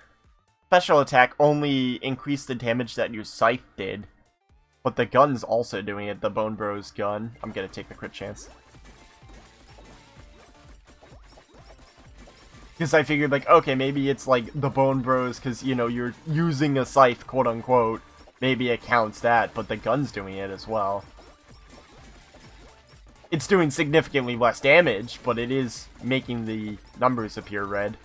special attack only increased the damage that your scythe did. But the gun's also doing it, the Bone Bros gun. I'm gonna take the crit chance. Because I figured, like, okay, maybe it's like the Bone Bros, because, you know, you're using a scythe, quote unquote. Maybe it counts that, but the gun's doing it as well. It's doing significantly less damage, but it is making the numbers appear red.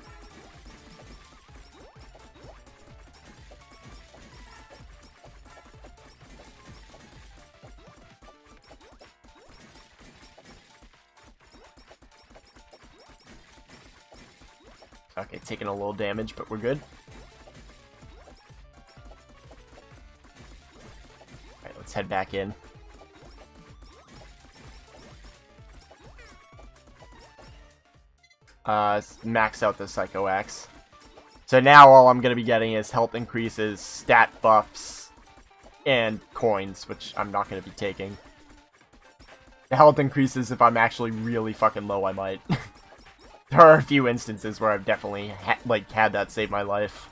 Okay, taking a little damage, but we're good. Alright, let's head back in. Max out the Psycho Axe. So now all I'm going to be getting is health increases, stat buffs, and coins, which I'm not going to be taking. The health increases if I'm actually really fucking low, I might. There are a few instances where I've definitely had that save my life.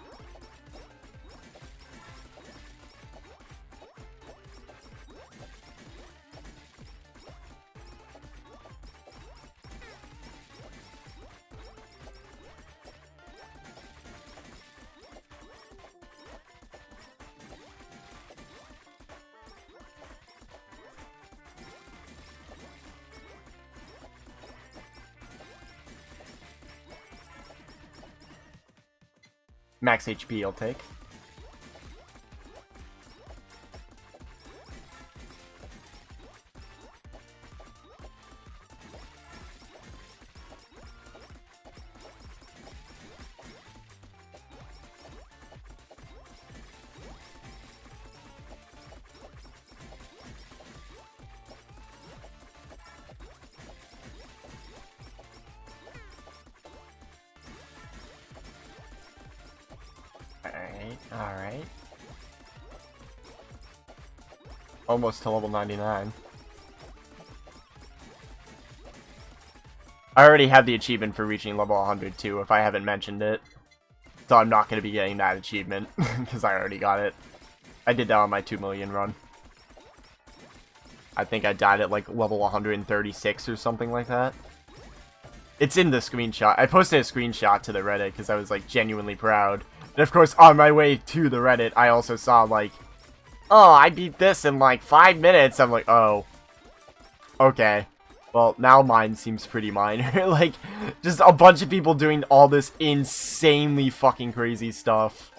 Max HP I'll take. Alright. Almost to level 99. I already have the achievement for reaching level 100 too, if I haven't mentioned it. So I'm not going to be getting that achievement, because I already got it. I did that on my 2 million run. I think I died at like level 136 or something like that. It's in the screenshot. I posted a screenshot to the Reddit because I was like genuinely proud. And of course, on my way to the Reddit, I also saw like, oh, I beat this in like 5 minutes. I'm like, oh, okay. Well, now mine seems pretty minor. Like, just a bunch of people doing all this insanely fucking crazy stuff.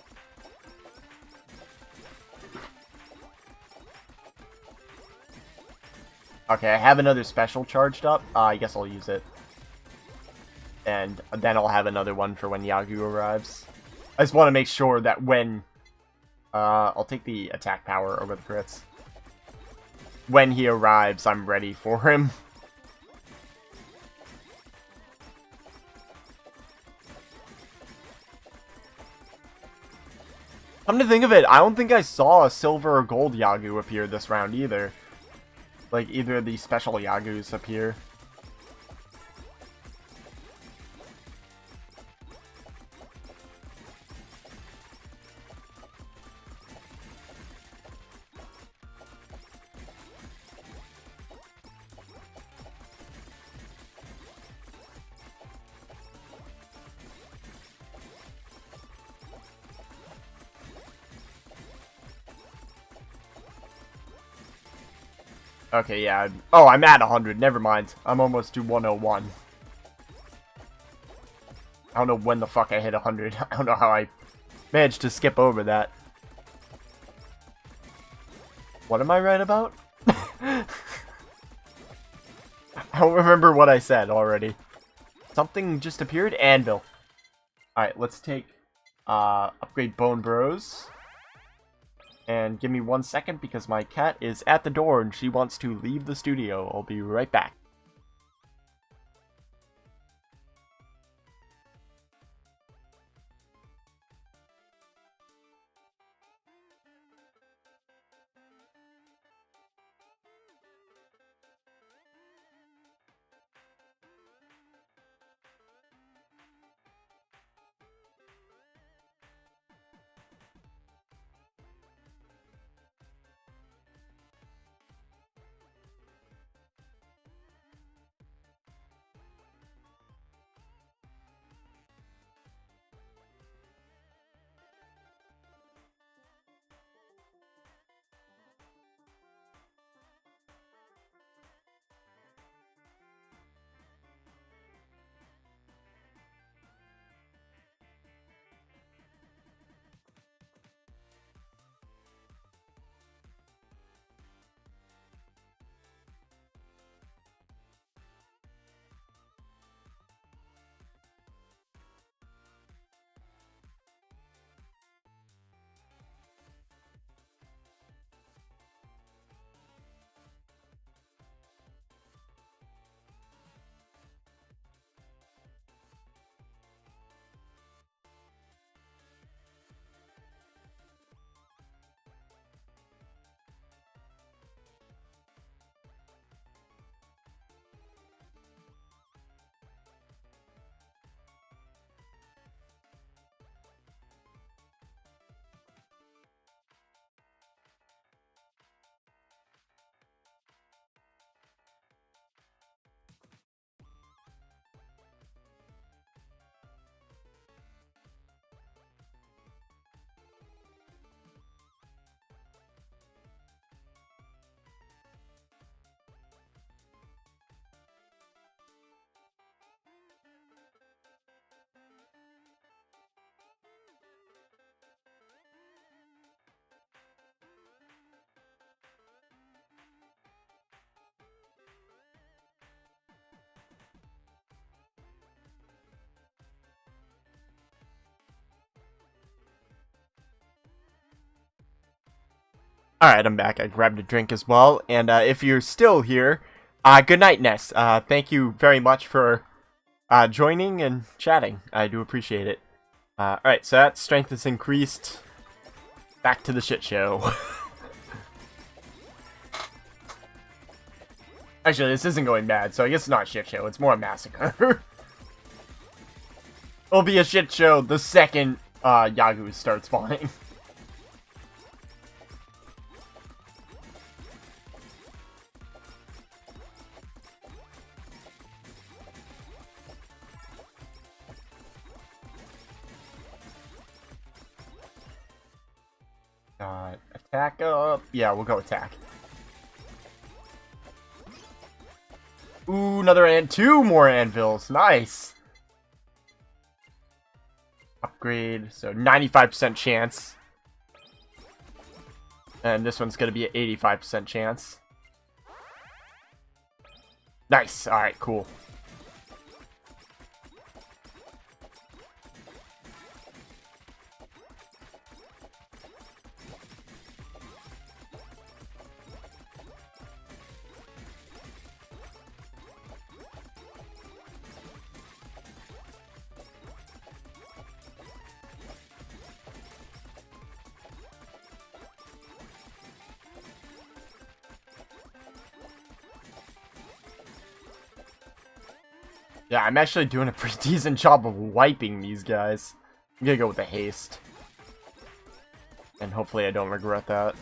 Okay, I have another special charged up. I guess I'll use it. And then I'll have another one for when Yagu arrives. I just want to make sure that when... I'll take the attack power over the crits. When he arrives, I'm ready for him. Come to think of it, I don't think I saw a silver or gold Yagu appear this round either. Like, either of the special Yagus appear. Okay, yeah. Oh, I'm at 100. Never mind. I'm almost to 101. I don't know when the fuck I hit 100. I don't know how I managed to skip over that. What am I right about? I don't remember what I said already. Something just appeared? Anvil. Alright, let's take upgrade Bone Bros. And give me 1 second because my cat is at the door and she wants to leave the studio. I'll be right back. Alright, I'm back. I grabbed a drink as well. And if you're still here, good night, Ness. Thank you very much for joining and chatting. I do appreciate it. Alright, so that strength is increased. Back to the shit show. Actually, this isn't going bad, so I guess it's not a shit show. It's more a massacre. It'll be a shit show the second Yagus start spawning. Attack up. Yeah, we'll go attack. Ooh, another two more anvils. Nice. Upgrade. So 95% chance. And this one's going to be an 85% chance. Nice. Alright, cool. Yeah, I'm actually doing a pretty decent job of wiping these guys. I'm gonna go with the haste. And hopefully I don't regret that.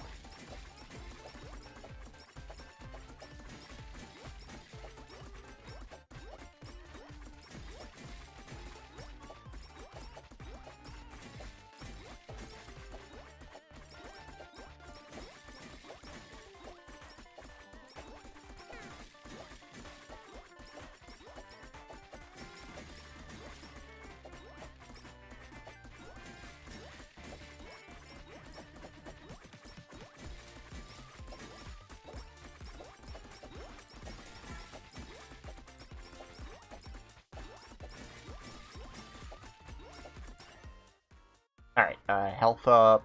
Alright, health up.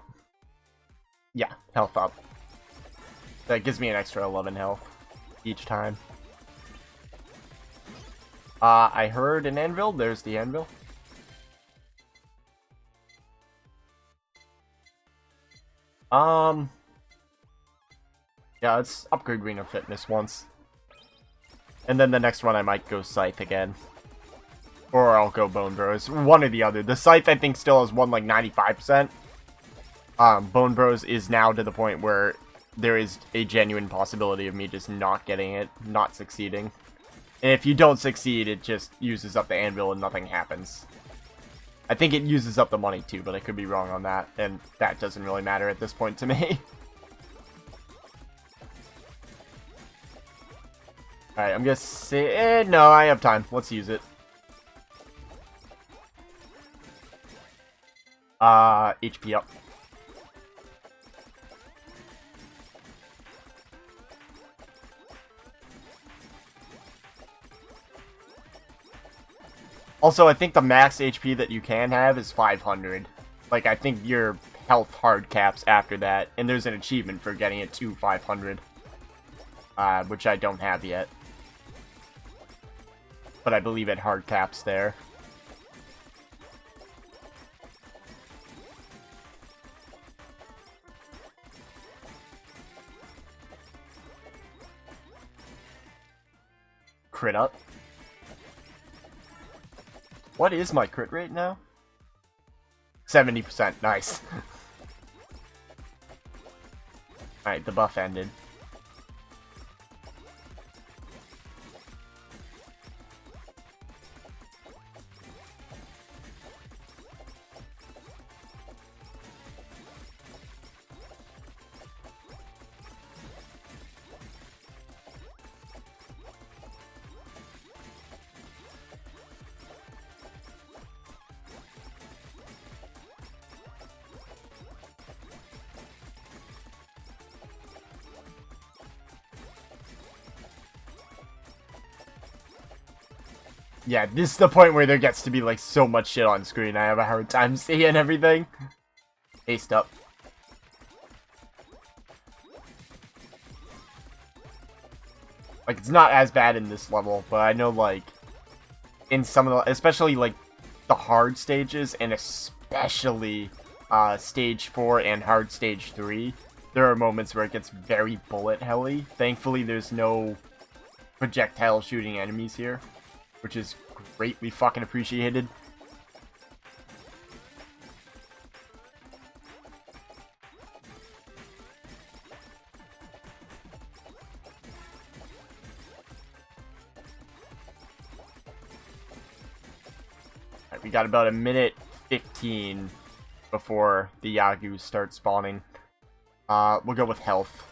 Yeah, health up. That gives me an extra 11 health each time. I heard an anvil. There's the anvil. Yeah, let's upgrade Greener Fitness once. And then the next one I might go Scythe again. Or I'll go Bone Bros. One or the other. The Scythe, I think, still has one, like, 95%. Bone Bros is now to the point where there is a genuine possibility of me just not getting it, not succeeding. And if you don't succeed, it just uses up the anvil and nothing happens. I think it uses up the money, too, but I could be wrong on that. And that doesn't really matter at this point to me. Alright, I'm gonna say... no, I have time. Let's use it. HP up. Also, I think the max HP that you can have is 500. Like, I think your health hard caps after that, and there's an achievement for getting it to 500. Which I don't have yet. But I believe it hard caps there. Crit up. What is my crit rate now? 70%. Nice. Alright, the buff ended. Yeah, this is the point where there gets to be, like, so much shit on screen. I have a hard time seeing everything. Haste up. Like, it's not as bad in this level, but I know, like, in some of the, especially, like, the hard stages, and especially, Stage 4 and Hard Stage 3, there are moments where it gets very bullet helly. Thankfully, there's no projectile shooting enemies here, which is greatly fucking appreciated. We got about a minute 15 before the Yagus start spawning. We'll go with health.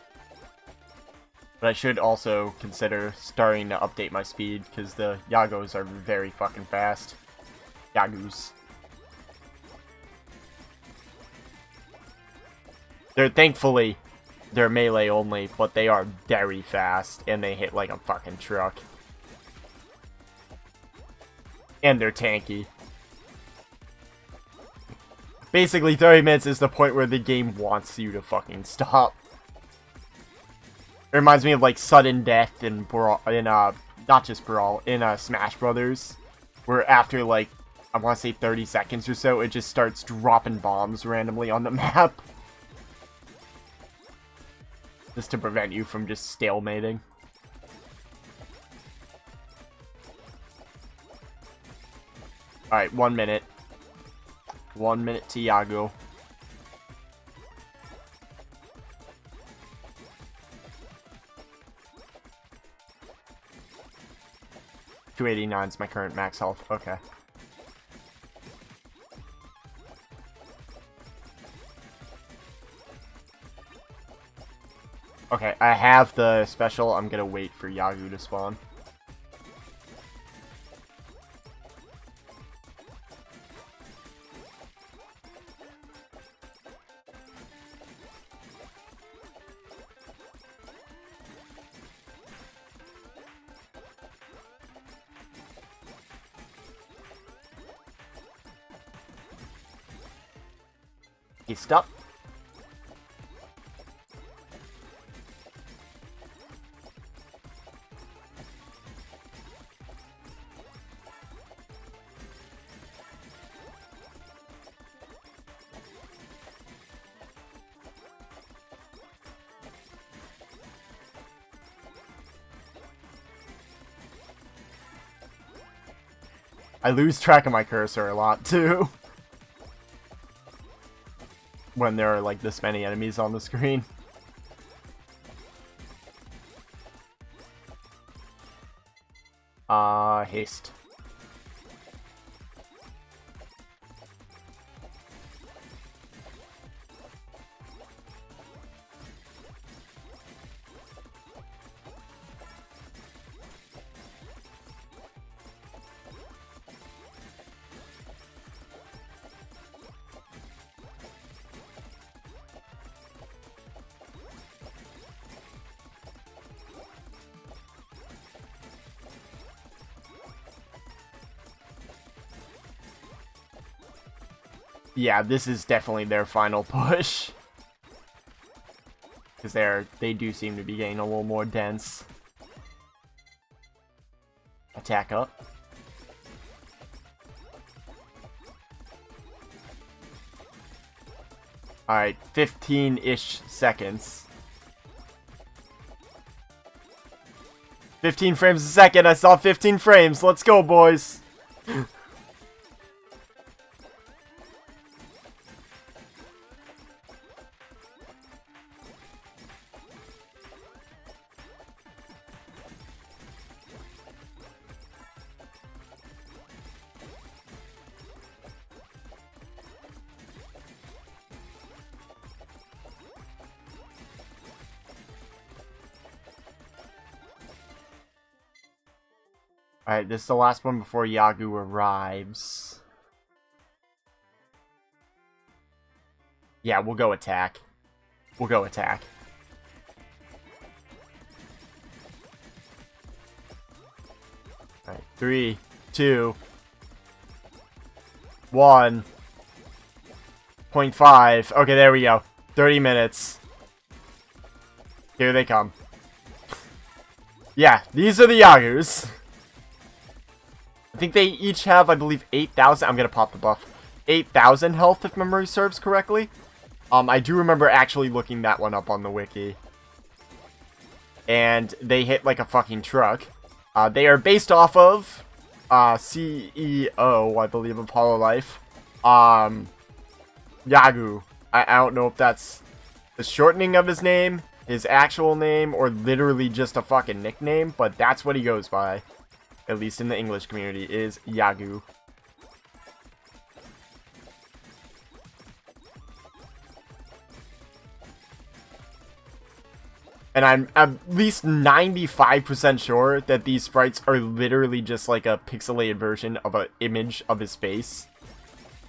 But I should also consider starting to update my speed, because the Yagos are very fucking fast. Yagus. Thankfully, they're melee only, but they are very fast, and they hit like a fucking truck. And they're tanky. Basically, 30 minutes is the point where the game wants you to fucking stop. It reminds me of, like, sudden death in Brawl, not just Brawl, in, Smash Brothers. Where after, like, I want to say 30 seconds or so, it just starts dropping bombs randomly on the map. Just to prevent you from just stalemating. Alright, 1 minute. 1 minute to Yago. $289 is my current max health. Okay. Okay, I have the special. I'm gonna wait for Yagu to spawn. He's stuck. I lose track of my cursor a lot, too. When there are, like, this many enemies on the screen. Haste. Yeah, this is definitely their final push. Because they do seem to be getting a little more dense. Attack up. Alright, 15-ish seconds. 15 frames a second, I saw 15 frames, let's go boys! Alright, this is the last one before Yagu arrives. Yeah, we'll go attack. We'll go attack. Alright, 3, 2, 1. 0.5. Okay, there we go. 30 minutes. Here they come. Yeah, these are the Yagus. I think they each have, I believe, 8,000. I'm gonna pop the buff. 8,000 health, if memory serves correctly. I do remember actually looking that one up on the wiki. And they hit like a fucking truck. They are based off of CEO, I believe, of Hololive. Yagu. I don't know if that's the shortening of his name, his actual name, or literally just a fucking nickname, but that's what he goes by. At least in the English community, is Yagu. And I'm at least 95% sure that these sprites are literally just like a pixelated version of an image of his face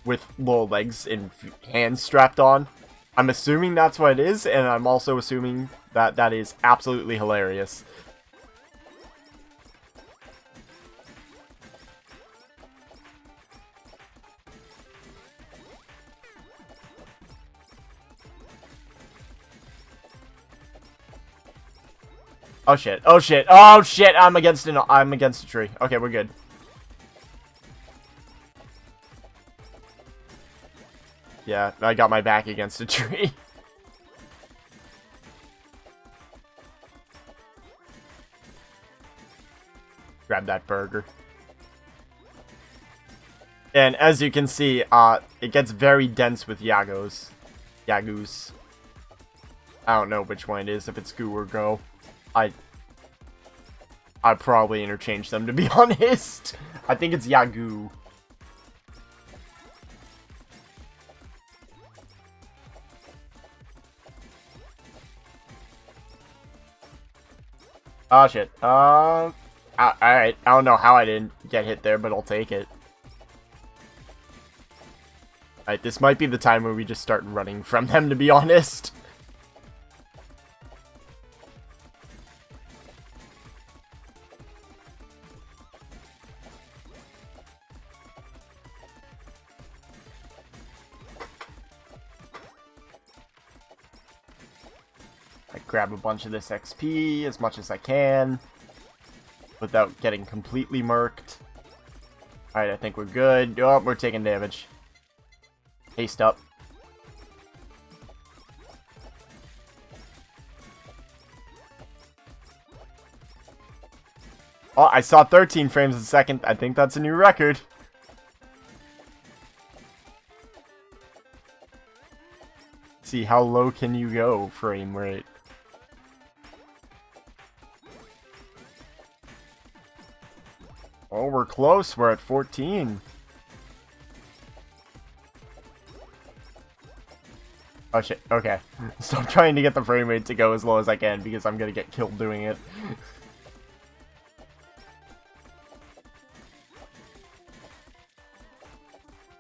with little legs and hands strapped on. I'm assuming that's what it is, and I'm also assuming that that is absolutely hilarious. Oh shit, oh shit, oh shit, I'm against a tree. Okay, we're good. Yeah, I got my back against a tree. Grab that burger. And as you can see, it gets very dense with Yagus. I don't know which one it is, if it's Goo or Go. I'd probably interchange them, to be honest. I think it's Yagu. Oh shit. Alright. I don't know how I didn't get hit there, but I'll take it. Alright, this might be the time where we just start running from them, to be honest. Grab a bunch of this XP as much as I can without getting completely murked. Alright, I think we're good. Oh, we're taking damage. Haste up. Oh, I saw 13 frames a second. I think that's a new record. See, how low can you go frame rate? Oh, we're close. We're at 14. Oh shit, okay. So I'm trying to get the frame rate to go as low as I can because I'm gonna get killed doing it.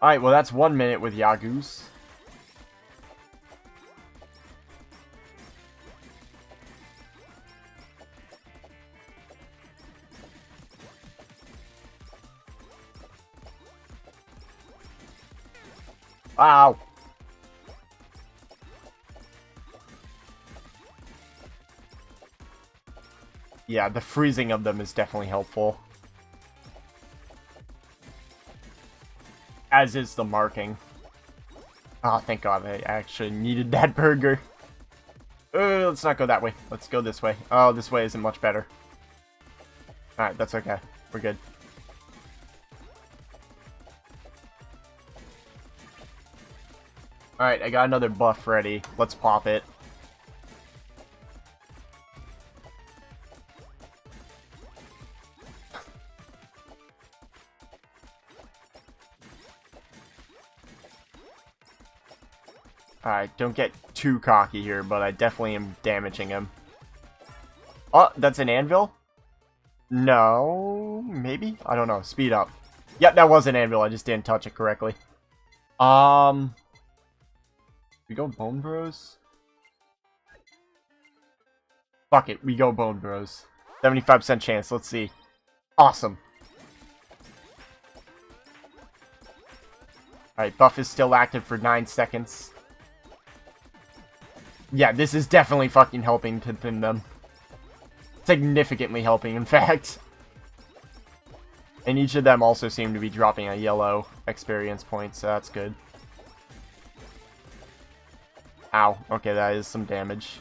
Alright, well that's 1 minute with Yagus. Wow. Yeah, the freezing of them is definitely helpful. As is the marking. Oh, thank God, I actually needed that burger. Let's not go that way. Let's go this way. Oh, this way isn't much better. Alright, that's okay. We're good. Alright, I got another buff ready. Let's pop it. Alright, don't get too cocky here, but I definitely am damaging him. Oh, that's an anvil? No, maybe? I don't know. Speed up. Yep, that was an anvil. I just didn't touch it correctly. We go Bone Bros? Fuck it, we go Bone Bros. 75% chance, let's see. Awesome. Alright, buff is still active for 9 seconds. Yeah, this is definitely fucking helping to thin them. Significantly helping, in fact. And each of them also seem to be dropping a yellow experience point, so that's good. Ow. Okay, that is some damage.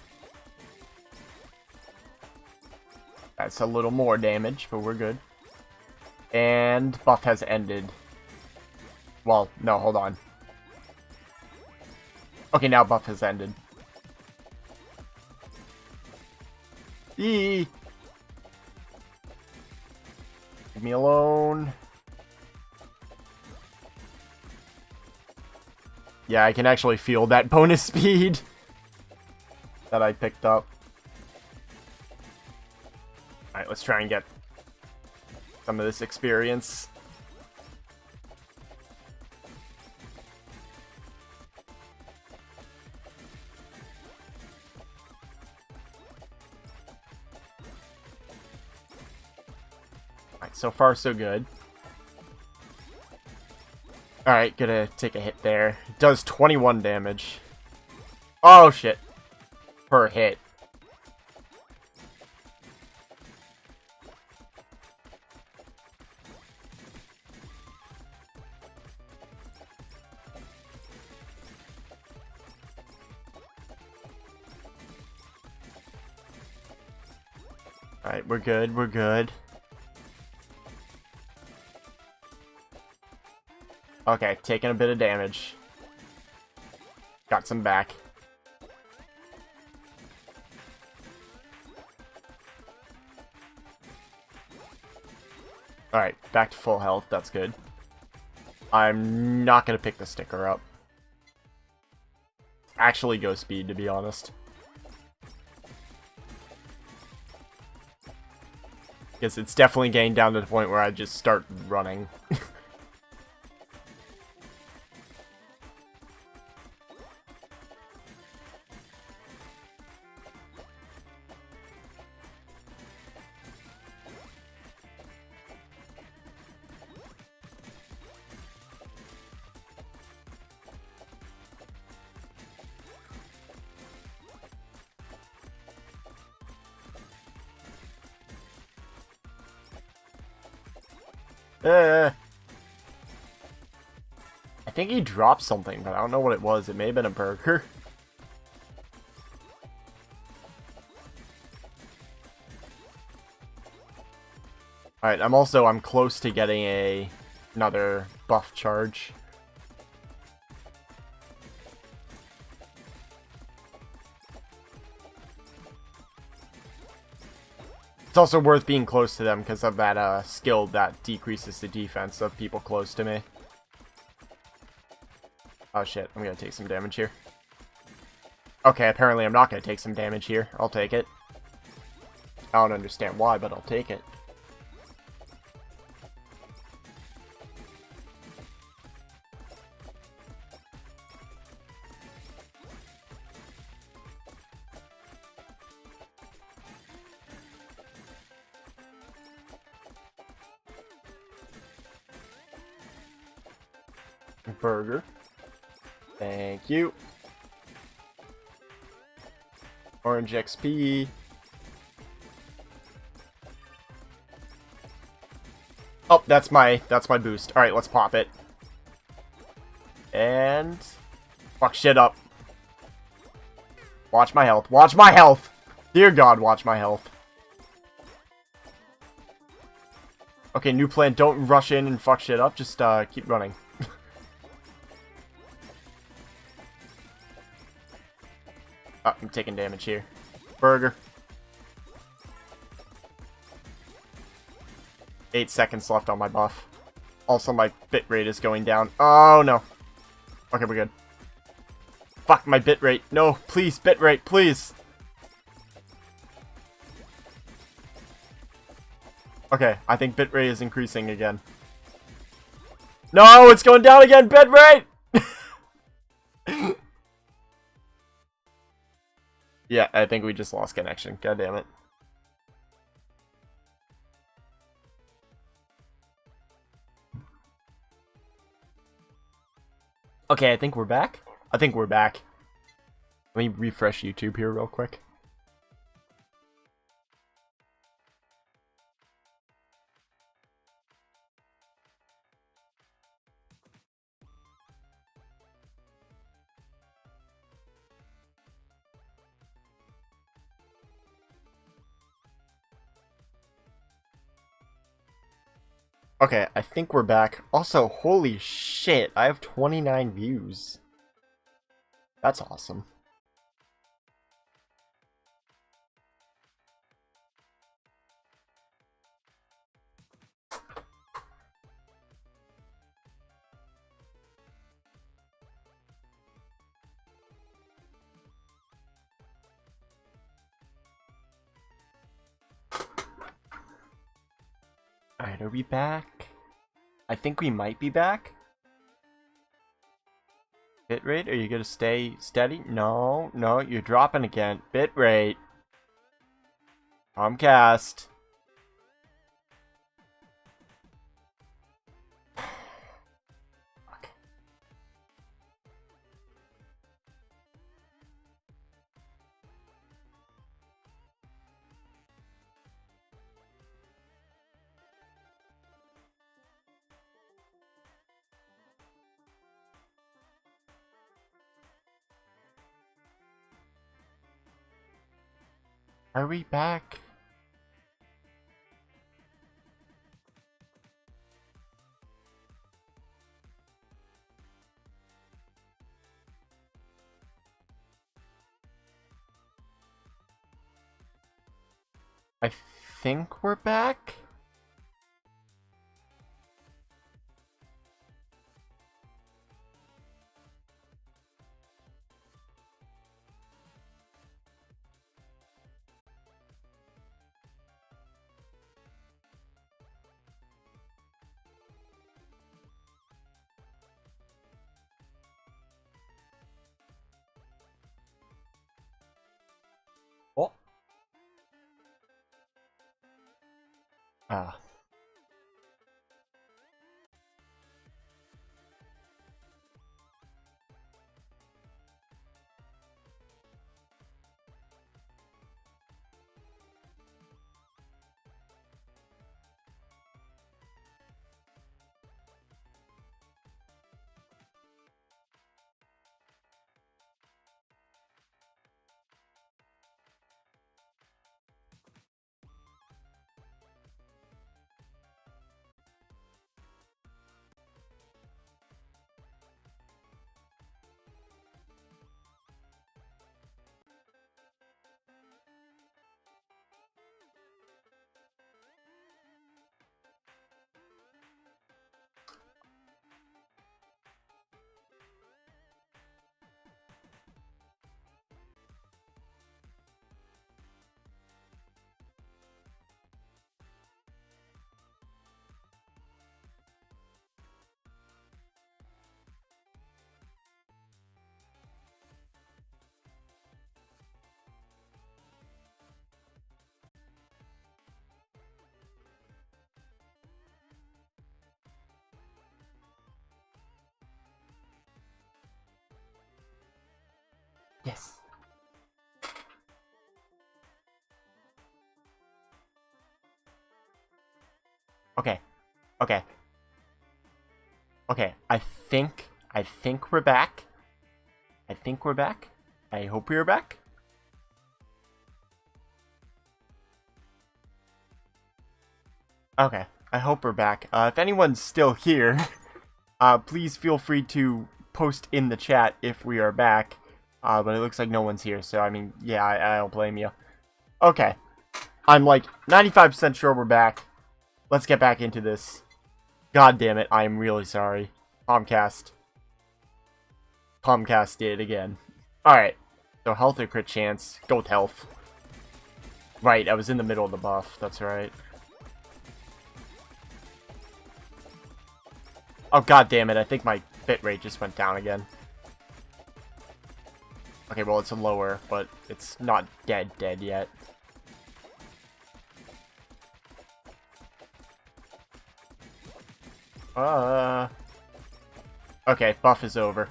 That's a little more damage, but we're good. And buff has ended. Well, no, hold on. Okay, now buff has ended. Eee! Leave me alone. Yeah, I can actually feel that bonus speed that I picked up. Alright, let's try and get some of this experience. Alright, so far so good. Alright, gonna take a hit there. It does 21 damage. Oh, shit. Per hit. Alright, we're good, we're good. Okay, taking a bit of damage. Got some back. Alright, back to full health, that's good. I'm not gonna pick the sticker up. Actually go speed, to be honest. Because it's definitely getting down to the point where I just start running. I think he dropped something, but I don't know what it was. It may have been a burger. Alright, I'm close to getting another buff charge. It's also worth being close to them because of that skill that decreases the defense of people close to me. Oh shit, I'm gonna take some damage here. Okay, apparently I'm not gonna take some damage here. I'll take it. I don't understand why, but I'll take it. Burger. Thank you. Orange XP. Oh, that's my boost. Alright, let's pop it. And fuck shit up. Watch my health. Watch my health! Dear God, watch my health. Okay, new plan. Don't rush in and fuck shit up. Just keep running. Oh, I'm taking damage here. Burger. 8 seconds left on my buff. Also, my bitrate is going down. Oh, no. Okay, we're good. Fuck my bitrate. No, please, bitrate, please. Okay, I think bitrate is increasing again. No, it's going down again, bitrate! Yeah, I think we just lost connection. God damn it. Okay, I think we're back. I think we're back. Let me refresh YouTube here real quick. Okay, I think we're back. Also, holy shit, I have 29 views. That's awesome. Alright, are we back? I think we might be back. Bitrate, are you gonna stay steady? No, no, you're dropping again. Bitrate. Comcast. Are we back? I think we're back? Oh. Ah. Yes. Okay. Okay. Okay. I think we're back. I think we're back. I hope we're back. Okay. I hope we're back. If anyone's still here, please feel free to post in the chat if we are back. But it looks like no one's here, so I mean, yeah, I don't blame you. Okay. I'm like 95% sure we're back. Let's get back into this. God damn it, I'm really sorry. Comcast. Comcast did again. Alright. So health or crit chance. Go with health. Right, I was in the middle of the buff. That's right. Oh god damn it, I think my bitrate just went down again. Okay, well it's lower, but it's not dead yet. Okay, buff is over.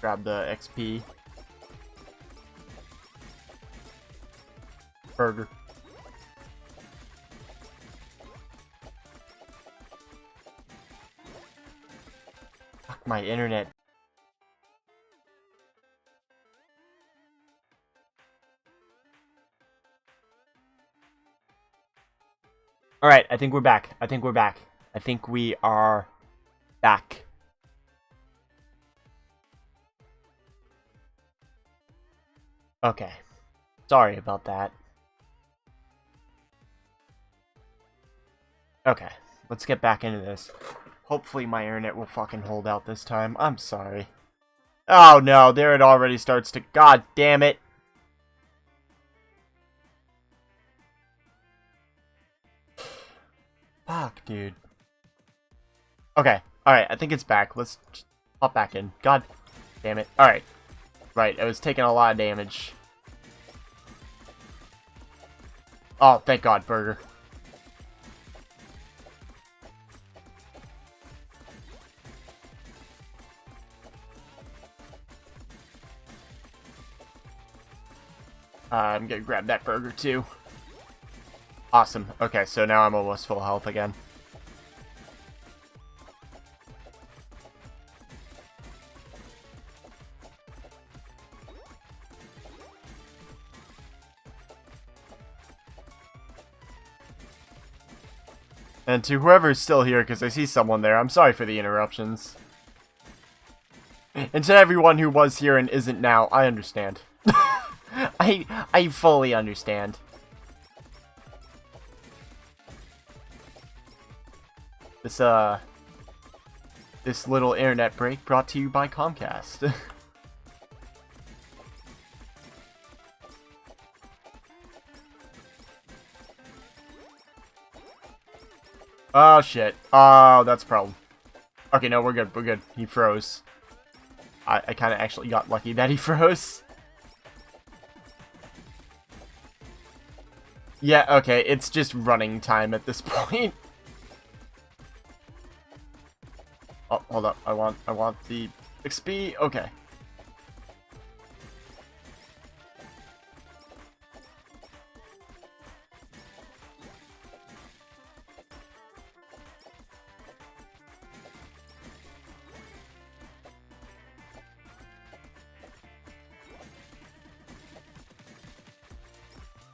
Grab the XP. Burger. Fuck my internet. Alright, I think we're back. I think we're back. I think we are back. Okay. Sorry about that. Okay, let's get back into this. Hopefully my internet will fucking hold out this time. I'm sorry. Oh no, there it already starts to... God damn it. Fuck, dude. Okay, alright, I think it's back. Let's hop back in. God damn it. Alright. Right, I was taking a lot of damage. Oh, thank God, Burger. I'm gonna grab that burger too. Awesome. Okay, so now I'm almost full health again. And to whoever's still here, because I see someone there, I'm sorry for the interruptions. And to everyone who was here and isn't now, I understand. I fully understand. This little internet break brought to you by Comcast. Oh shit. Oh, that's a problem. Okay, no, we're good. We're good. He froze. I kind of actually got lucky that he froze. Yeah, okay, it's just running time at this point. Oh, hold up. I want the XP. Okay.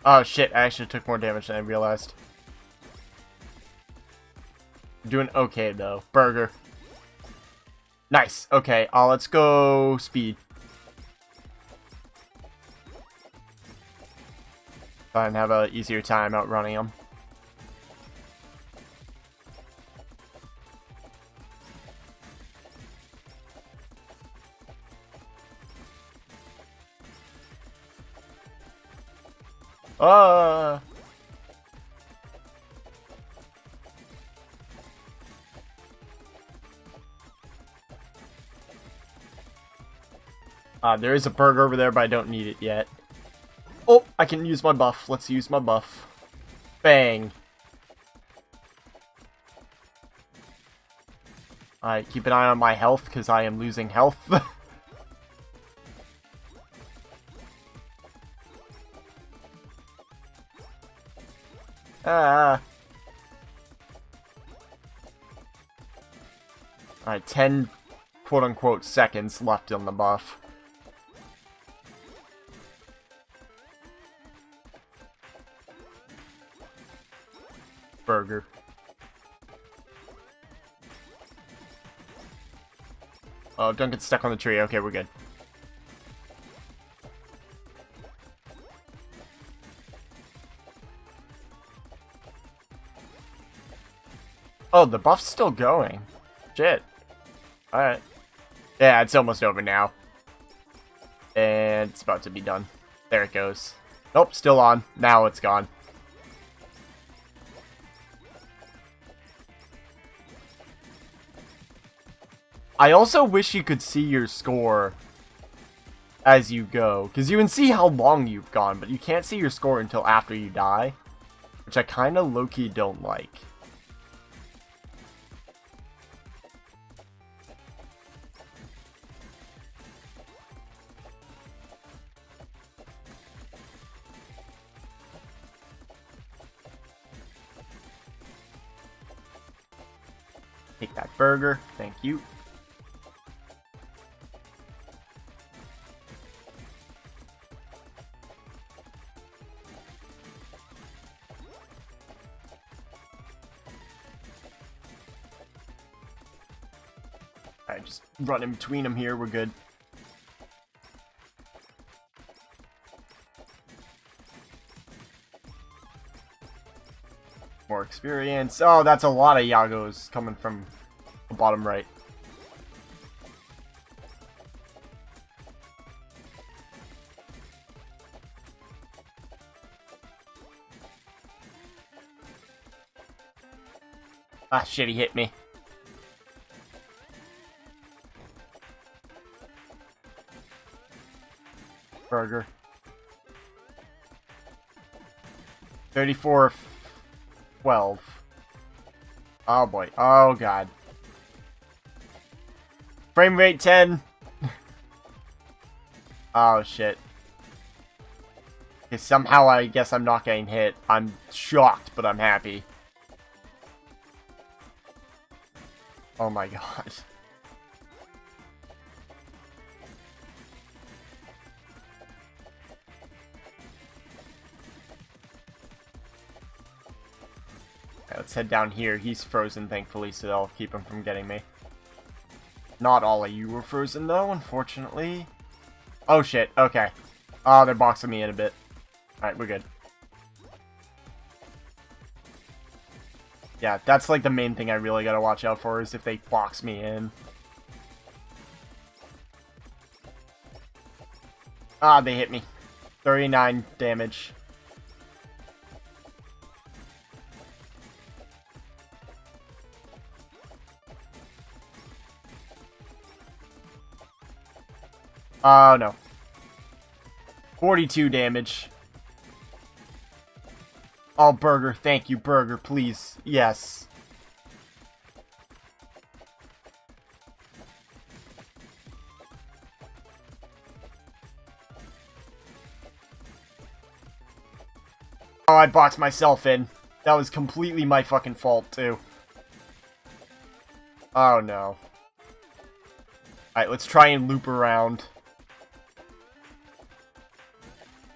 Oh shit, I actually took more damage than I realized. Doing okay though. Burger. Nice. Okay, let's go speed. Try and have a easier time outrunning them. There is a burger over there, but I don't need it yet. Oh, I can use my buff. Let's use my buff. Bang. Alright, keep an eye on my health, because I am losing health. Alright, 10 quote-unquote seconds left on the buff. Burger. Oh, don't get stuck on the tree. Okay, we're good. Oh, the buff's still going. Shit. Alright. Yeah, it's almost over now. And it's about to be done. There it goes. Nope, still on. Now it's gone. I also wish you could see your score as you go, because you can see how long you've gone, but you can't see your score until after you die, which I kind of low-key don't like. Take that burger, thank you. Alright, just run in between them here. We're good. More experience. Oh, that's a lot of Yagos coming from the bottom right. Ah, shit, he hit me. Burger. 34-12. Oh boy. Oh god. Frame rate 10. Oh shit. Okay, somehow I guess I'm not getting hit. I'm shocked, but I'm happy. Oh my god. Okay, let's head down here. He's frozen, thankfully, so that'll keep him from getting me. Not all of you were frozen, though, unfortunately. Oh shit, okay. Oh, they're boxing me in a bit. Alright, we're good. Yeah, that's like the main thing I really gotta watch out for, is if they box me in. Ah, they hit me. 39 damage. Oh, no. 42 damage. Oh, Burger. Thank you, Burger, please. Yes. Oh, I boxed myself in. That was completely my fucking fault, too. Oh, no. Alright, let's try and loop around.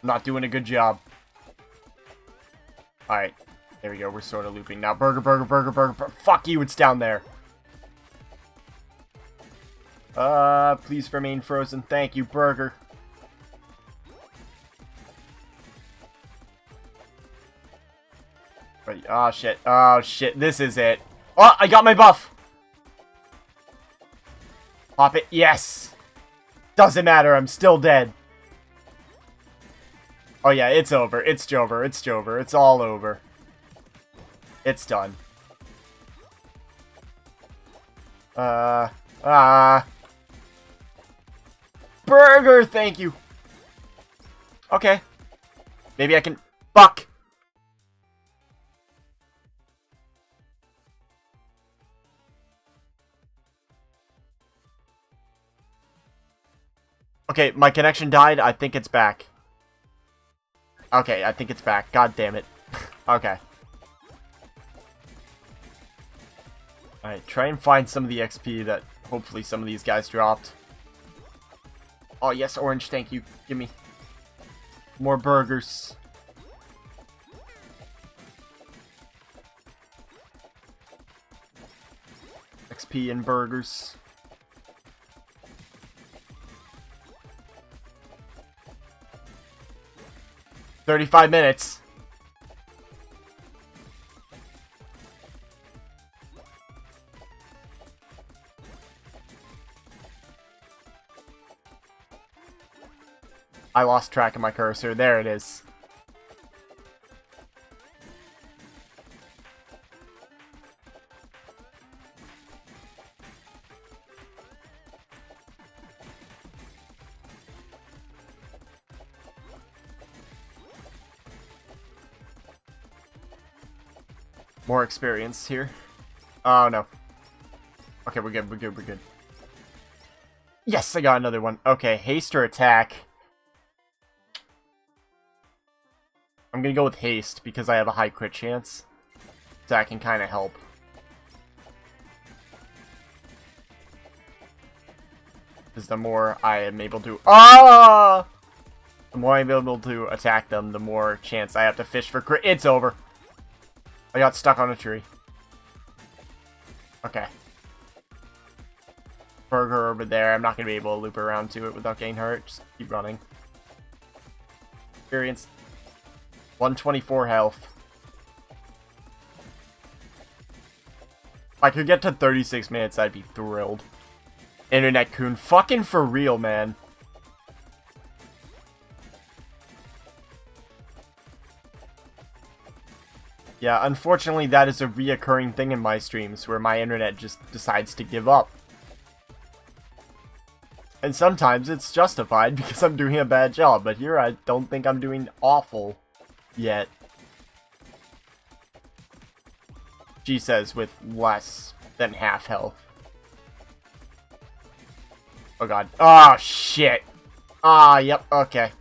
I'm not doing a good job. Alright. There we go. We're sort of looping. Now, Burger, Burger, Burger, Burger, Burger. Fuck you, it's down there. Please remain frozen. Thank you, Burger. Wait, oh, shit. Oh, shit. This is it. Oh, I got my buff. Pop it. Yes. Doesn't matter. I'm still dead. Oh, yeah. It's over. It's Jover. It's Jover. It's all over. It's done. Burger, thank you. Okay. Maybe I can... Fuck! Okay, my connection died. I think it's back. Okay, I think it's back. God damn it. Okay. Alright, try and find some of the XP that hopefully some of these guys dropped. Oh, yes, orange, thank you. Give me more burgers. XP and burgers. "35 minutes. I lost track of my cursor. There it is. More experience here. Oh, no. Okay, we're good, we're good, we're good. Yes, I got another one. Okay, haste or attack. I'm gonna go with haste because I have a high crit chance. That can kind of help. Because the more I am able to... Ah! The more I'm able to attack them, the more chance I have to fish for crit. It's over. I got stuck on a tree. Okay. burger over there. I'm not going to be able to loop around to it without getting hurt. Just keep running. Experience. 124 health. If I could get to 36 minutes, I'd be thrilled. Internet Coon. Fucking for real, man. Yeah, unfortunately, that is a reoccurring thing in my streams, where my internet just decides to give up. And sometimes it's justified because I'm doing a bad job, but here I don't think I'm doing awful yet. She says with less than half health. Oh god. Oh shit. Ah, yep, okay.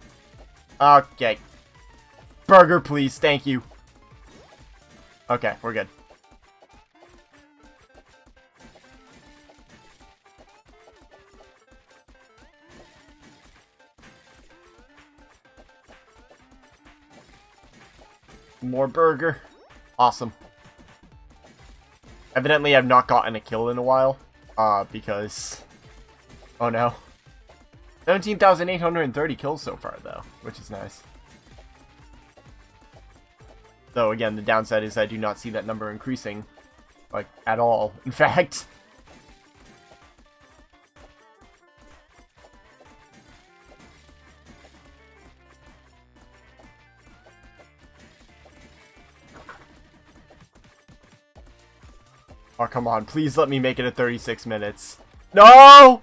Okay. Burger, please, thank you. Okay, we're good. More burger. Awesome. Evidently, I've not gotten a kill in a while. Because... Oh no. 17,830 kills so far, though, which is nice. Though, again, the downside is I do not see that number increasing, like, at all, in fact. Oh, come on, please let me make it at 36 minutes. No!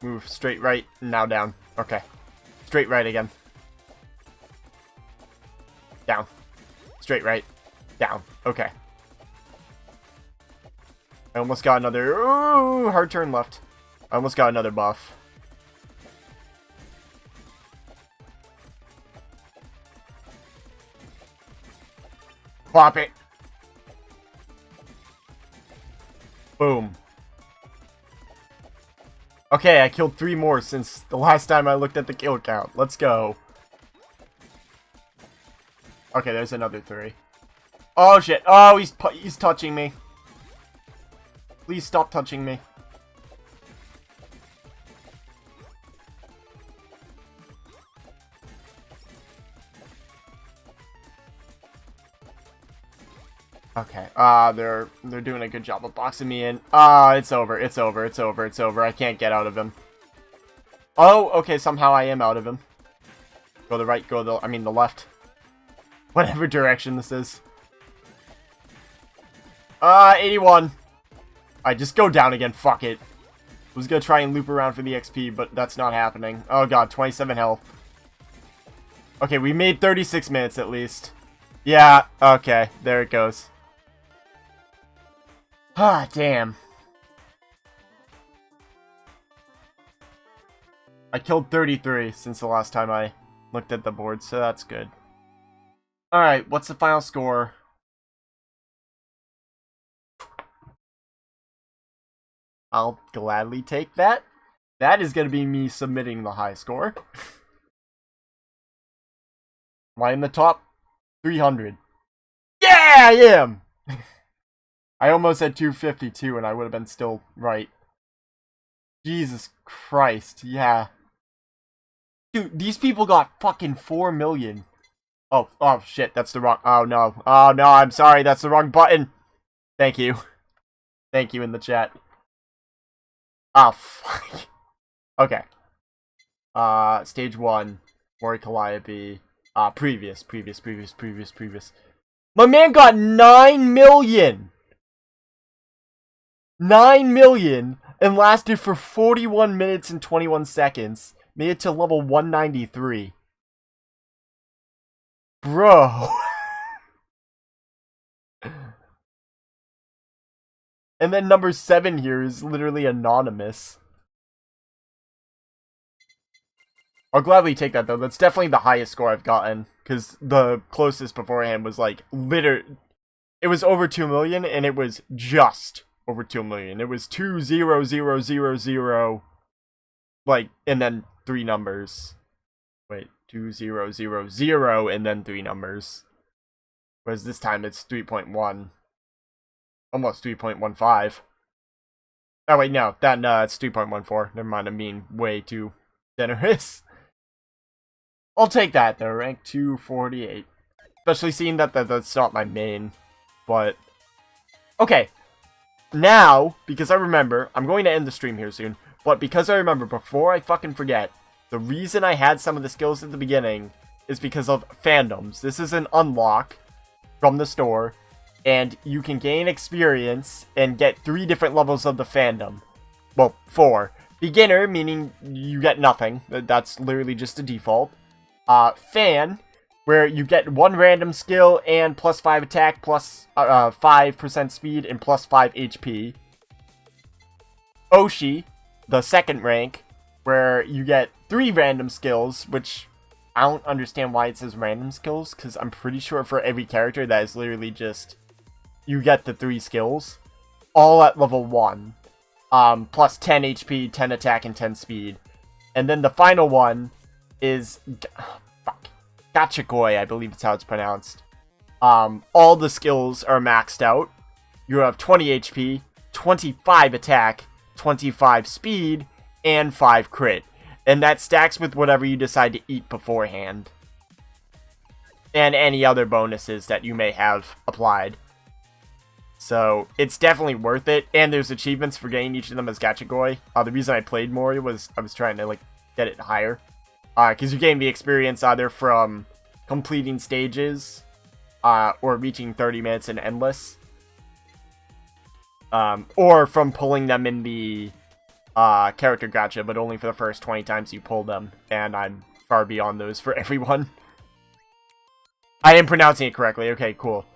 Move straight right, now down. Okay. Straight right again. Down. Straight right. Down. Okay. I almost got another... Ooh, hard turn left. I almost got another buff. Plop it. Boom. Okay, I killed 3 more since the last time I looked at the kill count. Let's go. Okay, there's another 3. Oh shit. Oh, he's touching me. Please stop touching me. Okay, they're doing a good job of boxing me in. It's over, it's over, it's over, it's over. I can't get out of him. Oh, okay, somehow I am out of him. Go the right, I mean the left. Whatever direction this is. 81. Alright, just go down again, fuck it. I was gonna try and loop around for the XP, but that's not happening. Oh god, 27 health. Okay, we made 36 minutes at least. Yeah, okay, there it goes. Ah, damn. I killed 33 since the last time I looked at the board, so that's good. Alright, what's the final score? I'll gladly take that. That is going to be me submitting the high score. Am I in the top 300? Yeah, I am! I almost had 252 and I would have been still right. Jesus Christ, yeah. Dude, these people got fucking 4 million. Oh shit, that's the wrong... Oh no, I'm sorry, that's the wrong button. Thank you. Thank you in the chat. Oh, fuck. Okay. Stage 1. Mori Calliope. Previous. My man got 9 million! 9 million and lasted for 41 minutes and 21 seconds. Made it to level 193. Bro. And then number 7 here is literally anonymous. I'll gladly take that though. That's definitely the highest score I've gotten. Because the closest beforehand was like it was over 2 million and it was just over 2 million. It was 20000, like, and then 3 numbers. Wait, 2000 and then 3 numbers. Whereas this time it's 3.1. Almost 3.15. Oh wait, no, it's 3.14. Never mind, I'm being way too generous. I'll take that though, rank 248. Especially seeing that that's not my main. But, okay. Now, because I remember, I'm going to end the stream here soon, but because I remember, before I fucking forget, the reason I had some of the skills at the beginning is because of fandoms. This is an unlock from the store, and you can gain experience and get 3 different levels of the fandom. Well, 4. Beginner, meaning you get nothing. That's literally just a default. Fan, where you get 1 random skill and plus 5 attack, plus 5% speed, and plus 5 HP. Oshi, the second rank, where you get 3 random skills, which I don't understand why it says random skills, because I'm pretty sure for every character that is literally just, you get the 3 skills, all at level 1. Plus 10 HP, 10 attack, and 10 speed. And then the final one is, Gachagoi, I believe it's how it's pronounced. All the skills are maxed out. You have 20 HP, 25 attack, 25 speed, and 5 crit. And that stacks with whatever you decide to eat beforehand. And any other bonuses that you may have applied. So, it's definitely worth it. And there's achievements for getting each of them as Gachagoi. The reason I played Mori was I was trying to, like, get it higher. Because you gain the experience either from completing stages, or reaching 30 minutes in Endless. Or from pulling them in the character gacha, but only for the first 20 times you pull them. And I'm far beyond those for everyone. I am pronouncing it correctly. Okay, cool.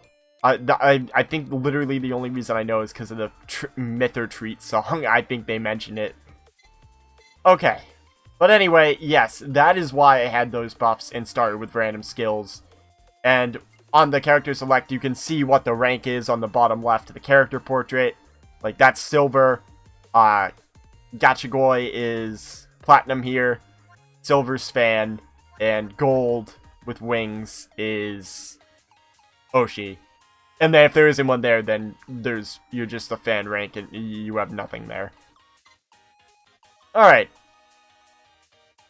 I think literally the only reason I know is because of the Myth or Treat song. I think they mentioned it. Okay. But anyway, yes, that is why I had those buffs and started with random skills. And on the character select, you can see what the rank is on the bottom left of the character portrait. Like, that's silver. Gachagoi is platinum here. Silver's fan. And gold with wings is Oshi. And then if there isn't one there, then you're just a fan rank and you have nothing there. Alright.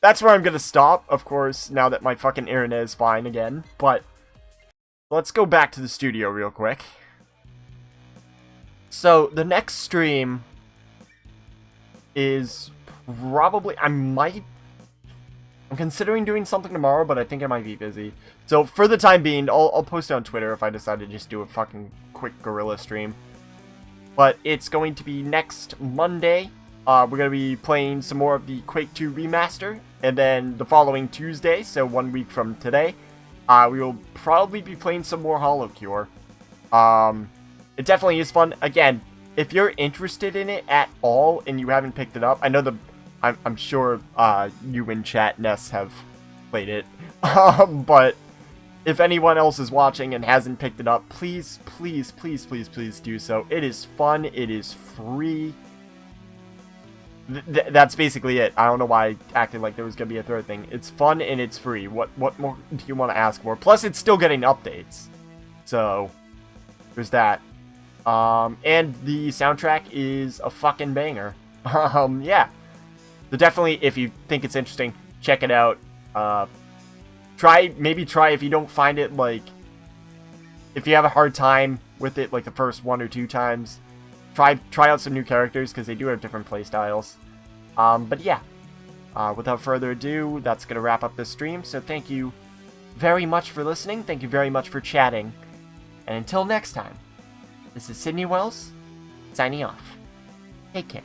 That's where I'm gonna stop, of course, now that my fucking internet is fine again. But let's go back to the studio real quick. So, the next stream is probably... I'm considering doing something tomorrow, but I think I might be busy. So, for the time being, I'll post it on Twitter if I decide to just do a fucking quick guerrilla stream. But it's going to be next Monday. We're going to be playing some more of the Quake 2 Remaster. And then the following Tuesday, so 1 week from today, we will probably be playing some more HoloCure. It definitely is fun. Again, if you're interested in it at all and you haven't picked it up, I know I'm sure you in chat, Ness, have played it. But if anyone else is watching and hasn't picked it up, please, please, please, please, please do so. It is fun. It is free. That's basically it. I don't know why I acted like there was going to be a third thing. It's fun and it's free. What more do you want to ask for? Plus, it's still getting updates. So, there's that. And the soundtrack is a fucking banger. Yeah. So definitely, if you think it's interesting, check it out. Maybe try if you don't find it, like, if you have a hard time with it, like the first 1 or 2 times, try out some new characters, because they do have different playstyles. But yeah, without further ado, that's going to wrap up this stream. So thank you very much for listening. Thank you very much for chatting. And until next time, this is Sydney Wells, signing off. Take care.